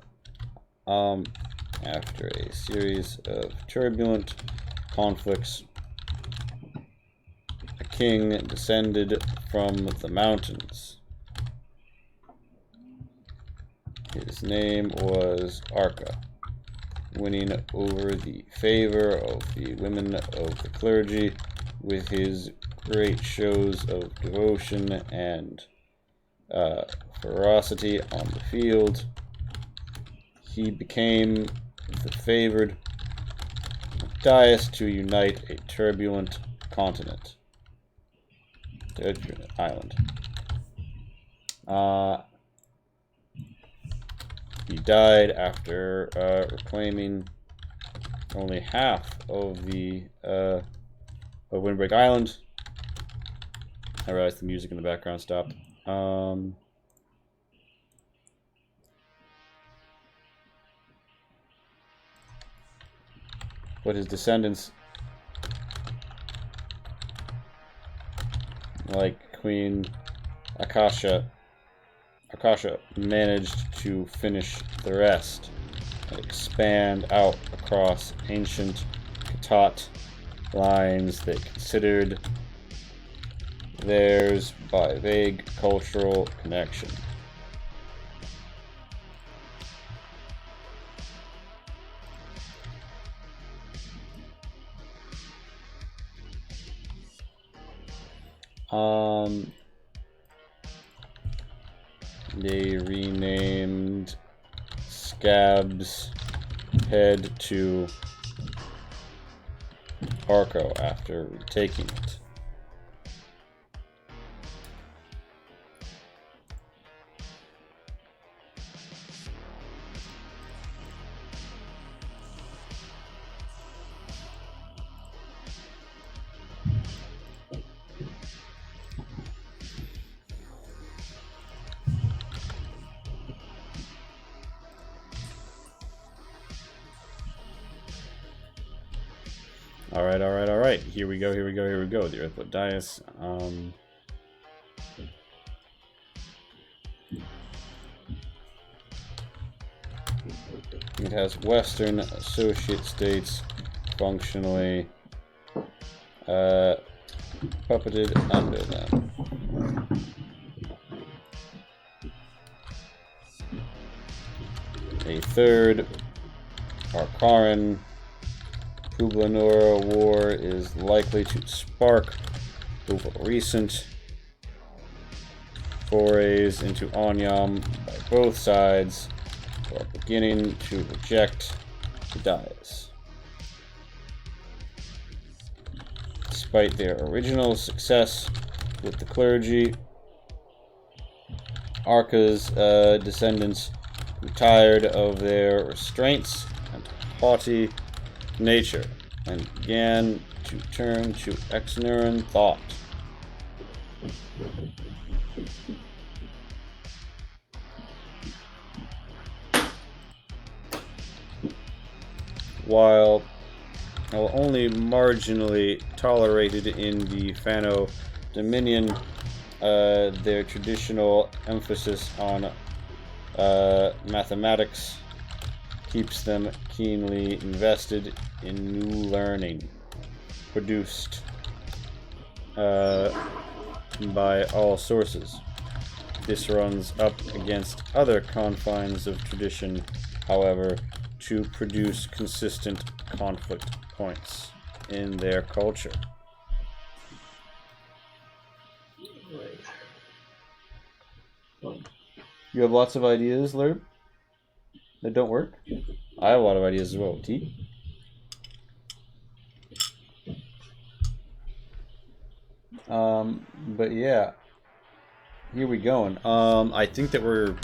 after a series of turbulent conflicts, a king descended from the mountains. His name was Arca, winning over the favor of the women of the clergy with his great shows of devotion and ferocity on the field. He became the favored Dias to unite a turbulent island. He died after reclaiming only half of the of Windbreak Island. I realized the music in the background stopped. But his descendants, like Queen Akasha, managed to finish the rest and expand out across ancient Katat lines they considered theirs by vague cultural connection. They renamed Scab's head to Arco after retaking it. All right. Here we go. The Earthwood Dais. It has Western associate states functionally puppeted under them. A third Arkaran Kublanura war is likely to spark over recent forays into Onyam by both sides, who are beginning to reject the Dais. Despite their original success with the clergy, Arca's descendants grew tired of their restraints and haughty nature and began to turn to Exneran thought. While only marginally tolerated in the Fano Dominion, their traditional emphasis on mathematics keeps them keenly invested in new learning produced by all sources. This runs up against other confines of tradition, however, to produce consistent conflict points in their culture. You have lots of ideas, Lerb, that don't work? I have a lot of ideas as well. T? But yeah. Here we going. I think that we're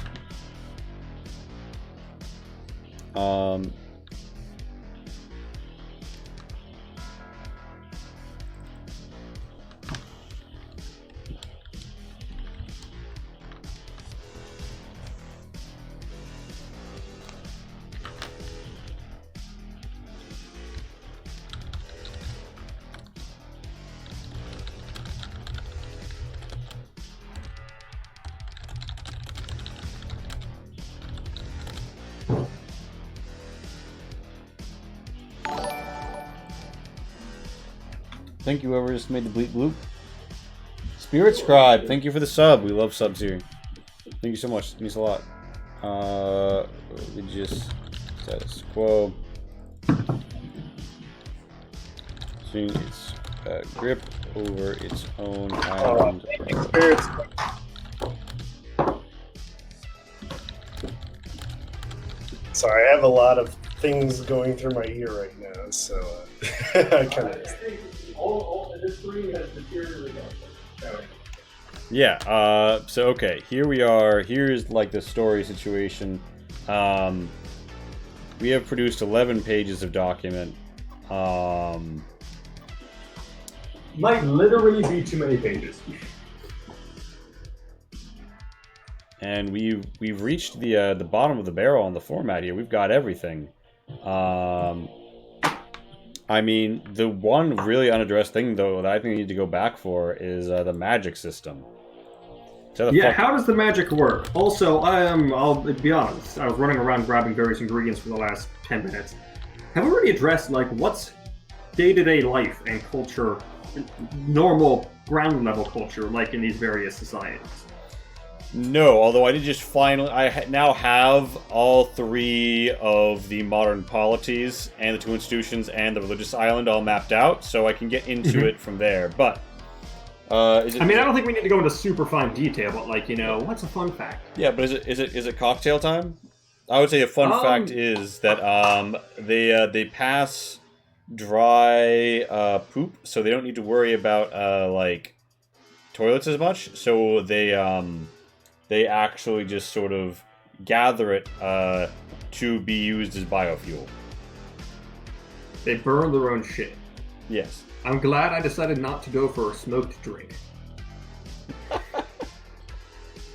thank you, whoever just made the bleep bloop. Spirit Scribe, thank you for the sub. We love subs here. Thank you so much. It means a lot. Religious status quo. Seeing its grip over its own island. Sorry, I have a lot of things going through my ear right now, so I kind of. Yeah, so okay, here we are. Here's like the story situation. We have produced 11 pages of document. Might literally be too many pages. And we've reached the bottom of the barrel on the format here. We've got everything. I mean, the one really unaddressed thing, though, that I think we need to go back for is the magic system. How does the magic work? Also, I'll be honest, I was running around grabbing various ingredients for the last 10 minutes. Have we already addressed, like, what's day-to-day life and culture, normal ground-level culture, like in these various societies? No, although I did just finally... now have all 3 of the modern polities and the 2 institutions and the religious island all mapped out, so I can get into it from there. But, I don't think we need to go into super fine detail, but, like, you know, what's a fun fact? Yeah, but is it cocktail time? I would say a fun fact is that they pass dry poop, so they don't need to worry about like toilets as much. So they actually just sort of gather it to be used as biofuel. They burn their own shit. Yes. I'm glad I decided not to go for a smoked drink.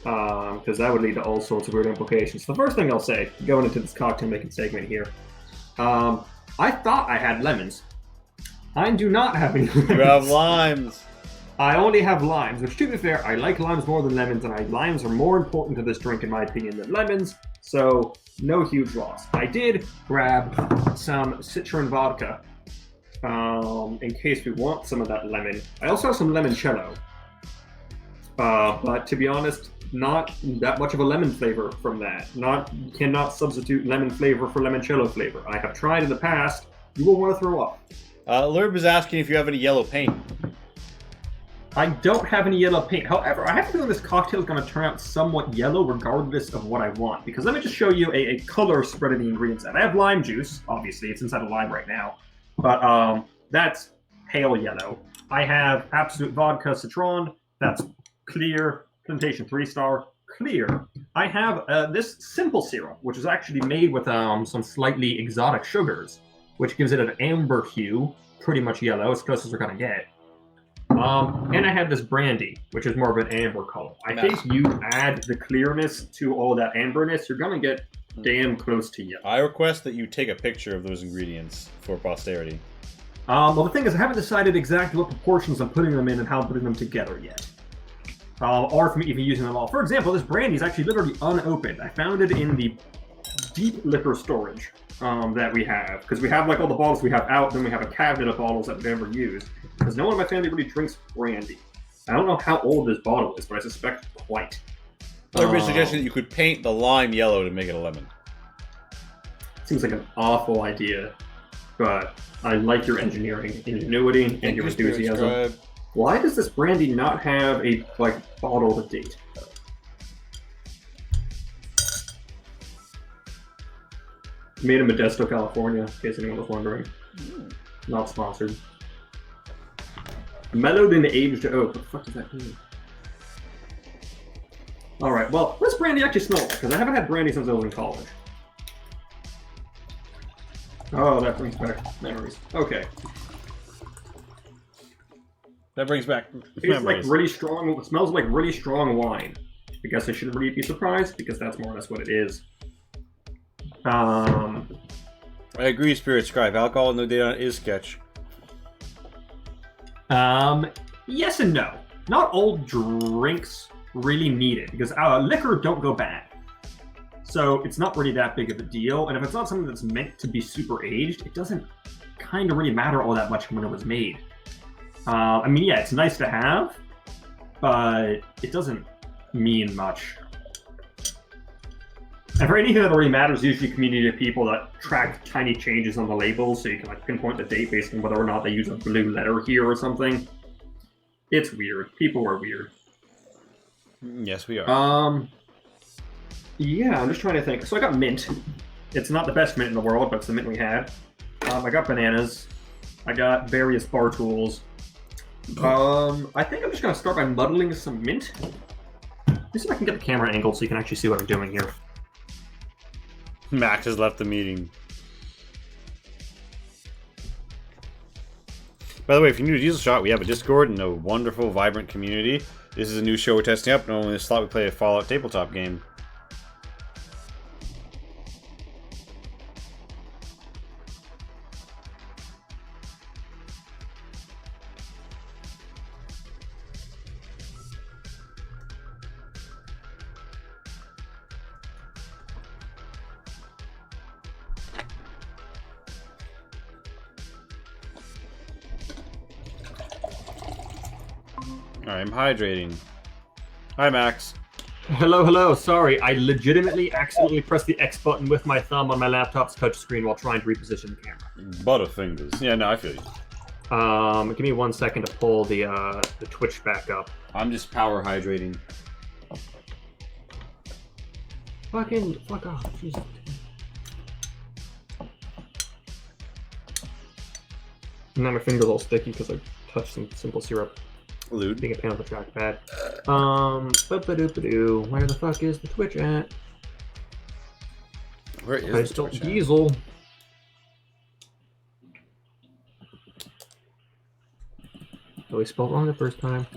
Because that would lead to all sorts of weird implications. The first thing I'll say, going into this cocktail making segment here, I thought I had lemons. I do not have any lemons. You have limes. I only have limes, which, to be fair, I like limes more than lemons, and limes are more important to this drink, in my opinion, than lemons, so no huge loss. I did grab some citron vodka, in case we want some of that lemon. I also have some limoncello, but to be honest, not that much of a lemon flavor from that. Cannot substitute lemon flavor for limoncello flavor. I have tried in the past. You will want to throw up. Lurb is asking if you have any yellow paint. I don't have any yellow paint. However, I have a feeling this cocktail is going to turn out somewhat yellow regardless of what I want. Because let me just show you a color spread of the ingredients. I have lime juice, obviously. It's inside a lime right now. But that's pale yellow. I have Absolute Vodka Citron. That's clear. Plantation 3-star. Clear. I have this simple syrup, which is actually made with some slightly exotic sugars, which gives it an amber hue. Pretty much yellow, as close as we're going to get. And I have this brandy, which is more of an amber color. I think you add the clearness to all that amberness, you're going to get damn close to yellow. I request that you take a picture of those ingredients for posterity. Well, the thing is, I haven't decided exactly what proportions I'm putting them in and how I'm putting them together yet. Or if I'm even using them all. For example, this brandy is actually literally unopened. I found it in the deep liquor storage that we have. Because we have like all the bottles we have out, then we have a cabinet of bottles that we've never used. Because no one in my family really drinks brandy. I don't know how old this bottle is, but I suspect quite. Everybody's suggesting that you could paint the lime yellow to make it a lemon. Seems like an awful idea, but I like your engineering ingenuity and your enthusiasm. Why does this brandy not have a bottle with date? Made in Modesto, California, in case anyone was wondering. Not sponsored. Mellowed and aged oak. What the fuck does that mean? Alright, well, what does brandy actually smell like? Because I haven't had brandy since I was in college. Oh, that brings back memories. Okay. That brings back It's like really strong, it smells like really strong wine. I guess I shouldn't really be surprised, because that's more or less what it is. I agree, Spirit Scribe. Alcohol no data is sketch. Yes and no. Not all drinks really need it, because liquor don't go bad. So it's not really that big of a deal, and if it's not something that's meant to be super aged, it doesn't kind of really matter all that much when it was made. I mean, yeah, it's nice to have, but it doesn't mean much. And for anything that really matters, usually community of people that track tiny changes on the labels, so you can pinpoint the date based on whether or not they use a blue letter here or something. It's weird. People are weird. Yes, we are. Yeah, I'm just trying to think. So I got mint. It's not the best mint in the world, but it's the mint we had. I got bananas. I got various bar tools. I think I'm just going to start by muddling some mint. Let me see if I can get the camera angled so you can actually see what I'm doing here. Max has left the meeting. By the way, if you're new to Diesel Shot, we have a Discord and a wonderful, vibrant community. This is a new show we're testing up, and only in this slot we play a Fallout tabletop game. I'm hydrating. Hi, Max. Hello, hello. Sorry, I legitimately accidentally pressed the X button with my thumb on my laptop's touchscreen while trying to reposition the camera. Butterfingers. Yeah, no, I feel you. Give me 1 second to pull the Twitch back up. I'm just power hydrating. Fuck off. Jesus. And now my finger's all sticky because I touched some simple syrup. Lewd. Being a pain on the trackpad. Where the fuck is the Twitch at? Where is I the still Twitch at? Diesel. Oh, we spelled wrong the first time.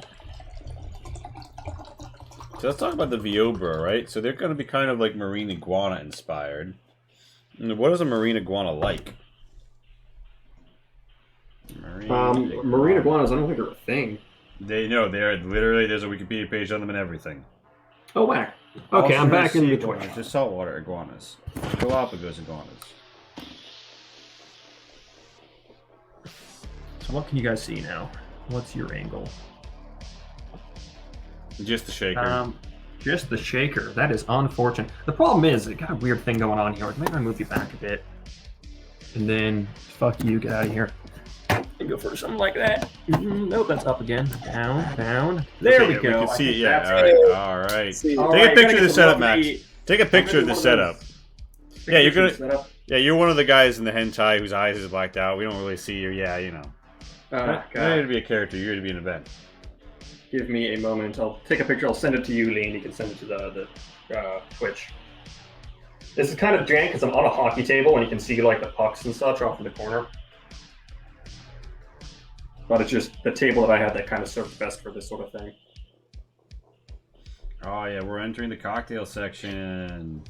So let's talk about the Viobra, right? So they're going to be kind of like marine iguana inspired. And what is a marine iguana like? Marine Marine iguanas, I don't think they're a thing. They know they're literally, there's a Wikipedia page on them and everything. Oh, whack. Okay, I'm back in the Twitch. Just saltwater iguanas. Galapagos iguanas. So what can you guys see now? What's your angle? Just the shaker. Just the shaker. That is unfortunate. The problem is, it got a weird thing going on here. Maybe I move you back a bit. And then, fuck you, get out of here. And go for something like that. Nope, that's up again. Down, down. There we go. We can see it, yeah. All right. See, Take a picture of the setup, Max. Take a picture of the setup. Yeah, you're gonna. Yeah, you're one of the guys in the hentai whose eyes is blacked out. We don't really see your. Yeah, you know. You're here to be a character. You're here to be an event. Give me a moment. I'll take a picture. I'll send it to you, Lean. You can send it to the Twitch. This is kind of jank because I'm on a hockey table and you can see like the pucks and such off in the corner. But it's just the table that I had that kind of served best for this sort of thing. Oh yeah, we're entering the cocktail section.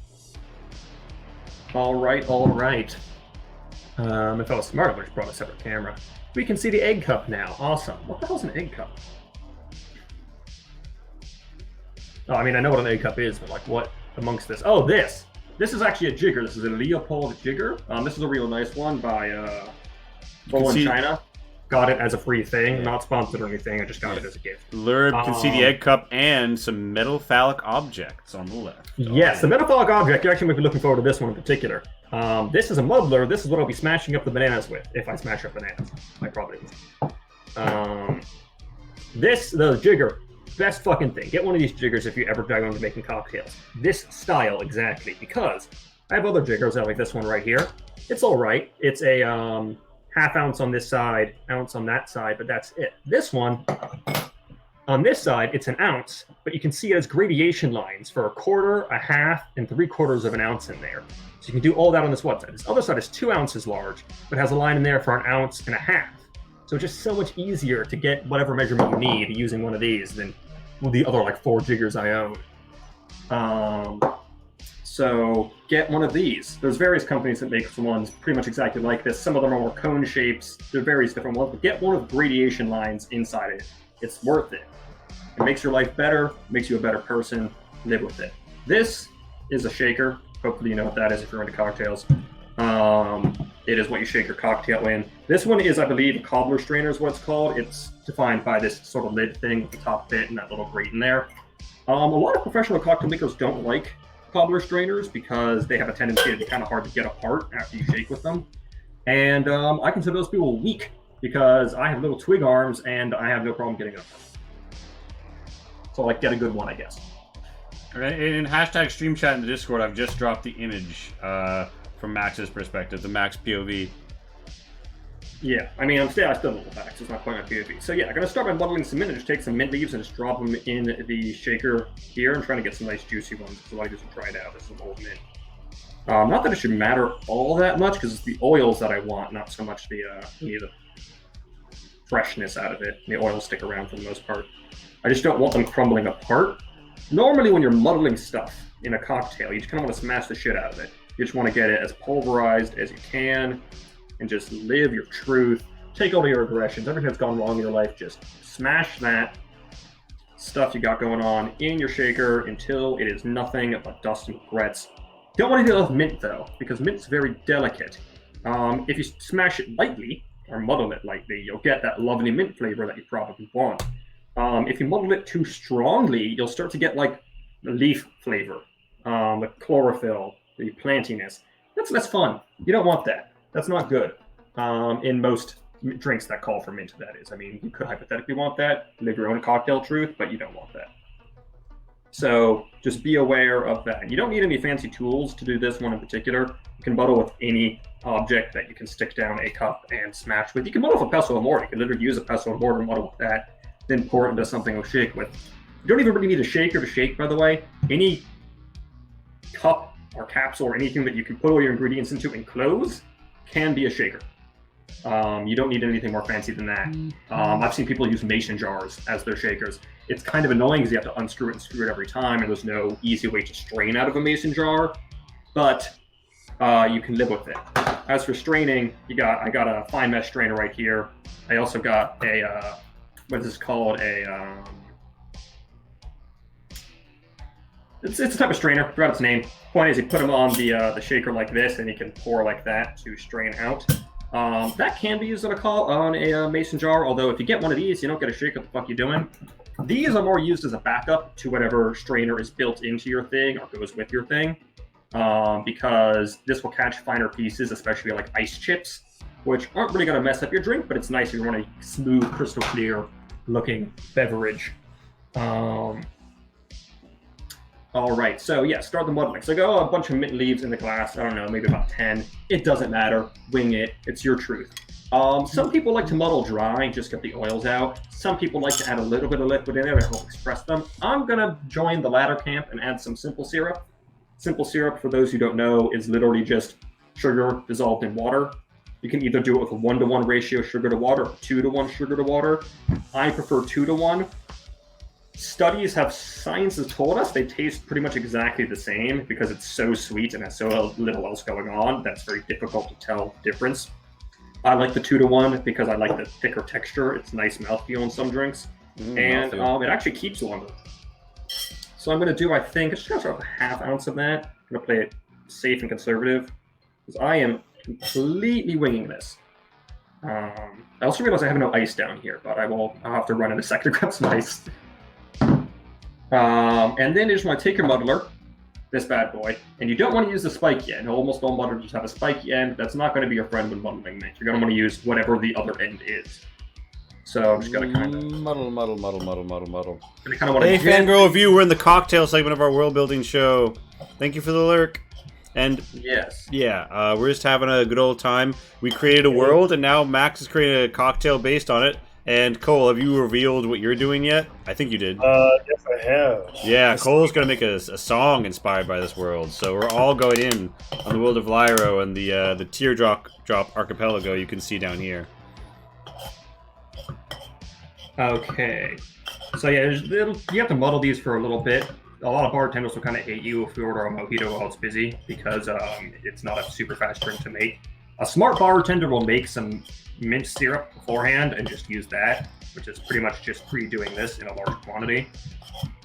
All right, all right. If I was smart, I would have brought a separate camera. We can see the egg cup now. Awesome. What the hell's an egg cup? Oh, I mean, I know what an egg cup is, but like what amongst this? Oh, this. This is actually a jigger. This is a Leopold jigger. This is a real nice one by Bull in China. Got it as a free thing, not sponsored or anything. I just got it as a gift. Lurb can see the egg cup and some metal phallic objects on the left. Yes, the metal phallic object. You're actually might be looking forward to this one in particular. This is a muddler. This is what I'll be smashing up the bananas with, if I smash up bananas. I probably will. The jigger. Best fucking thing. Get one of these jiggers if you ever dive into making cocktails. This style, exactly. Because I have other jiggers, like this one right here. It's alright. It's a half ounce on this side, ounce on that side, but that's it. This one, on this side, it's an ounce, but you can see it has gradation lines for a quarter, a half, and 3/4 of an ounce in there. So you can do all that on this one side. This other side is 2 ounces large, but has a line in there for an ounce and a half. So it's just so much easier to get whatever measurement you need using one of these than the other like 4 jiggers I own. So get one of these. There's various companies that make ones pretty much exactly like this. Some of them are more cone shapes. There are various different ones, but get one with gradation lines inside it. It's worth it. It makes your life better, makes you a better person. Live with it. This is a shaker. Hopefully you know what that is if you're into cocktails. It is what you shake your cocktail in. This one is, I believe, a cobbler strainer is what it's called. It's defined by this sort of lid thing with the top bit and that little grate in there. A lot of professional cocktail makers don't like cobbler strainers because they have a tendency to be kind of hard to get apart after you shake with them. And I consider those people weak because I have little twig arms and I have no problem getting up. So like get a good one, I guess. Okay, in hashtag stream chat in the Discord, I've just dropped the image from Max's perspective, the Max POV. Yeah, I mean, I still a little back, so it's not quite my POV. So yeah, I'm going to start by muddling some mint and just take some mint leaves and just drop them in the shaker here. I'm trying to get some nice juicy ones, so I just try it out. This is old mint. Not that it should matter all that much, because it's the oils that I want, not so much the freshness out of it. The oils stick around for the most part. I just don't want them crumbling apart. Normally when you're muddling stuff in a cocktail, you just kind of want to smash the shit out of it. You just want to get it as pulverized as you can and just live your truth. Take all your aggressions, everything that's gone wrong in your life, just smash that stuff you got going on in your shaker until it is nothing but dust and regrets. Don't want to deal with mint though, because mint's very delicate. If you smash it lightly, or muddle it lightly, you'll get that lovely mint flavor that you probably want. If you muddle it too strongly, you'll start to get like the leaf flavor, the chlorophyll, the plantiness. That's less fun. You don't want that. That's not good. In most drinks that call for mint, that is. I mean, you could hypothetically want that, live your own cocktail truth, but you don't want that. So just be aware of that. You don't need any fancy tools to do this one in particular. You can muddle with any object that you can stick down a cup and smash with. You can muddle with a pestle and mortar. You can literally use a pestle and mortar and muddle with that, then pour it into something to shake with. You don't even really need a shaker to shake, by the way. Any cup or capsule or anything that you can put all your ingredients into and close can be a shaker. You don't need anything more fancy than that. I've seen people use mason jars as their shakers. It's kind of annoying because you have to unscrew it and screw it every time, and there's no easy way to strain out of a mason jar, but you can live with it. as for straining, I got a fine mesh strainer right here. I also got a what is this called? It's a type of strainer. I forgot its name. Point is, you put them on the shaker like this, and you can pour like that to strain out. That can be used on a mason jar. Although if you get one of these, you don't get to shake what the fuck you doing. These are more used as a backup to whatever strainer is built into your thing or goes with your thing, because this will catch finer pieces, especially like ice chips, which aren't really going to mess up your drink, but it's nice if you want a smooth, crystal clear looking beverage. All right, so yeah, start the muddling. So I got a bunch of mint leaves in the glass. I don't know, maybe about 10. It doesn't matter. Wing it. It's your truth. Some people like to muddle dry, just get the oils out. Some people like to add a little bit of liquid in there to help express them. I'm going to join the latter camp and add some simple syrup. Simple syrup, for those who don't know, is literally just sugar dissolved in water. You can either do it with a 1-to-1 ratio sugar to water or 2-to-1 sugar to water. I prefer 2-to-1. Science has told us they taste pretty much exactly the same because it's so sweet and has so little else going on that's very difficult to tell the difference. I like the 2-to-1 because I like the thicker texture. It's nice mouthfeel in some drinks. And it actually keeps longer. So I'm going to do, I think, just going to start with a 1/2 ounce of that. I'm going to play it safe and conservative because I am completely winging this. I also realize I have no ice down here, but I'll have to run in a second to grab some ice. And then you just want to take your muddler, this bad boy, and you don't want to use the spiky end. Almost all muddlers just have a spiky end. That's not going to be your friend when muddling mint. You're going to want to use whatever the other end is. So I'm just going to kind of... Muddle. Hey, Fangirl Review, we're in the cocktail segment of our world building show. Thank you for the lurk. And yes, yeah, we're just having a good old time. We created a world, and now Max has created a cocktail based on it. And Cole, have you revealed what you're doing yet? I think you did. Yes, I have. Yeah, Cole's gonna make a song inspired by this world. So we're all going in on the world of Lyro and the teardrop archipelago you can see down here. Okay. So yeah, you have to muddle these for a little bit. A lot of bartenders will kind of hate you if you order a mojito while it's busy because it's not a super fast drink to make. A smart bartender will make some mint syrup beforehand and just use that, which is pretty much just pre-doing this in a large quantity.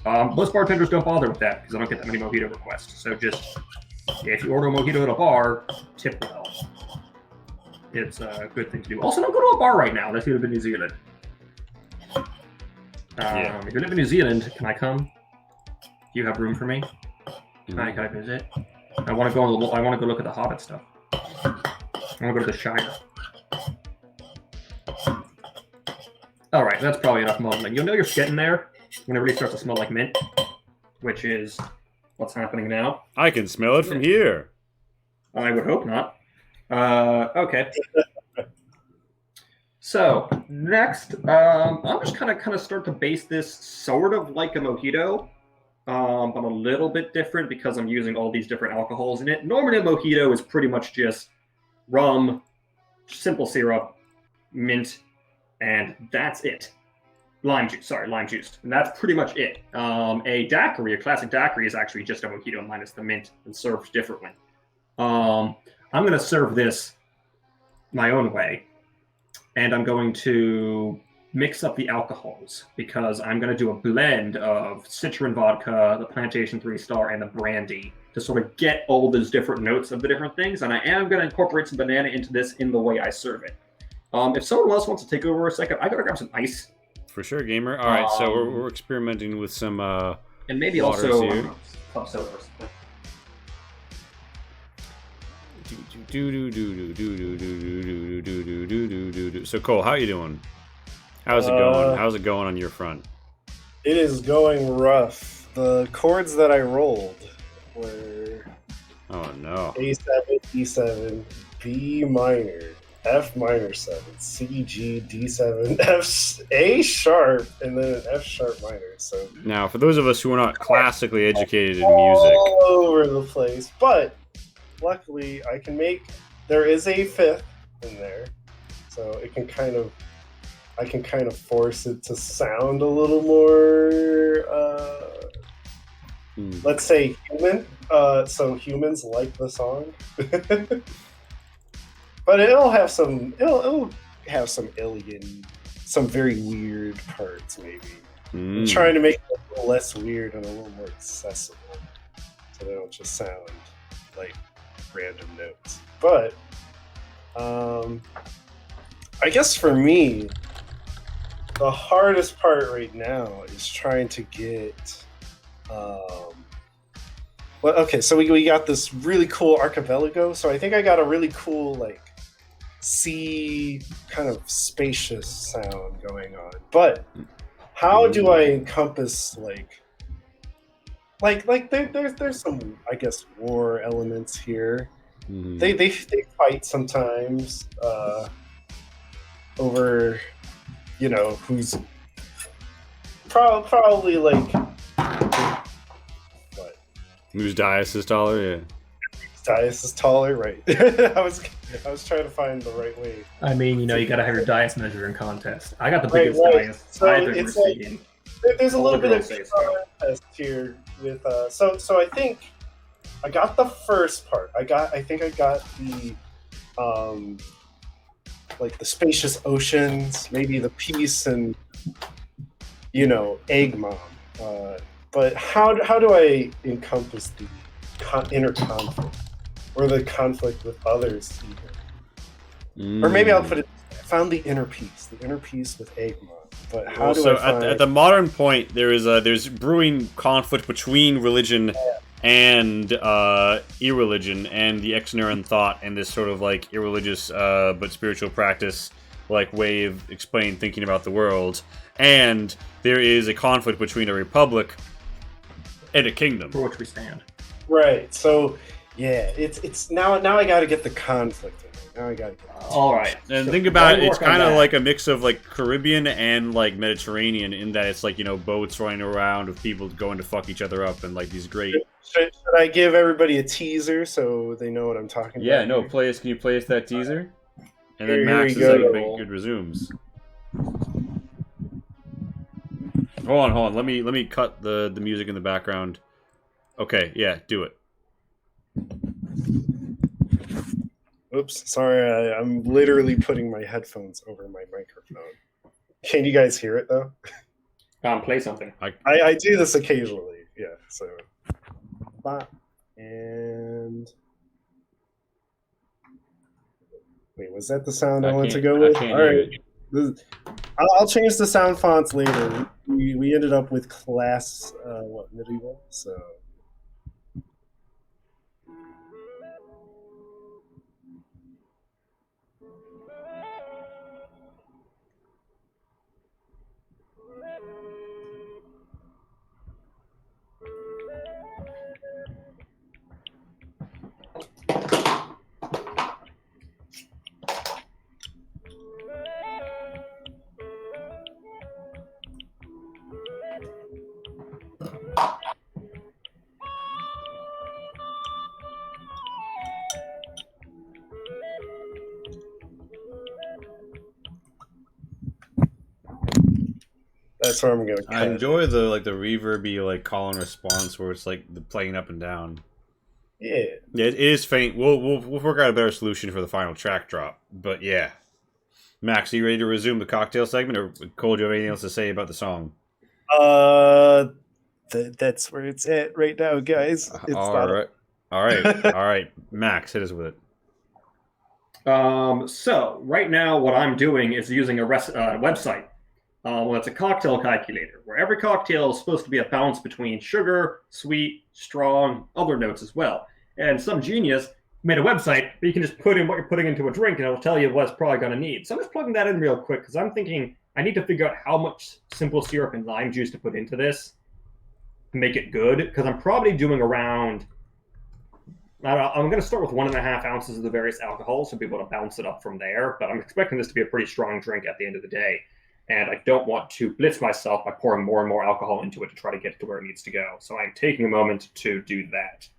Most bartenders don't bother with that because I don't get that many mojito requests. So just, if you order a mojito at a bar, tip well. It's a good thing to do. Also, don't go to a bar right now unless you live in New Zealand. If you live in New Zealand, can I come? Do you have room for me? Can I visit? I want to go look at the Hobbit stuff. I want to go to the Shire. All right, that's probably enough muddling. You'll know you're getting there when it really starts to smell like mint, which is what's happening now. I can smell it from here. I would hope not. Okay. So next, I'm just kind of start to base this sort of like a mojito, but a little bit different because I'm using all these different alcohols in it. Normally, a mojito is pretty much just rum, simple syrup, mint, and that's it. Lime juice, and that's pretty much it. A daiquiri, a classic daiquiri, is actually just a mojito minus the mint and served differently. I'm going to serve this my own way, and I'm going to mix up the alcohols because I'm going to do a blend of Citron vodka, the Plantation 3-Star, and the brandy to sort of get all those different notes of the different things. And I am going to incorporate some banana into this in the way I serve it. If someone else wants to take over a second, I got to grab some ice. For sure, gamer. All right, so we're experimenting with some and maybe waters also here. club soda or something. So Cole, how you doing? How's it going? How's it going on your front? It is going rough. The chords that I rolled were Oh no. A7, E7, B minor, F minor 7, C, G, D7, F, A sharp, and then an F sharp minor. So Now, for those of us who are not classically educated in music, all over the place. But luckily, there is a fifth in there, so it can I can kind of force it to sound a little more, let's say human. So humans like the song. but it'll have some. It'll have some alien, some very weird parts. Maybe I'm trying to make it a little less weird and a little more accessible, so they don't just sound like random notes. But I guess for me, the hardest part right now is trying to get. Well, okay, so we got this really cool archipelago. So I think I got a really cool like sea kind of spacious sound going on. But how do I encompass there's some, I guess, war elements here. They fight sometimes over, you know, who's probably like what? Whose dais is taller? Yeah. Dais is taller, right? I was trying to find the right way. I mean, you know, you gotta have your dais measuring contest. I got the Right, biggest right. dais So I've ever it's like- seen. There's a All little the bit of girls say so. contest here with so I think I got the first part. I think I got the like the spacious oceans, maybe the peace and, you know, egg mom. But how do I encompass the inner conflict or the conflict with others even? Or maybe I'll put it. I found the inner peace with egg mom. But how do I find... at the modern point, there's brewing conflict between religion and irreligion and the ex-neuron thought and this sort of like irreligious but spiritual practice like way of explaining thinking about the world. And there is a conflict between a republic and a kingdom. For which we stand. Right. So yeah, it's now I got to get the conflict in there. Now I got to get All right. And So think about while it, you it's work on kind of that- like a mix of like Caribbean and like Mediterranean in that it's like, you know, boats running around with people going to fuck each other up and like these great... Should I give everybody a teaser so they know what I'm talking Yeah, about? no, here? play us. Can you play us that teaser? And then Here Max we is like go. make good resumes. Hold on. Let me cut the music in the background. Okay, yeah, do it. Oops, sorry. I'm literally putting my headphones over my microphone. Can you guys hear it though? Play something. I do this occasionally. Yeah. So. And wait, was that the sound I wanted to go with? I can't All hear right. it. I'll change the sound fonts later. We ended up with class medieval. So that's where I'm gonna cut. I enjoy the reverby like call and response where it's like the playing up and down. Yeah. Yeah, it is faint. We'll work out a better solution for the final track drop. But yeah, Max, are you ready to resume the cocktail segment, or Cole, do you have anything else to say about the song? That's where it's at right now, guys. It's all right, Max, hit us with it. So right now, what I'm doing is using a website. Well, it's a cocktail calculator where every cocktail is supposed to be a balance between sugar, sweet, strong, other notes as well. And some genius made a website where you can just put in what you're putting into a drink and it'll tell you what it's probably going to need. So I'm just plugging that in real quick because I'm thinking I need to figure out how much simple syrup and lime juice to put into this to make it good, because I'm probably doing around... I'm going to start with 1.5 ounces of the various alcohols to be able to bounce it up from there, but I'm expecting this to be a pretty strong drink at the end of the day. And I don't want to blitz myself by pouring more and more alcohol into it to try to get it to where it needs to go. So I'm taking a moment to do that.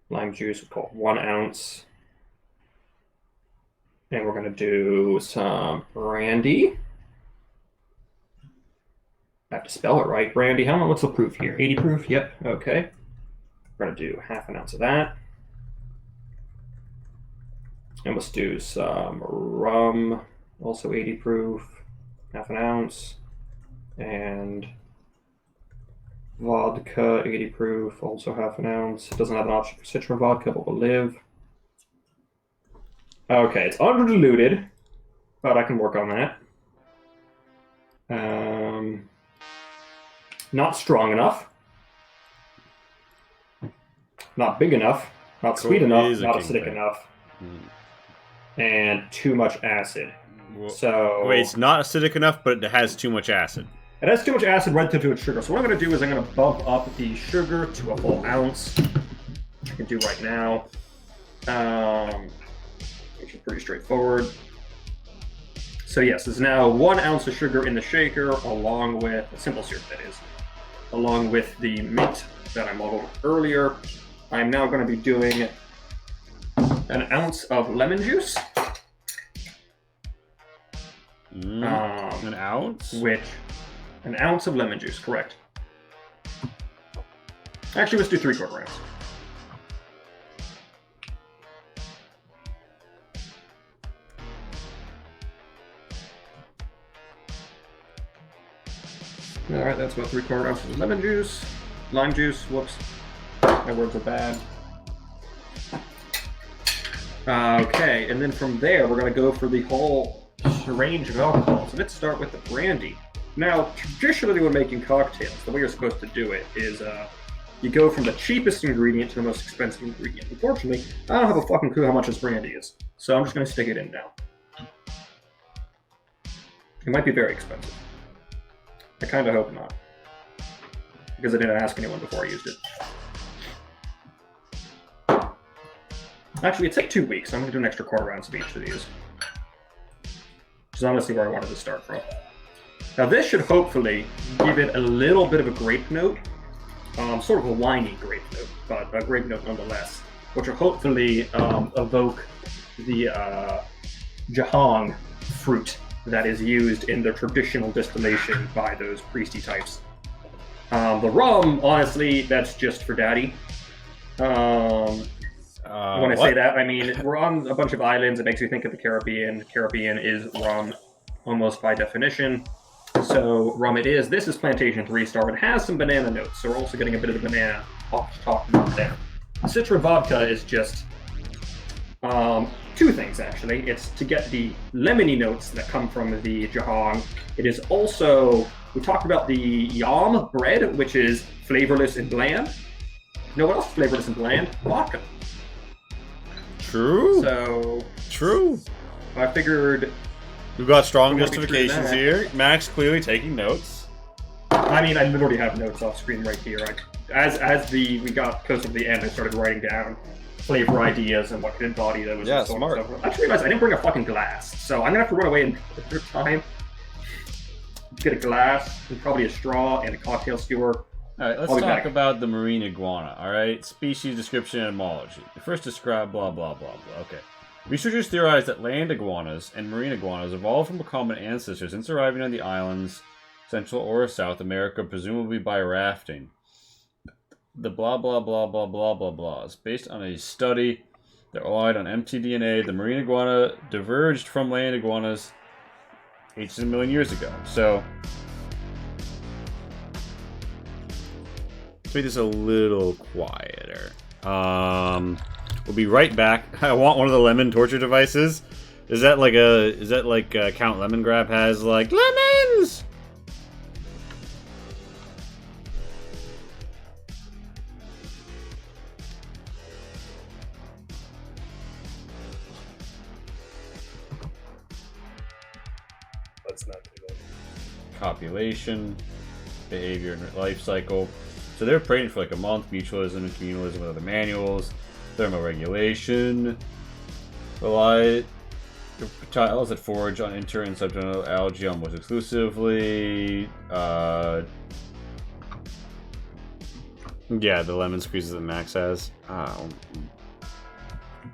Lime juice, we'll call it 1 ounce. And we're going to do some brandy. I have to spell it right. Brandy, what's the proof here? 80 proof? Yep, okay. We're going to do 1/2 ounce of that. And let's do some rum, also 80 proof, half an ounce, and vodka, 80 proof, also half an ounce. It doesn't have an option for citron vodka, but will live. Okay, it's under-diluted, but I can work on that. Not strong enough. Not big enough. Not sweet enough. Not acidic enough. And too much acid. Well, so wait, it's not acidic enough, but it has too much acid. It has too much acid relative to its sugar. So what I'm going to do is I'm going to bump up the sugar to a full ounce, which I can do right now, which is pretty straightforward. So yes, there's now 1 ounce of sugar in the shaker, along with simple syrup, that is, along with the mint that I modeled earlier. I'm now going to be doing an ounce of lemon juice. An ounce? An ounce of lemon juice, correct. Actually, let's do 3/4 ounce. Alright, that's about 3/4 ounces of lemon juice. Lime juice, whoops. My words are bad. Okay, and then from there, we're going to go for the whole range of alcohols. So let's start with the brandy. Now, traditionally when making cocktails, the way you're supposed to do it is you go from the cheapest ingredient to the most expensive ingredient. Unfortunately, I don't have a fucking clue how much this brandy is, so I'm just going to stick it in now. It might be very expensive. I kind of hope not, because I didn't ask anyone before I used it. Actually, it's like 2 weeks. I'm going to do an extra 1/4 ounce of each of these. Which is honestly where I wanted to start from. Now this should hopefully give it a little bit of a grape note. Sort of a winey grape note, but a grape note nonetheless. Which will hopefully evoke the Jahang fruit that is used in the traditional distillation by those priesty types. The rum, honestly, that's just for daddy. When I say that, I mean, we're on a bunch of islands. It makes you think of the Caribbean. The Caribbean is rum, almost by definition. So, rum it is. This is Plantation 3-Star. It has some banana notes, so we're also getting a bit of the banana off talked about there. Citron vodka is just 2 things, actually. It's to get the lemony notes that come from the Jahang. It is also, we talked about the yam bread, which is flavorless and bland. You know what else is flavorless and bland? Vodka. True. So, true. I figured we've got strong justifications here. Max clearly taking notes. I mean, I literally have notes off screen right here. As we got closer to the end, I started writing down flavor ideas and what could embody those. Yeah, and so smart. On and so forth. I just realized I didn't bring a fucking glass, so I'm gonna have to run away in a time. Get a glass and probably a straw and a cocktail skewer. Alright, let's talk about the marine iguana, alright? Species description and etymology. First describe blah blah blah blah. Okay. Researchers theorize that land iguanas and marine iguanas evolved from a common ancestor since arriving on the islands, Central or South America, presumably by rafting. The blah blah blah blah blah blah blah is based on a study that relied on mtDNA. The marine iguana diverged from land iguanas 18 million years ago. So let's make this a little quieter. We'll be right back. I want one of the lemon torture devices. Is that like Count Lemon Grab has like lemons? Let's not do that. Copulation, behavior, and life cycle. So they're praying for like a month. Mutualism and communalism with other manuals. Thermoregulation. Rely tiles that forage on inter and subterranean algae almost exclusively. Yeah, the lemon squeezes that Max has.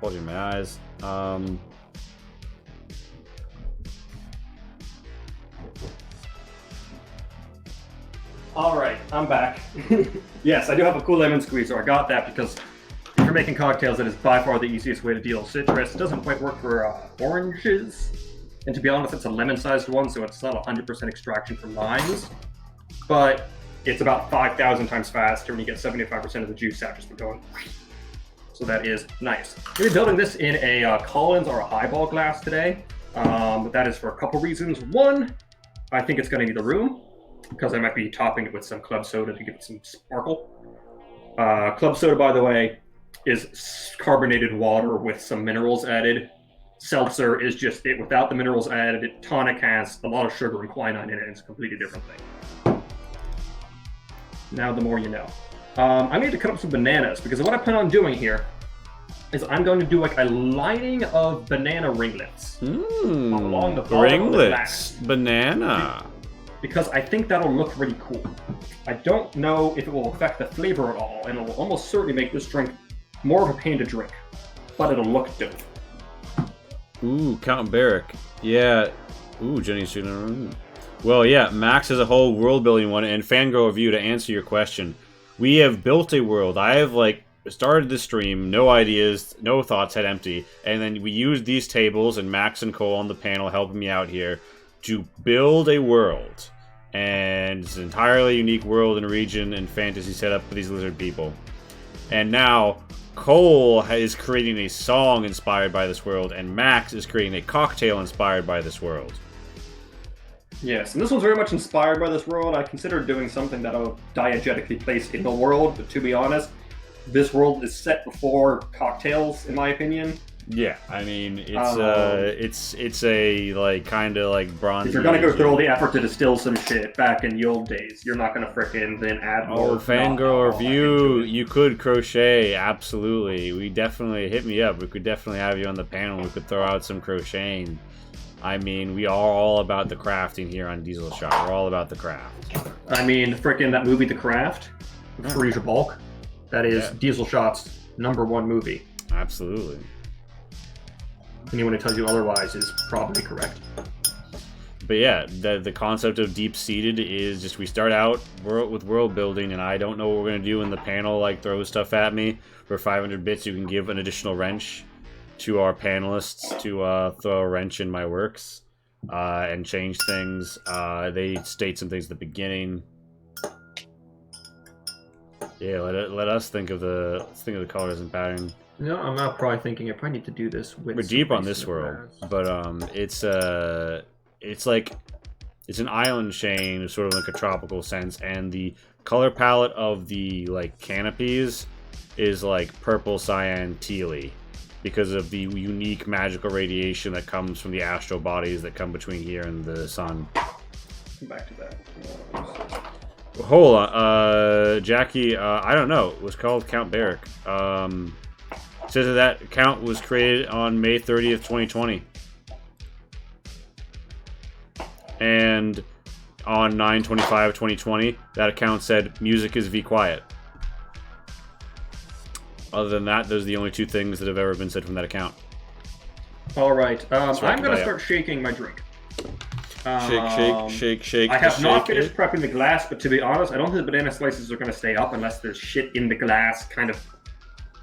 Bulging my eyes. Alright, I'm back. Yes, I do have a cool lemon squeezer. I got that because if for making cocktails, that is by far the easiest way to deal with citrus. It doesn't quite work for oranges. And to be honest, it's a lemon-sized one, so it's not 100% extraction from limes. But it's about 5,000 times faster, and you get 75% of the juice out just from going. So that is nice. We're building this in a Collins or a highball glass today. But that is for a couple reasons. One, I think it's going to need a room, because I might be topping it with some club soda to give it some sparkle. Club soda, by the way, is carbonated water with some minerals added. Seltzer is just it without the minerals added. Tonic has a lot of sugar and quinine in it, and it's a completely different thing. Now the more you know. I need to cut up some bananas, because what I plan on doing here is I'm going to do like a lining of banana ringlets along the bottom of the glass. Banana. Because I think that'll look really cool. I don't know if it will affect the flavor at all, and it will almost certainly make this drink more of a pain to drink, but it'll look dope. Ooh, Count Barrack. Yeah. Ooh, Jenny's shooting a room. Well, yeah, Max has a whole world building one, and Fangirl Review, to answer your question. We have built a world. I have, like, started the stream, no ideas, no thoughts, head empty, and then we used these tables, and Max and Cole on the panel helping me out here, to build a world. And it's an entirely unique world and region and fantasy setup for these lizard people. And now, Cole is creating a song inspired by this world, and Max is creating a cocktail inspired by this world. Yes, and this one's very much inspired by this world. I considered doing something that I'll diegetically place in the world, but to be honest, this world is set before cocktails, in my opinion. Yeah, I mean, it's a, like, kind of like bronze. If you're gonna go through all the effort to distill some shit back in the old days, you're not gonna frickin' then add more. Oh, Fangirl Review, you could crochet, absolutely. We definitely, hit me up. We could definitely have you on the panel. We could throw out some crocheting. I mean, we are all about the crafting here on Diesel Shot. We're all about the craft. I mean, frickin' that movie, The Craft, with Farija Balk, that is Diesel Shot's #1 movie. Absolutely. Anyone who tells you otherwise is probably correct. But yeah, the concept of deep-seated is just we start out with world building, and I don't know what we're going to do in the panel, like throw stuff at me. For 500 bits, you can give an additional wrench to our panelists to throw a wrench in my works and change things. They state some things at the beginning. Yeah, let us think of the colors and pattern. No, I'm not probably thinking I probably need to do this with. We're deep on this world, but it's like it's an island chain, sort of like a tropical sense, and the color palette of the like canopies is like purple, cyan, tealy, because of the unique magical radiation that comes from the astral bodies that come between here and the sun. Come back to that. Hold on, Jackie. I don't know. It was called Count Barrack. It says that account was created on May 30th, 2020. And on 9/25/2020, that account said, music is V quiet. Other than that, those are the only two things that have ever been said from that account. All right. I'm going to start shaking my drink. Shake. I have not finished prepping the glass, but to be honest, I don't think the banana slices are going to stay up unless there's shit in the glass kind of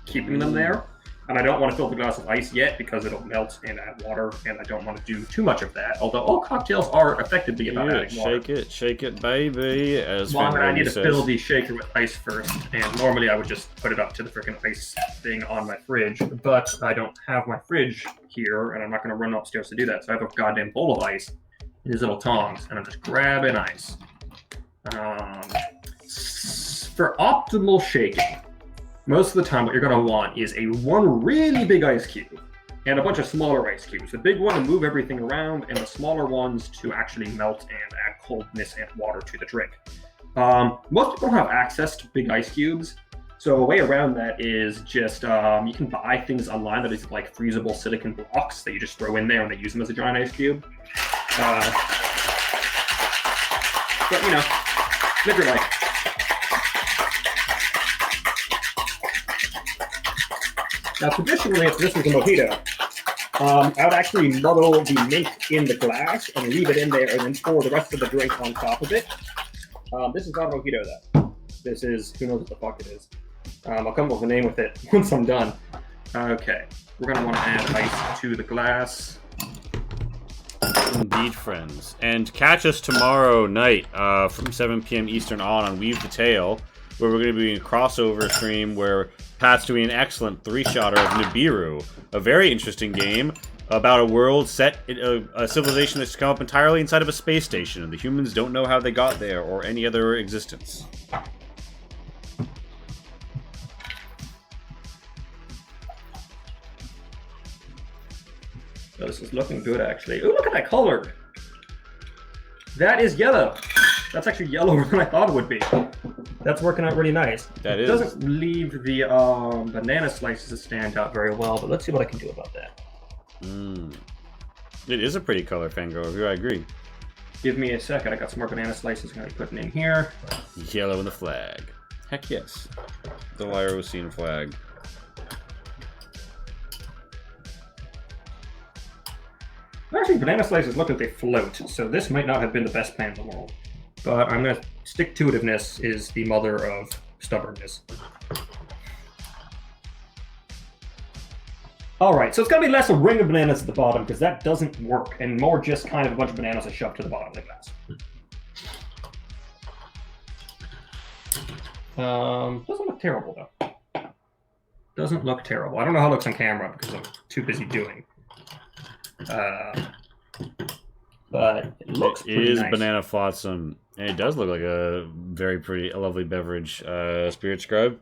keeping them there. And I don't want to fill the glass with ice yet because it'll melt and add water, and I don't want to do too much of that. Although all cocktails are effectively about adding water. Shake it, baby. As I need to fill the shaker with ice first, and normally I would just put it up to the freaking ice thing on my fridge, but I don't have my fridge here, and I'm not going to run upstairs to do that, so I have a goddamn bowl of ice in these little tongs, and I'm just grabbing ice. For optimal shaking, most of the time what you're going to want is one really big ice cube and a bunch of smaller ice cubes. The big one to move everything around, and the smaller ones to actually melt and add coldness and water to the drink. Most people don't have access to big ice cubes, so a way around that is just you can buy things online that is like freezable silicon blocks that you just throw in there and they use them as a giant ice cube. But you know, live your life. Now, traditionally, if this was a mojito, I would actually muddle the mint in the glass and leave it in there and then pour the rest of the drink on top of it. This is not a mojito, though. This is, who knows what the fuck it is. I'll come up with a name with it once I'm done. Okay, we're gonna want to add ice to the glass. Indeed, friends. And catch us tomorrow night from 7 p.m. Eastern on Weave the Tale, where we're going to be doing a crossover stream where Pat's doing an excellent 3-shotter of Nibiru, a very interesting game about a world set in a civilization that's come up entirely inside of a space station, and the humans don't know how they got there or any other existence. Oh, this is looking good, actually. Ooh, look at that color! That is yellow. That's actually yellower than I thought it would be. That's working out really nice. That it is. doesn't leave the banana slices to stand out very well, but let's see what I can do about that. It is a pretty color, Fango. I agree. Give me a second. I got some more banana slices I'm going to be putting in here. Yellow in the flag. Heck yes. The Lyrosine flag. Actually, banana slices look like they float, so this might not have been the best plan in the world. But I'm going to... Stick-to-itiveness is the mother of stubbornness. Alright, so it's going to be less a ring of bananas at the bottom, because that doesn't work, and more just kind of a bunch of bananas I shove to the bottom of the glass. Doesn't look terrible, though. Doesn't look terrible. I don't know how it looks on camera, because I'm too busy doing. But it looks pretty nice. Banana flotsam, and it does look like a very pretty, a lovely beverage. Spirit Scribe.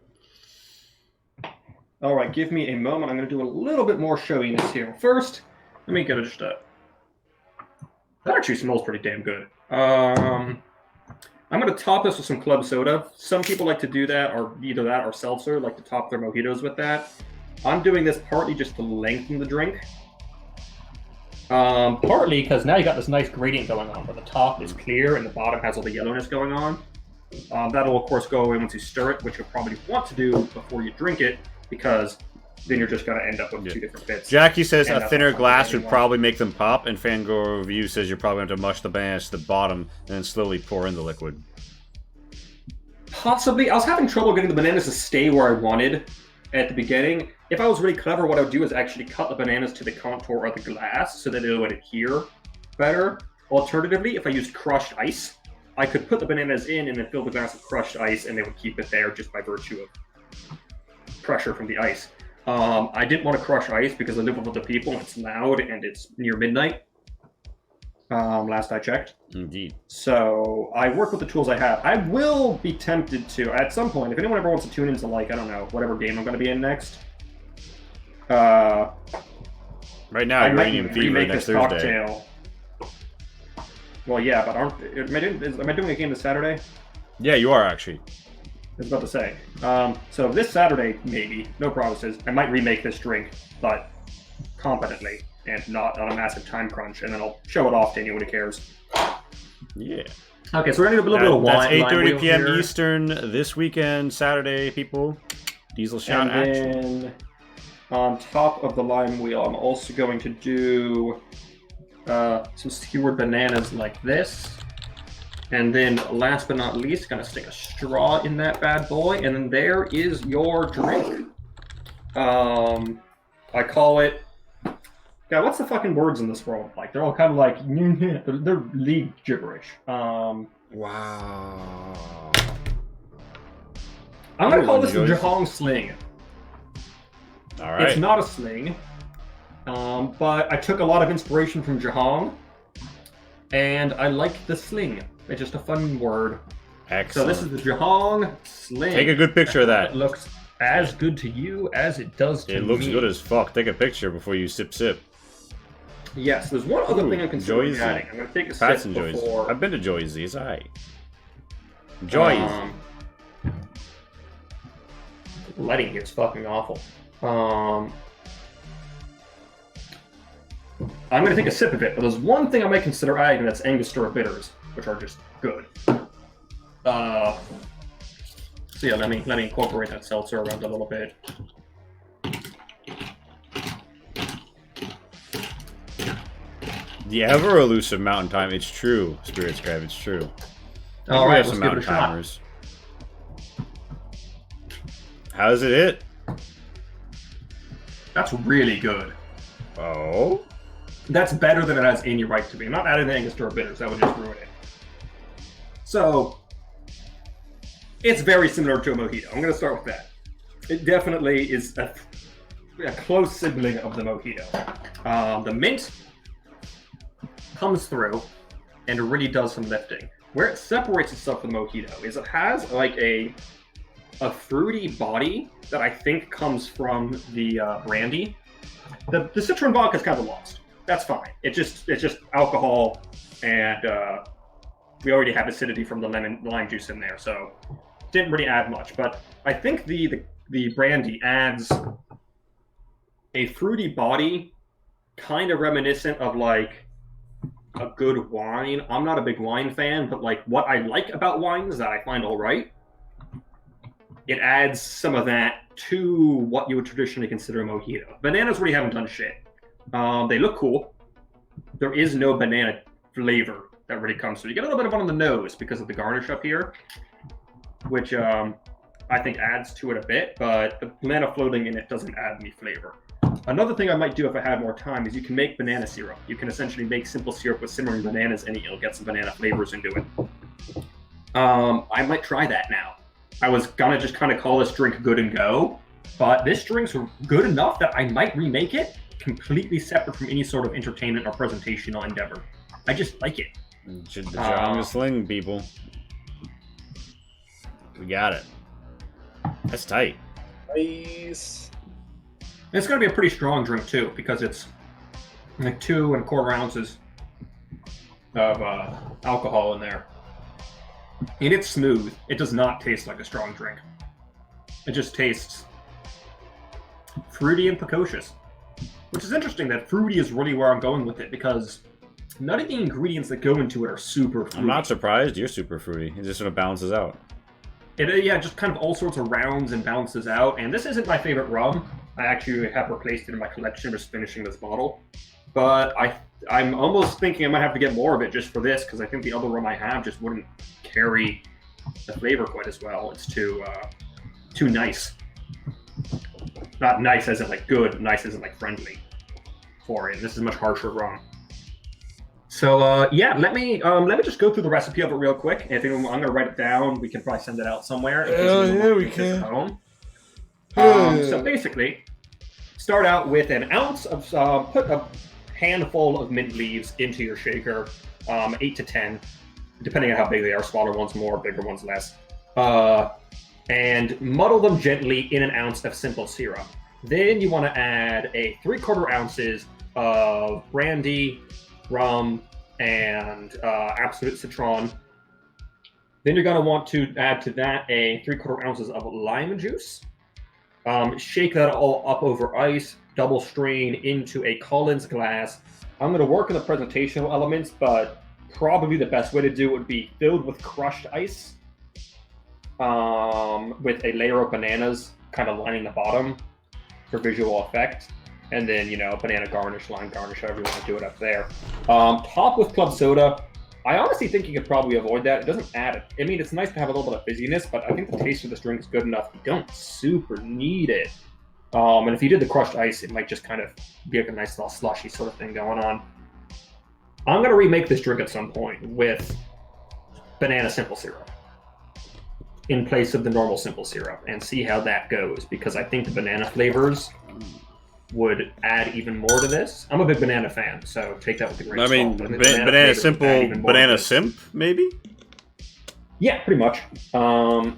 All right, give me a moment. I'm going to do a little bit more showiness here. First, let me get it just that actually smells pretty damn good. I'm going to top this with some club soda. Some people like to do that, or either that or seltzer, like to top their mojitos with that. I'm doing this partly just to lengthen the drink. Partly because now you got this nice gradient going on, where the top is clear and the bottom has all the yellowness going on. That'll of course go away once you stir it, which you'll probably want to do before you drink it, because then you're just going to end up with two different bits. Jackie says And a thinner glass would anymore. probably make them pop, and Fangor Review says you're probably going to mush the bananas to the bottom and then slowly pour in the liquid. Possibly. I was having trouble getting the bananas to stay where I wanted at the beginning. If I was really clever, what I would do is actually cut the bananas to the contour of the glass so that it would adhere better. Alternatively, if I used crushed ice, I could put the bananas in and then fill the glass with crushed ice, and they would keep it there just by virtue of pressure from the ice. I didn't want to crush ice because I live with other people and it's loud and it's near midnight. Last I checked. Indeed. So I work with the tools I have. I will be tempted to, at some point, if anyone ever wants to tune into, like, I don't know, whatever game I'm going to be in next. Right now, I might Uranium Fever remake next this Thursday. cocktail. Well, yeah, but am I doing a game this Saturday? Yeah, you are actually. I was about to say. So this Saturday, maybe, no promises, I might remake this drink, but competently and not on a massive time crunch, and then I'll show it off to anyone who cares. Yeah. Okay, so we're gonna do a little bit of wine. That's 8:30 p.m. here. Eastern this weekend, Saturday, people. Diesel shot And action. then on top of the lime wheel, I'm also going to do some skewered bananas like this. And then last but not least, gonna stick a straw in that bad boy, and then there is your drink. I call it... God, what's the fucking words in this world like? They're all kind of like... They're league gibberish. Wow. I'm gonna call this the Jahong Sling. Alright. It's not a sling, but I took a lot of inspiration from Jahong, and I like the sling. It's just a fun word. Excellent. So this is the Jahong Sling. Take a good picture of that. It looks as good to you as it does to me. It looks good as fuck. Take a picture before you sip. Yes, there's one other thing I'm considering Joyzy. adding. I'm going to take a Pat's sip and Joyzy. before... I've been to Joyzy. It's alright. Joyzy. Lighting here is fucking awful. I'm going to take a sip of it, but there's one thing I might consider adding, and that's Angostura bitters, which are just good. So yeah, let me incorporate that seltzer around a little bit. The ever elusive mountain time. It's true, Spirit Scribe. It's true. All We right, have let's some give it mountain a shot. timers. How does it hit? That's really good. Oh? That's better than it has any right to be. I'm not adding anything against or bitters. That would just ruin it. So, it's very similar to a mojito. I'm going to start with that. It definitely is a close sibling of the mojito. The mint comes through and it really does some lifting. Where it separates itself from the mojito is it has like a fruity body that I think comes from the brandy. The citron vodka is kind of lost. That's fine. It's just alcohol, and we already have acidity from the lime juice in there, so didn't really add much. But I think the brandy adds a fruity body, kind of reminiscent of like a good wine. I'm not a big wine fan, but like what I like about wines that I find all right, it adds some of that to what you would traditionally consider a mojito. Bananas really haven't done shit. They look cool. There is no banana flavor that really comes through. You get a little bit of one on the nose because of the garnish up here, which I think adds to it a bit, but the banana floating in it doesn't add any flavor. Another thing I might do if I had more time is you can make banana syrup. You can essentially make simple syrup with simmering bananas and you'll get some banana flavors into it. I might try that now. I was gonna just kind of call this drink good and go, but this drink's good enough that I might remake it completely separate from any sort of entertainment or presentational endeavor. I just like it. The Jong Sling, people. We got it. That's tight. Nice. It's gonna be a pretty strong drink too, because it's like 2 1/4 ounces of alcohol in there. And it's smooth. It does not taste like a strong drink. It just tastes fruity and precocious. Which is interesting that fruity is really where I'm going with it, because none of the ingredients that go into it are super fruity. I'm not surprised you're super fruity. It just sort of balances out. Yeah, just kind of all sorts of rounds and balances out. And this isn't my favorite rum. I actually have replaced it in my collection, just finishing this bottle. But I'm almost thinking I might have to get more of it just for this, because I think the other rum I have just wouldn't carry the flavor quite as well. It's too nice. Not nice as in like good, nice as in like friendly for it. This is much harsher rum. So yeah, let me just go through the recipe of it real quick. And if anyone, I'm gonna write it down. We can probably send it out somewhere. Yeah, we can. Home. So basically, start out with an ounce of put a handful of mint leaves into your shaker, 8 to 10, depending on how big they are. Smaller ones more, bigger ones less. And muddle them gently in an ounce of simple syrup. Then you want to add a 3/4 ounces of brandy, rum, and absolute citron. Then you're going to want to add to that a 3/4 ounces of lime juice. Shake that all up over ice, double strain into a Collins glass. I'm going to work on the presentational elements, but probably the best way to do it would be filled with crushed ice, with a layer of bananas kind of lining the bottom for visual effect. And then, banana garnish, lime garnish, however you want to do it up there. Top with club soda. I honestly think you could probably avoid that. It doesn't add it. I mean, it's nice to have a little bit of fizziness, but I think the taste of this drink is good enough. You don't super need it. And if you did the crushed ice, it might just kind of be like a nice little slushy sort of thing going on. I'm going to remake this drink at some point with banana simple syrup in place of the normal simple syrup and see how that goes, because I think the banana flavors would add even more to this. I'm a big banana fan, so take that with a grain of salt. Banana simple, banana simp, maybe? Yeah, pretty much. The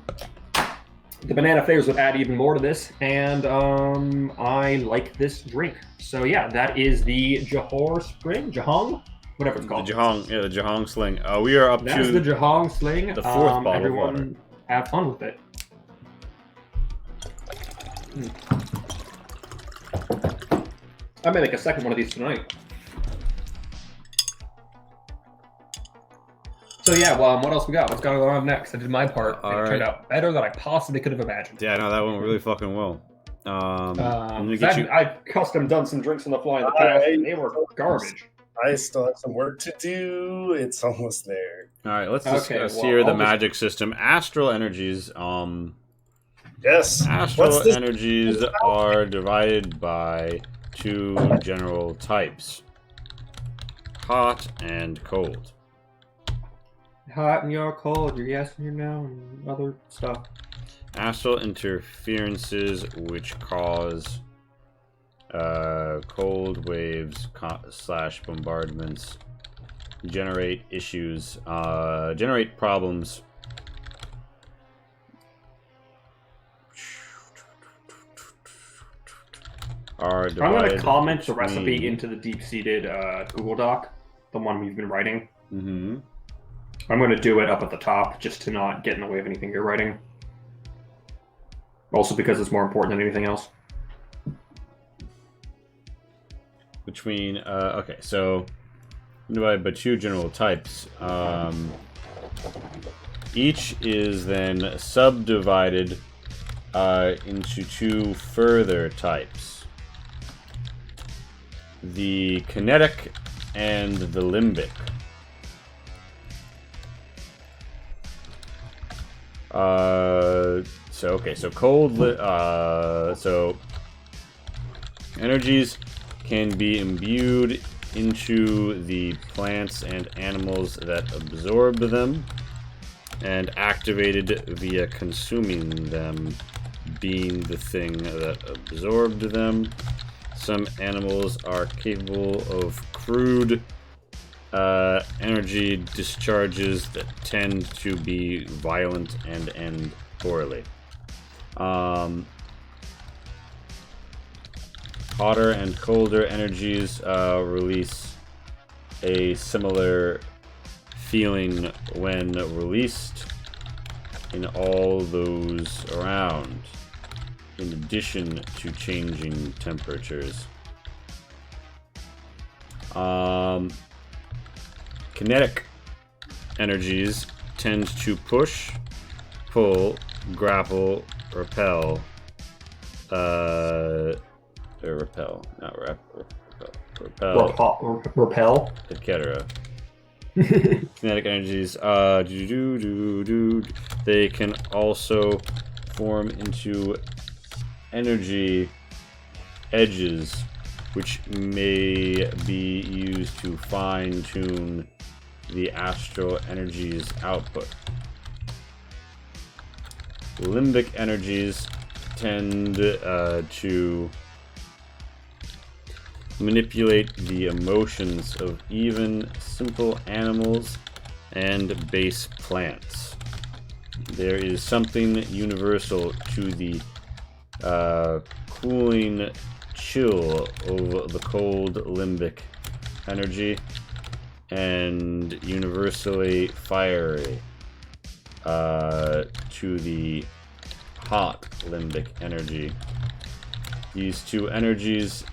banana flavors would add even more to this, and I like this drink. So yeah, that is the Jahong, whatever it's called. The Jahong Sling. We are up to... That's the Jahong Sling. The 4th bottle everyone, of water. Have fun with it. I may make a second one of these tonight. So yeah, well, what else we got? What's going on next? I did my part. It turned out better than I possibly could have imagined. Yeah, no, that went really fucking well. I've custom done some drinks on the fly in the past, and they were garbage. I still have some work to do. It's almost there. All right, let's discuss here the magic system. Astral energies. Yes. Astral What's this? energies are divided by 2 general types: hot and cold. Hot and you're cold, you're yes and you're no, and other stuff. Astral interferences, which cause cold waves / bombardments, generate issues, generate problems. Are I'm going to divided comment the between- recipe into the deep-seated Google Doc, the one we've been writing. Mhm. I'm going to do it up at the top just to not get in the way of anything you're writing. Also because it's more important than anything else. Between okay, so divided by 2 general types. Each is then subdivided into 2 further types: the kinetic and the limbic. So cold. So energies can be imbued into the plants and animals that absorb them, and activated via consuming them, being the thing that absorbed them. Some animals are capable of crude energy discharges that tend to be violent and end poorly. Hotter and colder energies release a similar feeling when released in all those around, in addition to changing temperatures. Kinetic energies tend to push, pull, grapple, repel. Repel, not repel. Repel. Etc. Kinetic energies, they can also form into energy edges, which may be used to fine-tune the astral energies output. Limbic energies tend to manipulate the emotions of even simple animals and base plants. There is something universal to the cooling chill of the cold limbic energy, and universally fiery to the hot limbic energy. These 2 energies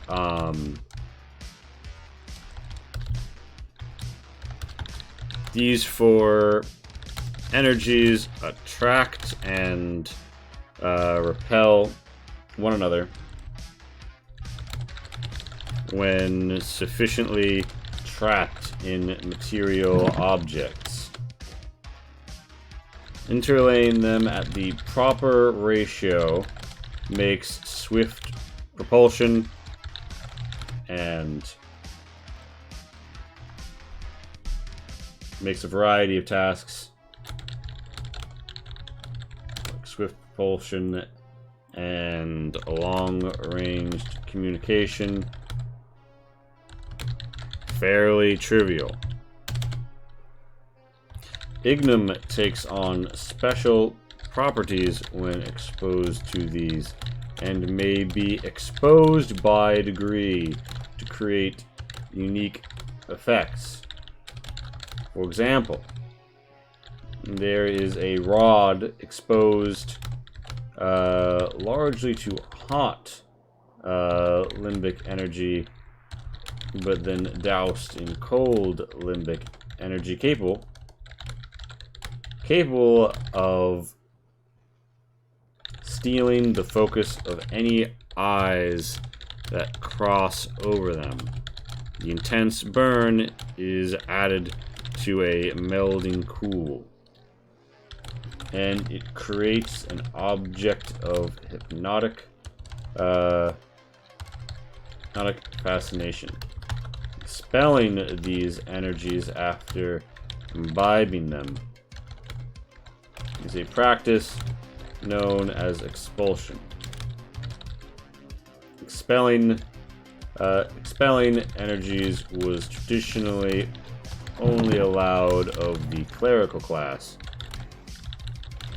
these 4 energies attract and repel one another when sufficiently trapped in material objects. Interlaying them at the proper ratio makes swift propulsion and makes a variety of tasks like swift propulsion and long-ranged communication fairly trivial. Ignum takes on special properties when exposed to these, and may be exposed by degree to create unique effects. For example, there is a rod exposed largely to hot limbic energy, but then doused in cold limbic energy, capable of stealing the focus of any eyes that cross over them. The intense burn is added to a melding cool. and it creates an object of hypnotic fascination. Expelling these energies after imbibing them is a practice known as expulsion. Expelling energies was traditionally only allowed of the clerical class,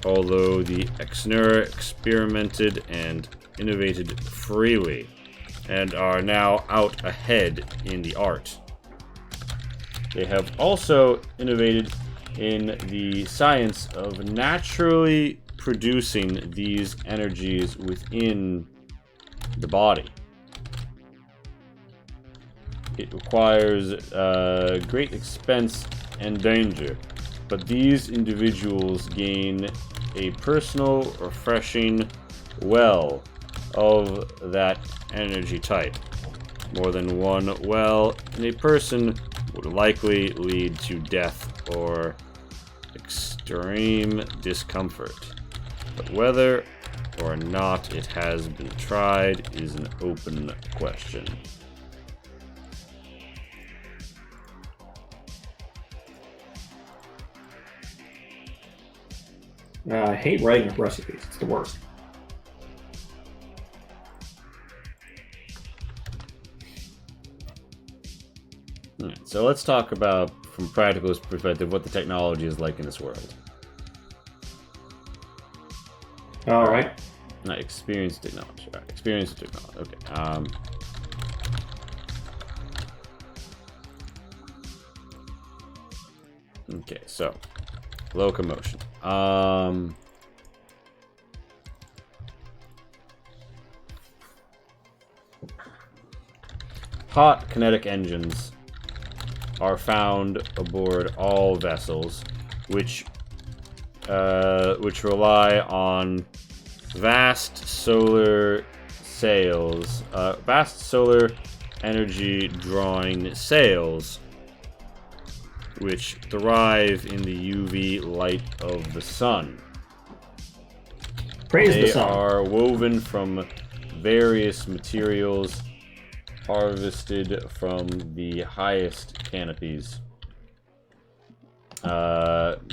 although the Exner experimented and innovated freely, and are now out ahead in the art. They have also innovated in the science of naturally producing these energies within the body. It requires great expense and danger, but these individuals gain a personal, refreshing well of that energy type. More than one well in a person would likely lead to death or extreme discomfort, but whether or not it has been tried is an open question. I hate writing up recipes. It's the worst. Alright, so let's talk about, from practical perspective, what the technology is like in this world. All right. Not experience technology. Right, experience technology. Okay. Okay, so locomotion. Hot kinetic engines are found aboard all vessels, which rely on vast solar energy drawing sails, which thrive in the UV light of the sun. Praise the sun. They are woven from various materials harvested from the highest canopies,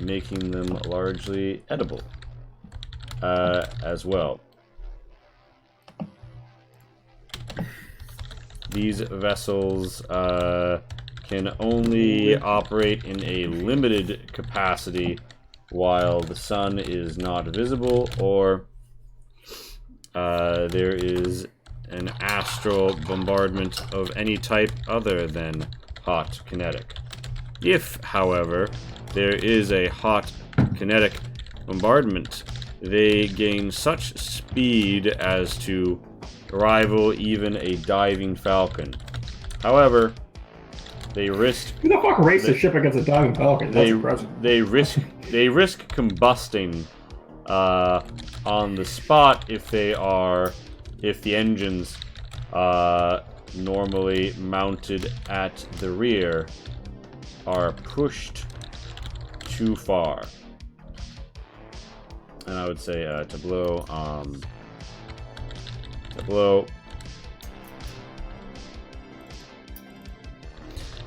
making them largely edible as well. These vessels can only operate in a limited capacity while the sun is not visible, or there is an astral bombardment of any type other than hot kinetic. If, however, there is a hot kinetic bombardment, they gain such speed as to rival even a diving falcon. However, they risk... Who the fuck raced a ship against a diving falcon? That's impressive. They risk combusting on the spot if the engines normally mounted at the rear are pushed too far. And I would say tableau.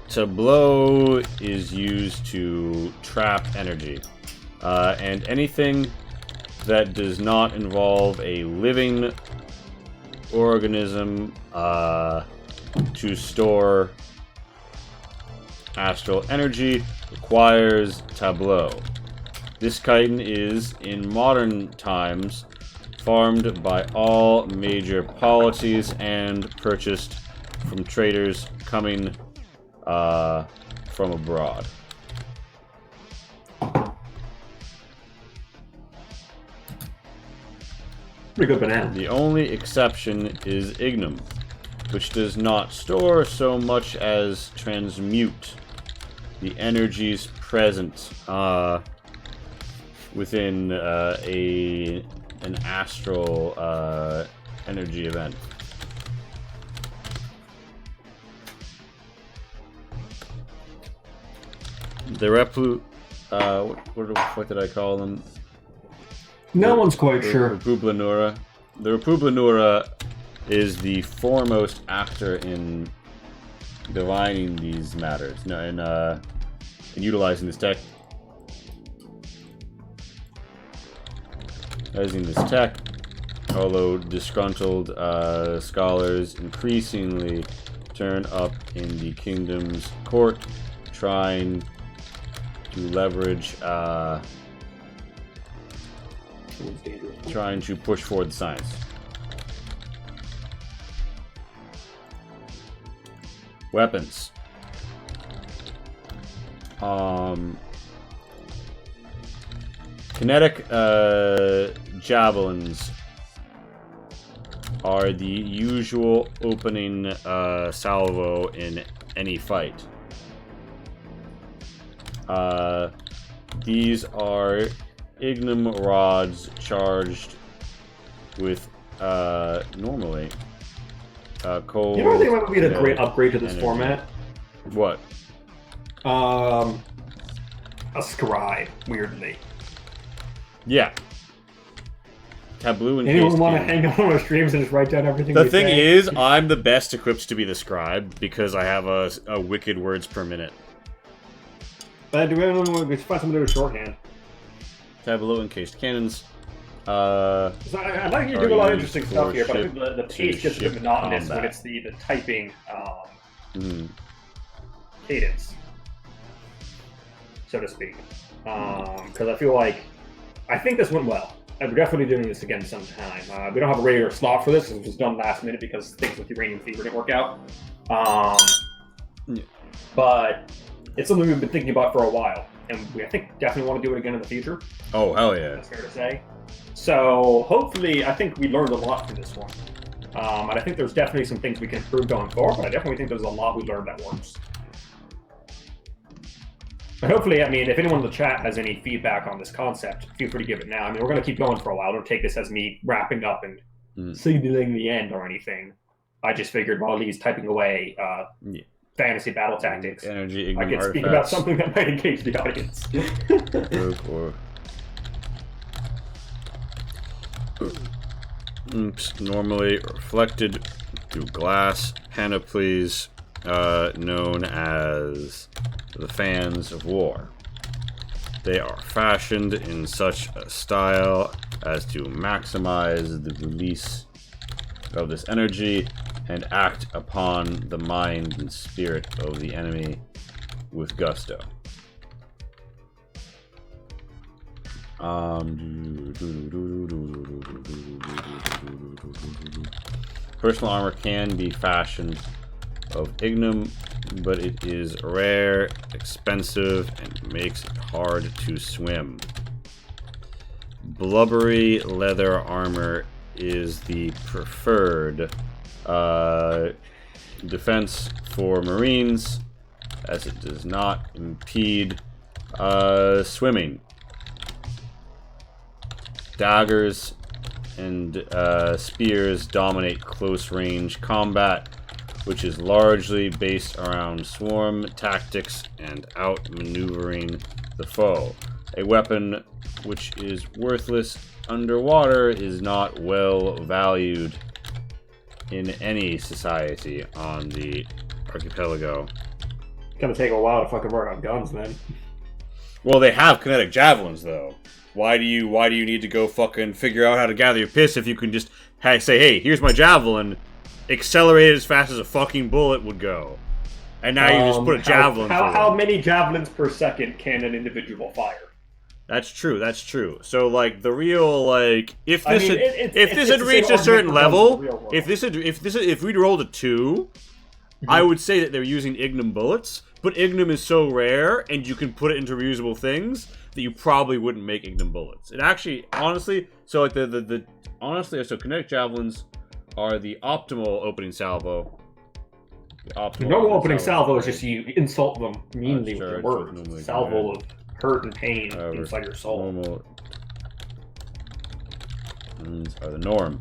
Tableau is used to trap energy, and anything that does not involve a living organism to store astral energy requires tableau. This chitin is, in modern times, farmed by all major polities and purchased from traders coming from abroad. Pretty good banana. The only exception is ignum, which does not store so much as transmute the energies present within an astral energy event. The what did I call them? No one's quite sure. Republanura. The Republanura is the foremost actor in divining these matters. No, in utilizing this tech. Utilizing this tech, although disgruntled scholars increasingly turn up in the kingdom's court, trying to leverage, trying to push forward the science. Weapons. Kinetic javelins are the usual opening salvo in any fight. These are ignum rods charged with normally cold. You know what I think might be a great upgrade to this energy. format? What? A scribe, weirdly. Yeah. Tableau and Anyone want to hang out on our streams and just write down everything? The we thing say? is, I'm the best equipped to be the scribe because I have a wicked words per minute. But do we find something to do with shorthand? Tableau encased cannons. I like you Are do a lot of used interesting stuff for here, but I think ship the pace gets a bit ship monotonous when combat. it's the typing Mm. cadence, so to speak. Because I feel like I think this went well. And we're definitely doing this again sometime. We don't have a regular slot for this. It was done last minute because things with uranium fever didn't work out. Yeah. But it's something we've been thinking about for a while, and I think definitely want to do it again in the future. Oh, hell yeah. That's fair to say. So hopefully, I think we learned a lot from this one. And I think there's definitely some things we can improve going forward, but I definitely think there's a lot we learned that works. And hopefully, I mean, if anyone in the chat has any feedback on this concept, feel free to give it now. I mean, we're going to keep going for a while. Don't take this as me wrapping up and signaling the end or anything. I just figured while he's typing away fantasy battle tactics, Energy, I can speak about something that might engage the audience. Normally reflected through glass panoplies known as the fans of war. They are fashioned in such a style as to maximize the release of this energy and act upon the mind and spirit of the enemy with gusto. Personal armor can be fashioned of ignum, but it is rare, expensive, and makes it hard to swim. Blubbery leather armor is the preferred defense for Marines, as it does not impede swimming. Daggers and spears dominate close-range combat, which is largely based around swarm tactics and outmaneuvering the foe. A weapon which is worthless underwater is not well valued in any society on the archipelago. It's gonna take a while to fucking work on guns, man. Well, they have kinetic javelins, though. Why do you need to go fucking figure out how to gather your piss if you can just say, hey, here's my javelin, accelerate it as fast as a fucking bullet would go, and now you just put a javelin through how it. many javelins per second can an individual fire? That's true. That's true. So, like, the real, like, if I this mean, had reached a certain level, if we'd rolled a 2, I would say that they're using ignum bullets. But ignum is so rare, and you can put it into reusable things that you probably wouldn't make ignum bullets. It actually, honestly, so like so kinetic javelins are the optimal opening salvo. The normal opening salvo is just you insult them meanly with your words. Salvo of hurt and pain inside your soul. Normal are the norm.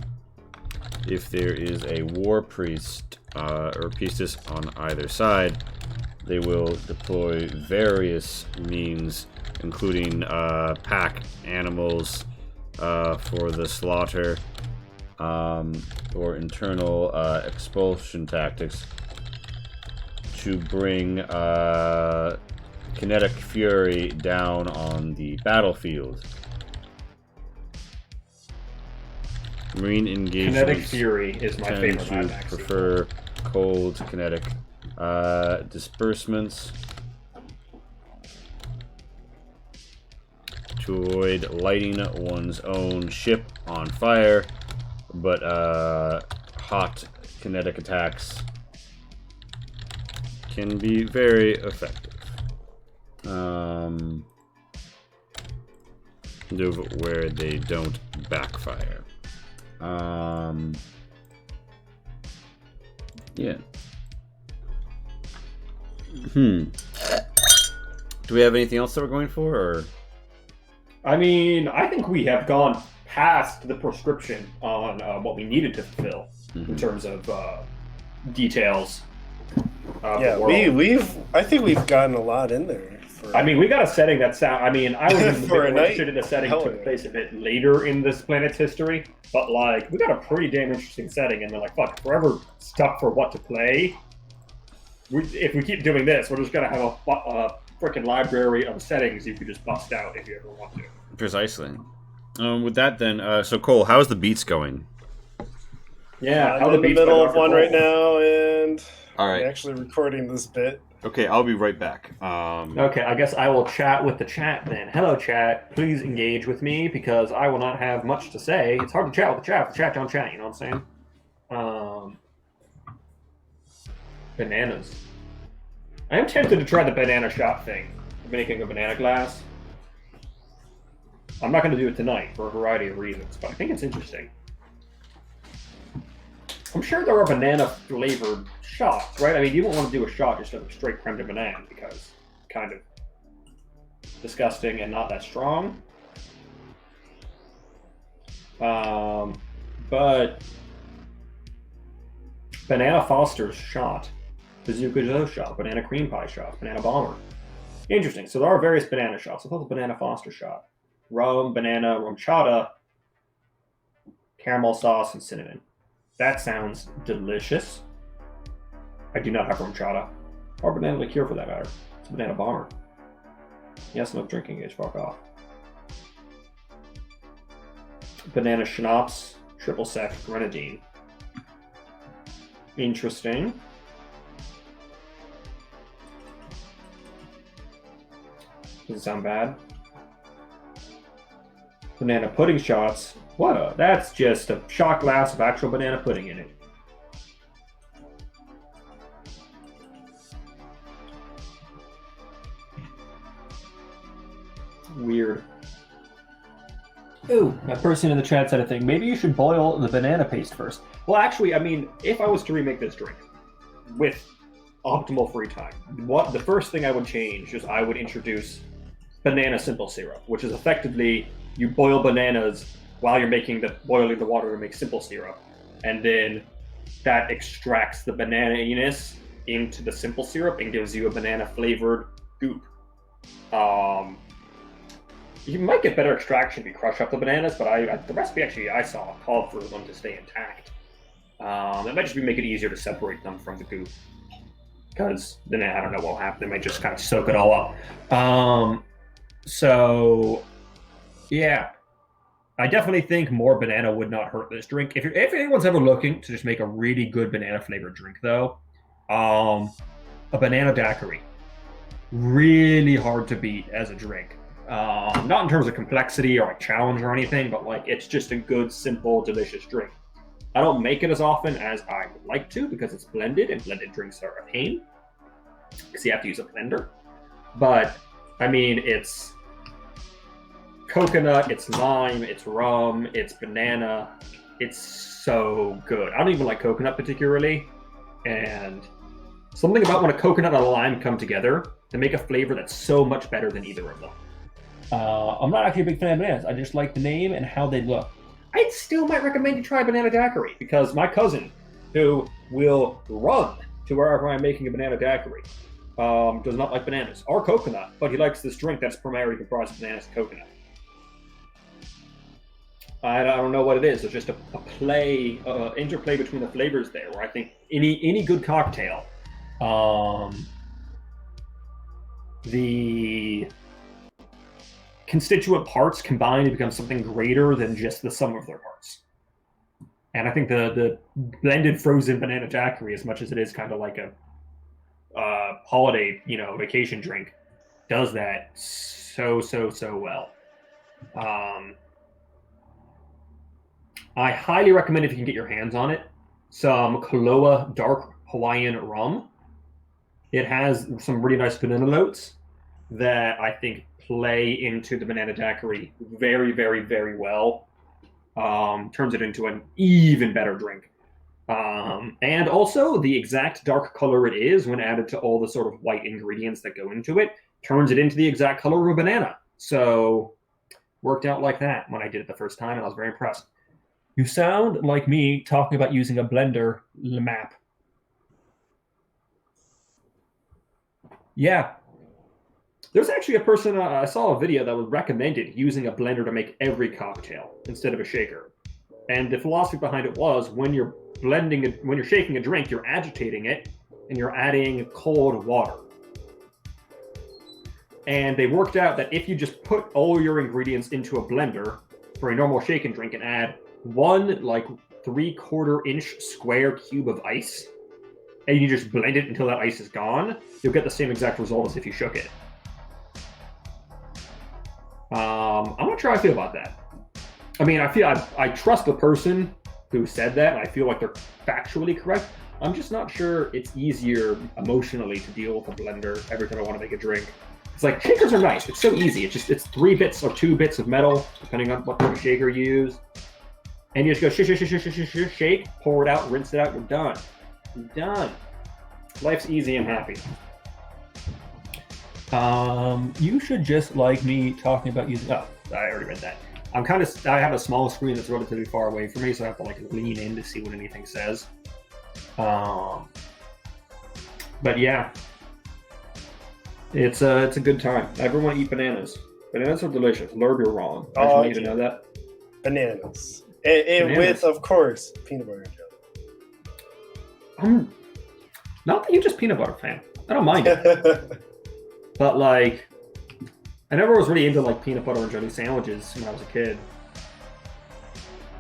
If there is a war priest or priestess on either side, they will deploy various means, including pack animals for the slaughter or internal expulsion tactics to bring kinetic fury down on the battlefield. Marine engagement. Kinetic fury is my favorite to Mad Max prefer cold to kinetic. Disbursements to avoid lighting one's own ship on fire, but hot kinetic attacks can be very effective. Where they don't backfire. Yeah. Do we have anything else that we're going for, or? I mean, I think we have gone past the prescription on what we needed to fulfill in terms of details. Yeah, I think we've gotten a lot in there. I mean, we got a setting that I mean, I was For a night? interested in a setting that took place a bit later in this planet's history, but like, we got a pretty damn interesting setting, and they're like, fuck, if we're ever stuck for what to play, if we keep doing this, we're just gonna have a freaking library of settings you could just bust out if you ever want to. Precisely. With that, then, so Cole, how's the beats going? Yeah, I'm in the middle of one right now, and All right. I'm actually recording this bit. Okay, I'll be right back. Okay, I guess I will chat with the chat then. Hello, chat. Please engage with me because I will not have much to say. It's hard to chat with the chat if the chat don't chat, you know what I'm saying? Bananas. I am tempted to try the banana shot thing, making a banana glass. I'm not going to do it tonight for a variety of reasons, but I think it's interesting. I'm sure there are banana-flavored shots, right? I mean, you won't want to do a shot just of straight creme de banane because it's kind of disgusting and not that strong. But banana Foster's shot, bazooka Joe shot, banana cream pie shot, banana bomber. Interesting. So there are various banana shots. I thought the banana Foster shot. Rum, banana, rum chata, caramel sauce, and cinnamon. That sounds delicious. I do not have rum chata. Or banana liqueur for that matter. It's a banana bomber. Yes, no drinking age, fuck off. Banana schnapps, triple sec, grenadine. Interesting. Doesn't sound bad. Banana pudding shots. That's just a shot glass of actual banana pudding in it. Weird. Ooh, that person in the chat said a thing. Maybe you should boil the banana paste first. Well, actually, I mean, if I was to remake this drink with optimal free time, the first thing I would change is I would introduce banana simple syrup, which is effectively you boil bananas while you're boiling the water to make simple syrup, and then that extracts the banana-iness into the simple syrup and gives you a banana flavored goop. You might get better extraction if you crush up the bananas, but the recipe actually I saw called for them to stay intact. It might just make it easier to separate them from the goop, because then I don't know what will happen. They might just kind of soak it all up. So yeah, I definitely think more banana would not hurt this drink. If anyone's ever looking to just make a really good banana flavored drink, though, a banana daiquiri, really hard to beat as a drink. Not in terms of complexity or like challenge or anything, but like it's just a good, simple, delicious drink. I don't make it as often as I would like to because it's blended, and blended drinks are a pain because you have to use a blender. But I mean, it's coconut, it's lime, it's rum, it's banana. It's so good. I don't even like coconut particularly, and something about when a coconut and a lime come together to make a flavor that's so much better than either of them. I'm not actually a big fan of bananas. I just like the name and how they look. I still might recommend you try banana daiquiri because my cousin, who will run to wherever I'm making a banana daiquiri, does not like bananas or coconut, but he likes this drink that's primarily comprised of bananas and coconut. I don't know what it is. It's just a play, interplay between the flavors there. Where I think any good cocktail, the constituent parts combined to become something greater than just the sum of their parts. And I think the blended frozen banana daiquiri, as much as it is kind of like a holiday, vacation drink, does that so well. I highly recommend, if you can get your hands on it, some Kahlua Dark Hawaiian Rum. It has some really nice banana notes that I think play into the banana daiquiri very, very, very well. Turns it into an even better drink. And also, the exact dark color it is, when added to all the sort of white ingredients that go into it, turns it into the exact color of a banana. So, worked out like that when I did it the first time, and I was very impressed. You sound like me talking about using a blender map. Yeah. There's actually a person, I saw a video that was recommended using a blender to make every cocktail instead of a shaker. And the philosophy behind it was, when you're shaking a drink, you're agitating it and you're adding cold water. And they worked out that if you just put all your ingredients into a blender for a normal shaken drink and add one 3/4 inch square cube of ice, and you just blend it until that ice is gone, you'll get the same exact result as if you shook it. I'm not sure how I feel about that. I mean, I trust the person who said that, and I feel like they're factually correct. I'm just not sure it's easier emotionally to deal with a blender every time I want to make a drink. It's like, shakers are nice. It's so easy. It's 3 bits or 2 bits of metal, depending on what type of shaker you use. And you just go shake, pour it out, rinse it out, you're done. You're done. Life's easy and happy. You should just like me talking about using... Oh, I already read that. I have a small screen that's relatively far away from me, so I have to lean in to see what anything says. But yeah. It's a good time. Everyone eat bananas. Bananas are delicious. Lurb, you're wrong. I just want you to know that. Bananas. And with, of course, peanut butter and jelly. I'm not the hugest peanut butter fan. I don't mind it. But, I never was really into, peanut butter and jelly sandwiches when I was a kid.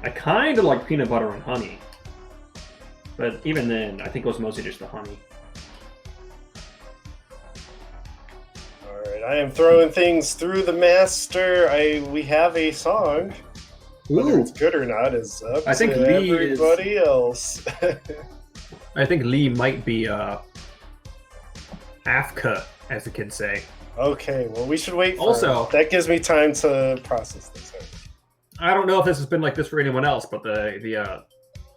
I kind of like peanut butter and honey. But even then, I think it was mostly just the honey. Alright, I am throwing things through the master. We have a song. Whether it's good or not is up to everybody else. I think Lee might be Afka, as the kids say. Okay, well, we should wait for it. That gives me time to process this. I don't know if this has been like this for anyone else, but the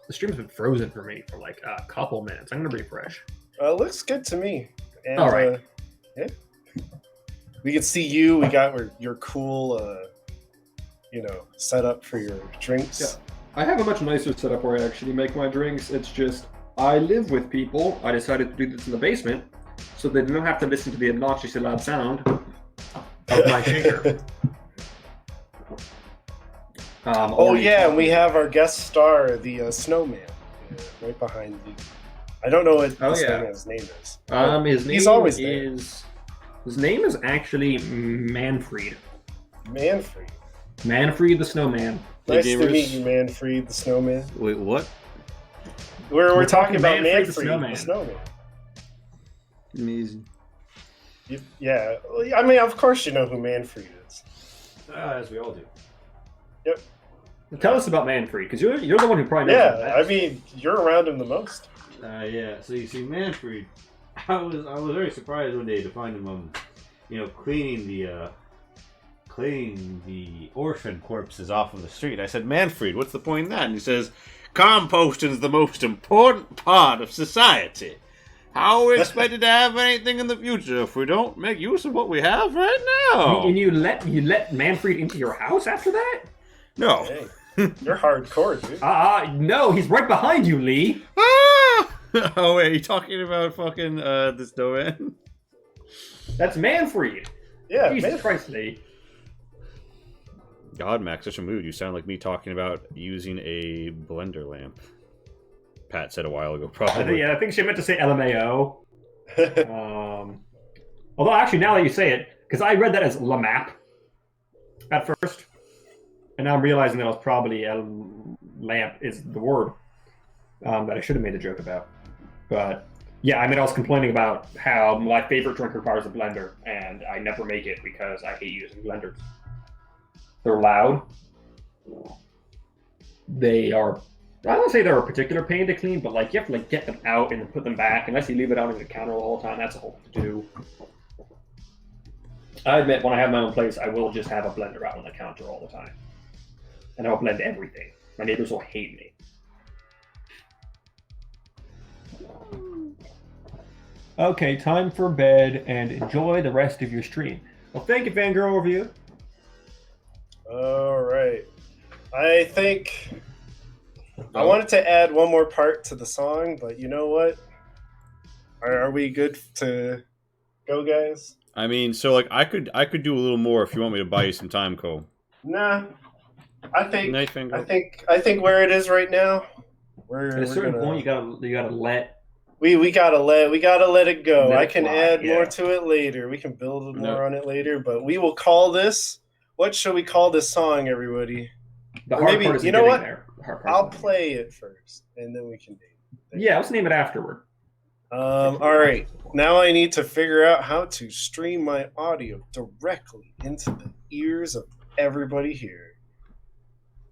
stream's been frozen for me for a couple minutes. I'm gonna refresh. Looks good to me. And, all right. Yeah. We can see you. We got your cool, setup for your drinks. Yeah. I have a much nicer setup where I actually make my drinks. It's just, I live with people. I decided to do this in the basement, so they don't have to listen to the obnoxiously loud sound of my shaker. And we have our guest star, the snowman, right behind you. I don't know what his name is. His name is actually Manfred. Manfred. Manfred the Snowman. Nice to meet you, Manfred the Snowman. Wait, what? We're talking about Manfred the Snowman. Amazing. Yeah, I mean, of course you know who Manfred is. As we all do. Yep. Tell us about Manfred, because you're the one who probably knows. Yeah, I mean, you're around him the most. Yeah. So you see, Manfred, I was very surprised one day to find him, cleaning the orphan corpses off of the street. I said, Manfred, what's the point in that? And he says, composting is the most important part of society. How are we expected to have anything in the future if we don't make use of what we have right now? And you let Manfred into your house after that? No. Hey, you're hardcore, dude. No, he's right behind you, Lee. Oh, wait, are you talking about fucking the snowman? That's Manfred. Yeah, Jesus Christ, Lee. God, Max, such a mood. You sound like me talking about using a blender lamp. Pat said a while ago, probably. I think she meant to say LMAO. Although, actually, now that you say it, because I read that as LAMAP at first, and now I'm realizing that it was probably lamp is the word that I should have made a joke about. But yeah, I mean, I was complaining about how my favorite drink requires a blender, and I never make it because I hate using blenders. They're loud. They are. I don't say they're a particular pain to clean, but like you have to like get them out and then put them back. Unless you leave it out on the counter the whole time, that's a whole to do. I admit, when I have my own place, I will just have a blender out on the counter all the time, and I'll blend everything. My neighbors will hate me. Okay, time for bed, and enjoy the rest of your stream. Well, thank you, Fangirl Overview. All right. I think I wanted to add one more part to the song, but you know what? Are we good to go, guys? I mean, so like I could do a little more if you want me to buy you some time, Cole. Nah. I think Night finger. I think where it is right now, At a certain point, you gotta let. We gotta let it go. Let I it can fly, add yeah. more to it later. We can build more on it later, but we will call this. What shall we call this song, everybody? The Or hard maybe- part is you know what? there. The hard I'll part's getting play it first, and then we can name it. there. Yeah, let's name it afterward. All right. Now I need to figure out how to stream my audio directly into the ears of everybody here.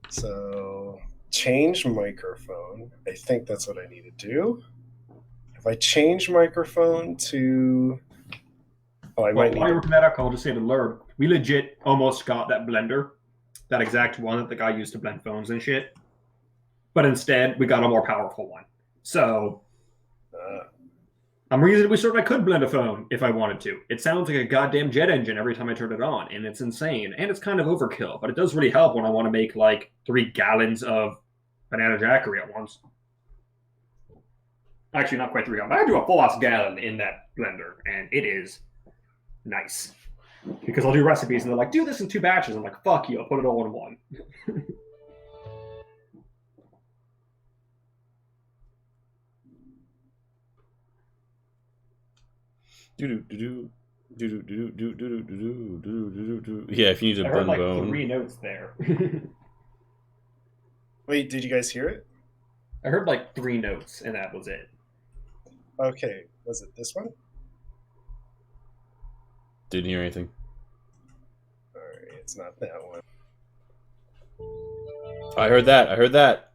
So change microphone. I think that's what I need to do. If I change microphone to, I might need While you're to. working that out, I'll just say to Lurb, we legit almost got that blender, that exact one that the guy used to blend phones and shit. But instead, we got a more powerful one. So I'm reasonably certain I could blend a phone if I wanted to. It sounds like a goddamn jet engine every time I turn it on, and it's insane. And it's kind of overkill, but it does really help when I want to make like 3 gallons of banana jackery at once. Actually, not quite 3 gallons. I do a full-ass gallon in that blender, and it is nice. Because I'll do recipes, and they're like, do this in 2 batches. I'm like, fuck you, I'll put it all in one. Yeah, if you need to I heard blend like bone. 3 notes there. Wait, did you guys hear it? I heard like 3 notes, and that was it. Okay, was it this one? Didn't hear anything. All right, it's not that one. I heard that. I heard that.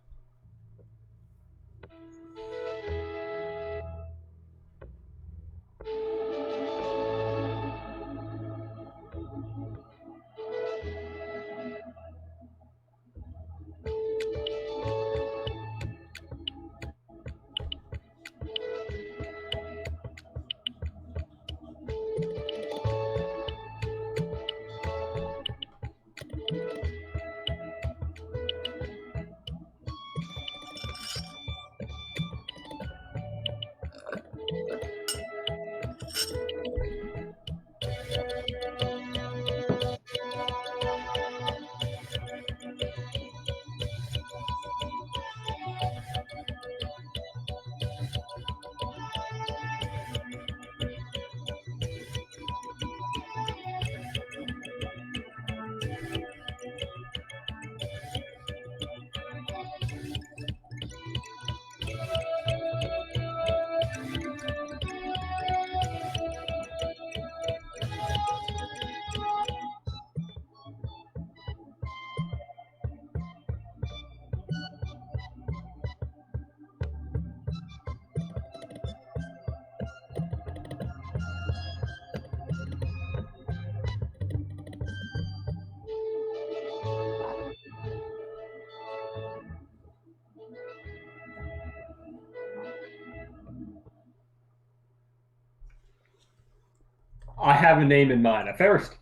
I have a name in mind. At first,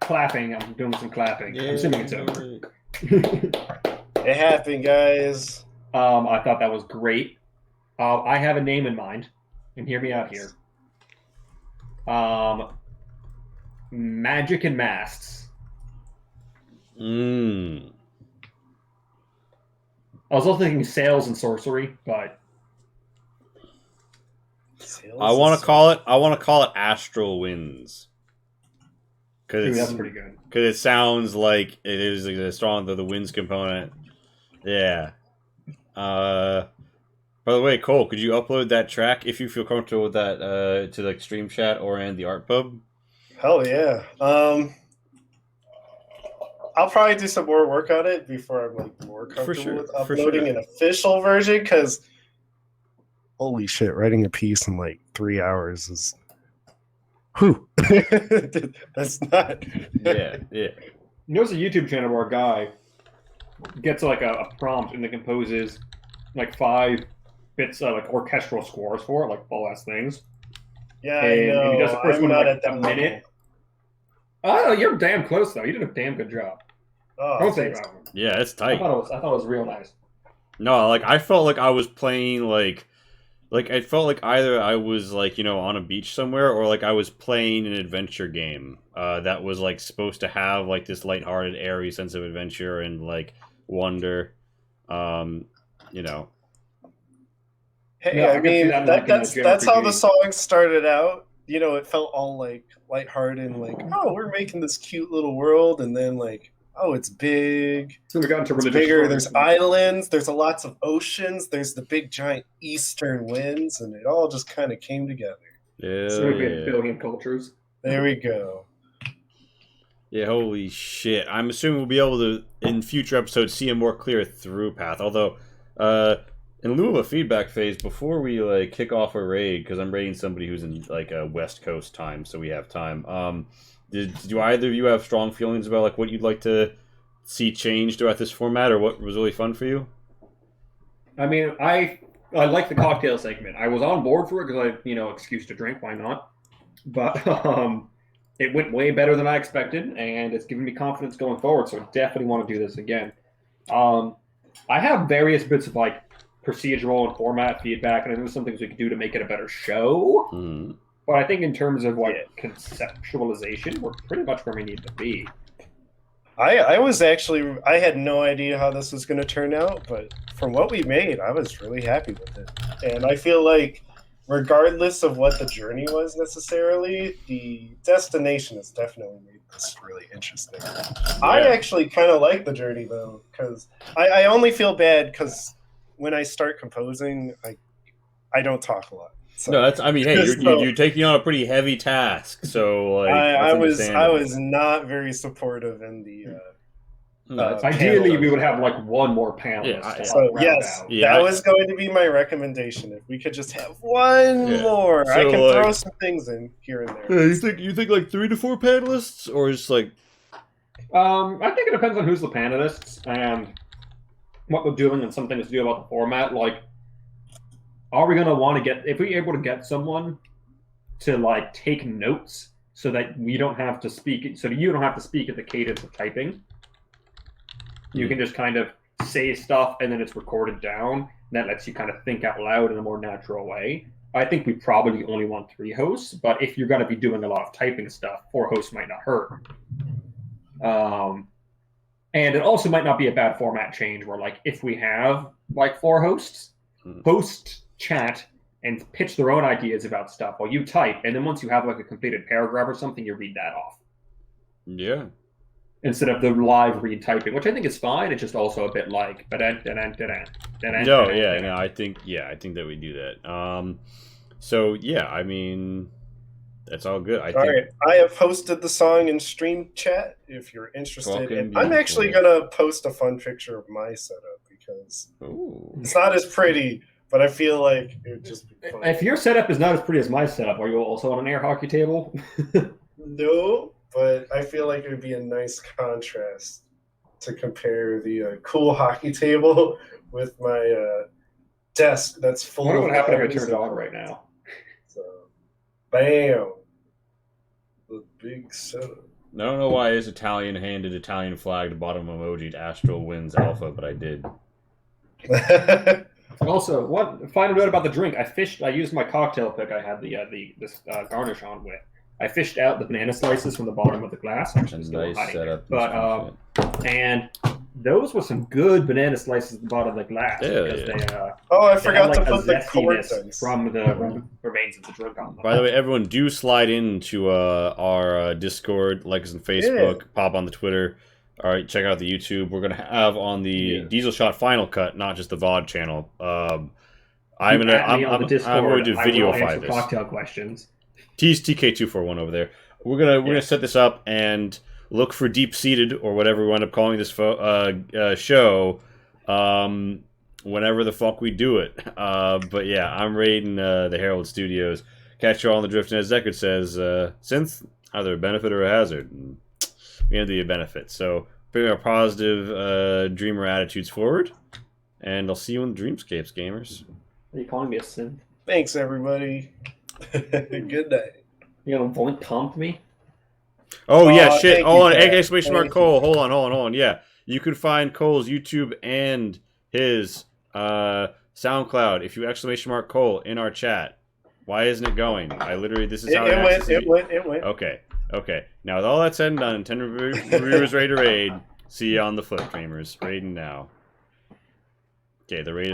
clapping. I'm doing some clapping. I'm assuming it's over. It happened, guys. I thought that was great. I have a name in mind, and hear me out here. Magic and Masts. Mm. I was also thinking sales and sorcery, but I want to call it Astral Winds. ooh, that's Because pretty good. it sounds like it is like, strong the winds component. Yeah. By the way, Cole, could you upload that track if you feel comfortable with that to like Stream Chat or in the Art Pub? Hell yeah. I'll probably do some more work on it before I'm like more comfortable with uploading an official version. Because holy shit, writing a piece in like 3 hours is. Whew. That's not. Yeah. There's a YouTube channel where a guy gets like a prompt and then composes like 5 bits like orchestral scores for it, like full ass things. Yeah, And he does the first one in not like at that a minute. Oh, you're damn close though. You did a damn good job. Oh, Don't say that one. Yeah, it's I tight. thought it was real nice. No, like I felt like I was playing like I felt like either I was like, you know, on a beach somewhere or like I was playing an adventure game that was like supposed to have like this lighthearted, airy sense of adventure and like wonder. You know. Hey, Yeah, I I can see mean that, like, in the that's how the JRPG. song started out. You know, it felt all like lighthearted and like, oh, we're making this cute little world, and then like, oh, it's big. So we got into It's religious bigger. stories. There's islands. There's lots of oceans. There's the big giant eastern winds, and it all just kind of came together. Yeah. So we had billion cultures. There we go. Yeah, holy shit. I'm assuming we'll be able to, in future episodes, see a more clear through path. Although, in lieu of a feedback phase, before we like kick off a raid, because I'm raiding somebody who's in like a West Coast time, so we have time. Do either of you have strong feelings about like what you'd like to see change throughout this format, or what was really fun for you? I mean, I like the cocktail segment. I was on board for it because excuse to drink, why not? But it went way better than I expected, and it's given me confidence going forward. So I definitely want to do this again. I have various bits of like procedural and format feedback, and I think there's some things we could do to make it a better show. Mm. But I think in terms of like conceptualization, we're pretty much where we need to be. I had no idea how this was going to turn out, but from what we made, I was really happy with it. And I feel like regardless of what the journey was necessarily, the destination has definitely made this really interesting. Yeah. I actually kind of like the journey though, because I only feel bad because when I start composing, I don't talk a lot. So, no, that's. I mean, hey, you're taking on a pretty heavy task, so like I was not very supportive in the. Ideally, we would have like one more panelist. Yeah, so yes, that was going to be my recommendation. If we could just have one more, so, I can throw some things in here and there. Yeah, you think like 3 to 4 panelists, or just like? I think it depends on who's the panelists and what they're doing, and some things to do about the format. Like, are we going to want to get if we're able to get someone to like take notes so that we don't have to speak, so that you don't have to speak at the cadence of typing. You can just kind of say stuff and then it's recorded down. That lets you kind of think out loud in a more natural way. I think we probably only want 3 hosts, but if you're going to be doing a lot of typing stuff, 4 hosts might not hurt. And it also might not be a bad format change where, like, if we have like 4 hosts, host chat and pitch their own ideas about stuff while you type, and then once you have like a completed paragraph or something, you read that off. Yeah. Instead of the live read typing, which I think is fine. It's just also a bit like I think that we do that. So yeah, I mean, that's all good. All right, I have posted the song in stream chat if you're interested. And I'm actually gonna post a fun picture of my setup because it's not as pretty, but I feel like it would just be fun. If your setup is not as pretty as my setup, are you also on an air hockey table? No. But I feel like it would be a nice contrast to compare the cool hockey table with my desk that's full of... What would happen if I turned on right now? So, bam. The big setup. I don't know why his Italian-handed Italian flagged bottom emoji to Astral Winds Alpha, but I did. Also, one final note about the drink. I used my cocktail pick I had this garnish on with. I fished out the banana slices from the bottom of the glass. Nice setup. But And those were some good banana slices at the bottom of the glass. Hell Because yeah. I they had, forgot like, to a put the zestiness coordinates. from the remains of the drink on them. By the way, everyone, do slide into our Discord, like us on Facebook, pop on the Twitter. All right, check out the YouTube. We're gonna have on the Diesel Shot Final Cut, not just the VOD channel. I'm Add me on the Discord. going to I will videofy answer this. cocktail questions. Tease TK241 over there. We're gonna set this up and look for Deep Seated or whatever we wind up calling this show. Whenever the fuck we do it. But yeah, I'm raiding the Herald Studios. Catch you all on the drift, and as Deckard says, synth, either a benefit or a hazard. And we have to be a benefit. So bring our positive dreamer attitudes forward, and I'll see you in the Dreamscapes, gamers. Are you calling me a synth? Thanks, everybody. Good night. You gonna voint taunt me? Oh yeah, shit. thank Hold you, on, Pat. exclamation mark Thank Cole. Hold on. Yeah, you can find Cole's YouTube and his SoundCloud if you exclamation mark Cole in our chat. Why isn't it going? I literally, this is how It went. Okay. Now with all that said and done, Nintendo Reviewers Raid to Raid. See you on the flip, dreamers. Raiding now. Okay, the raid.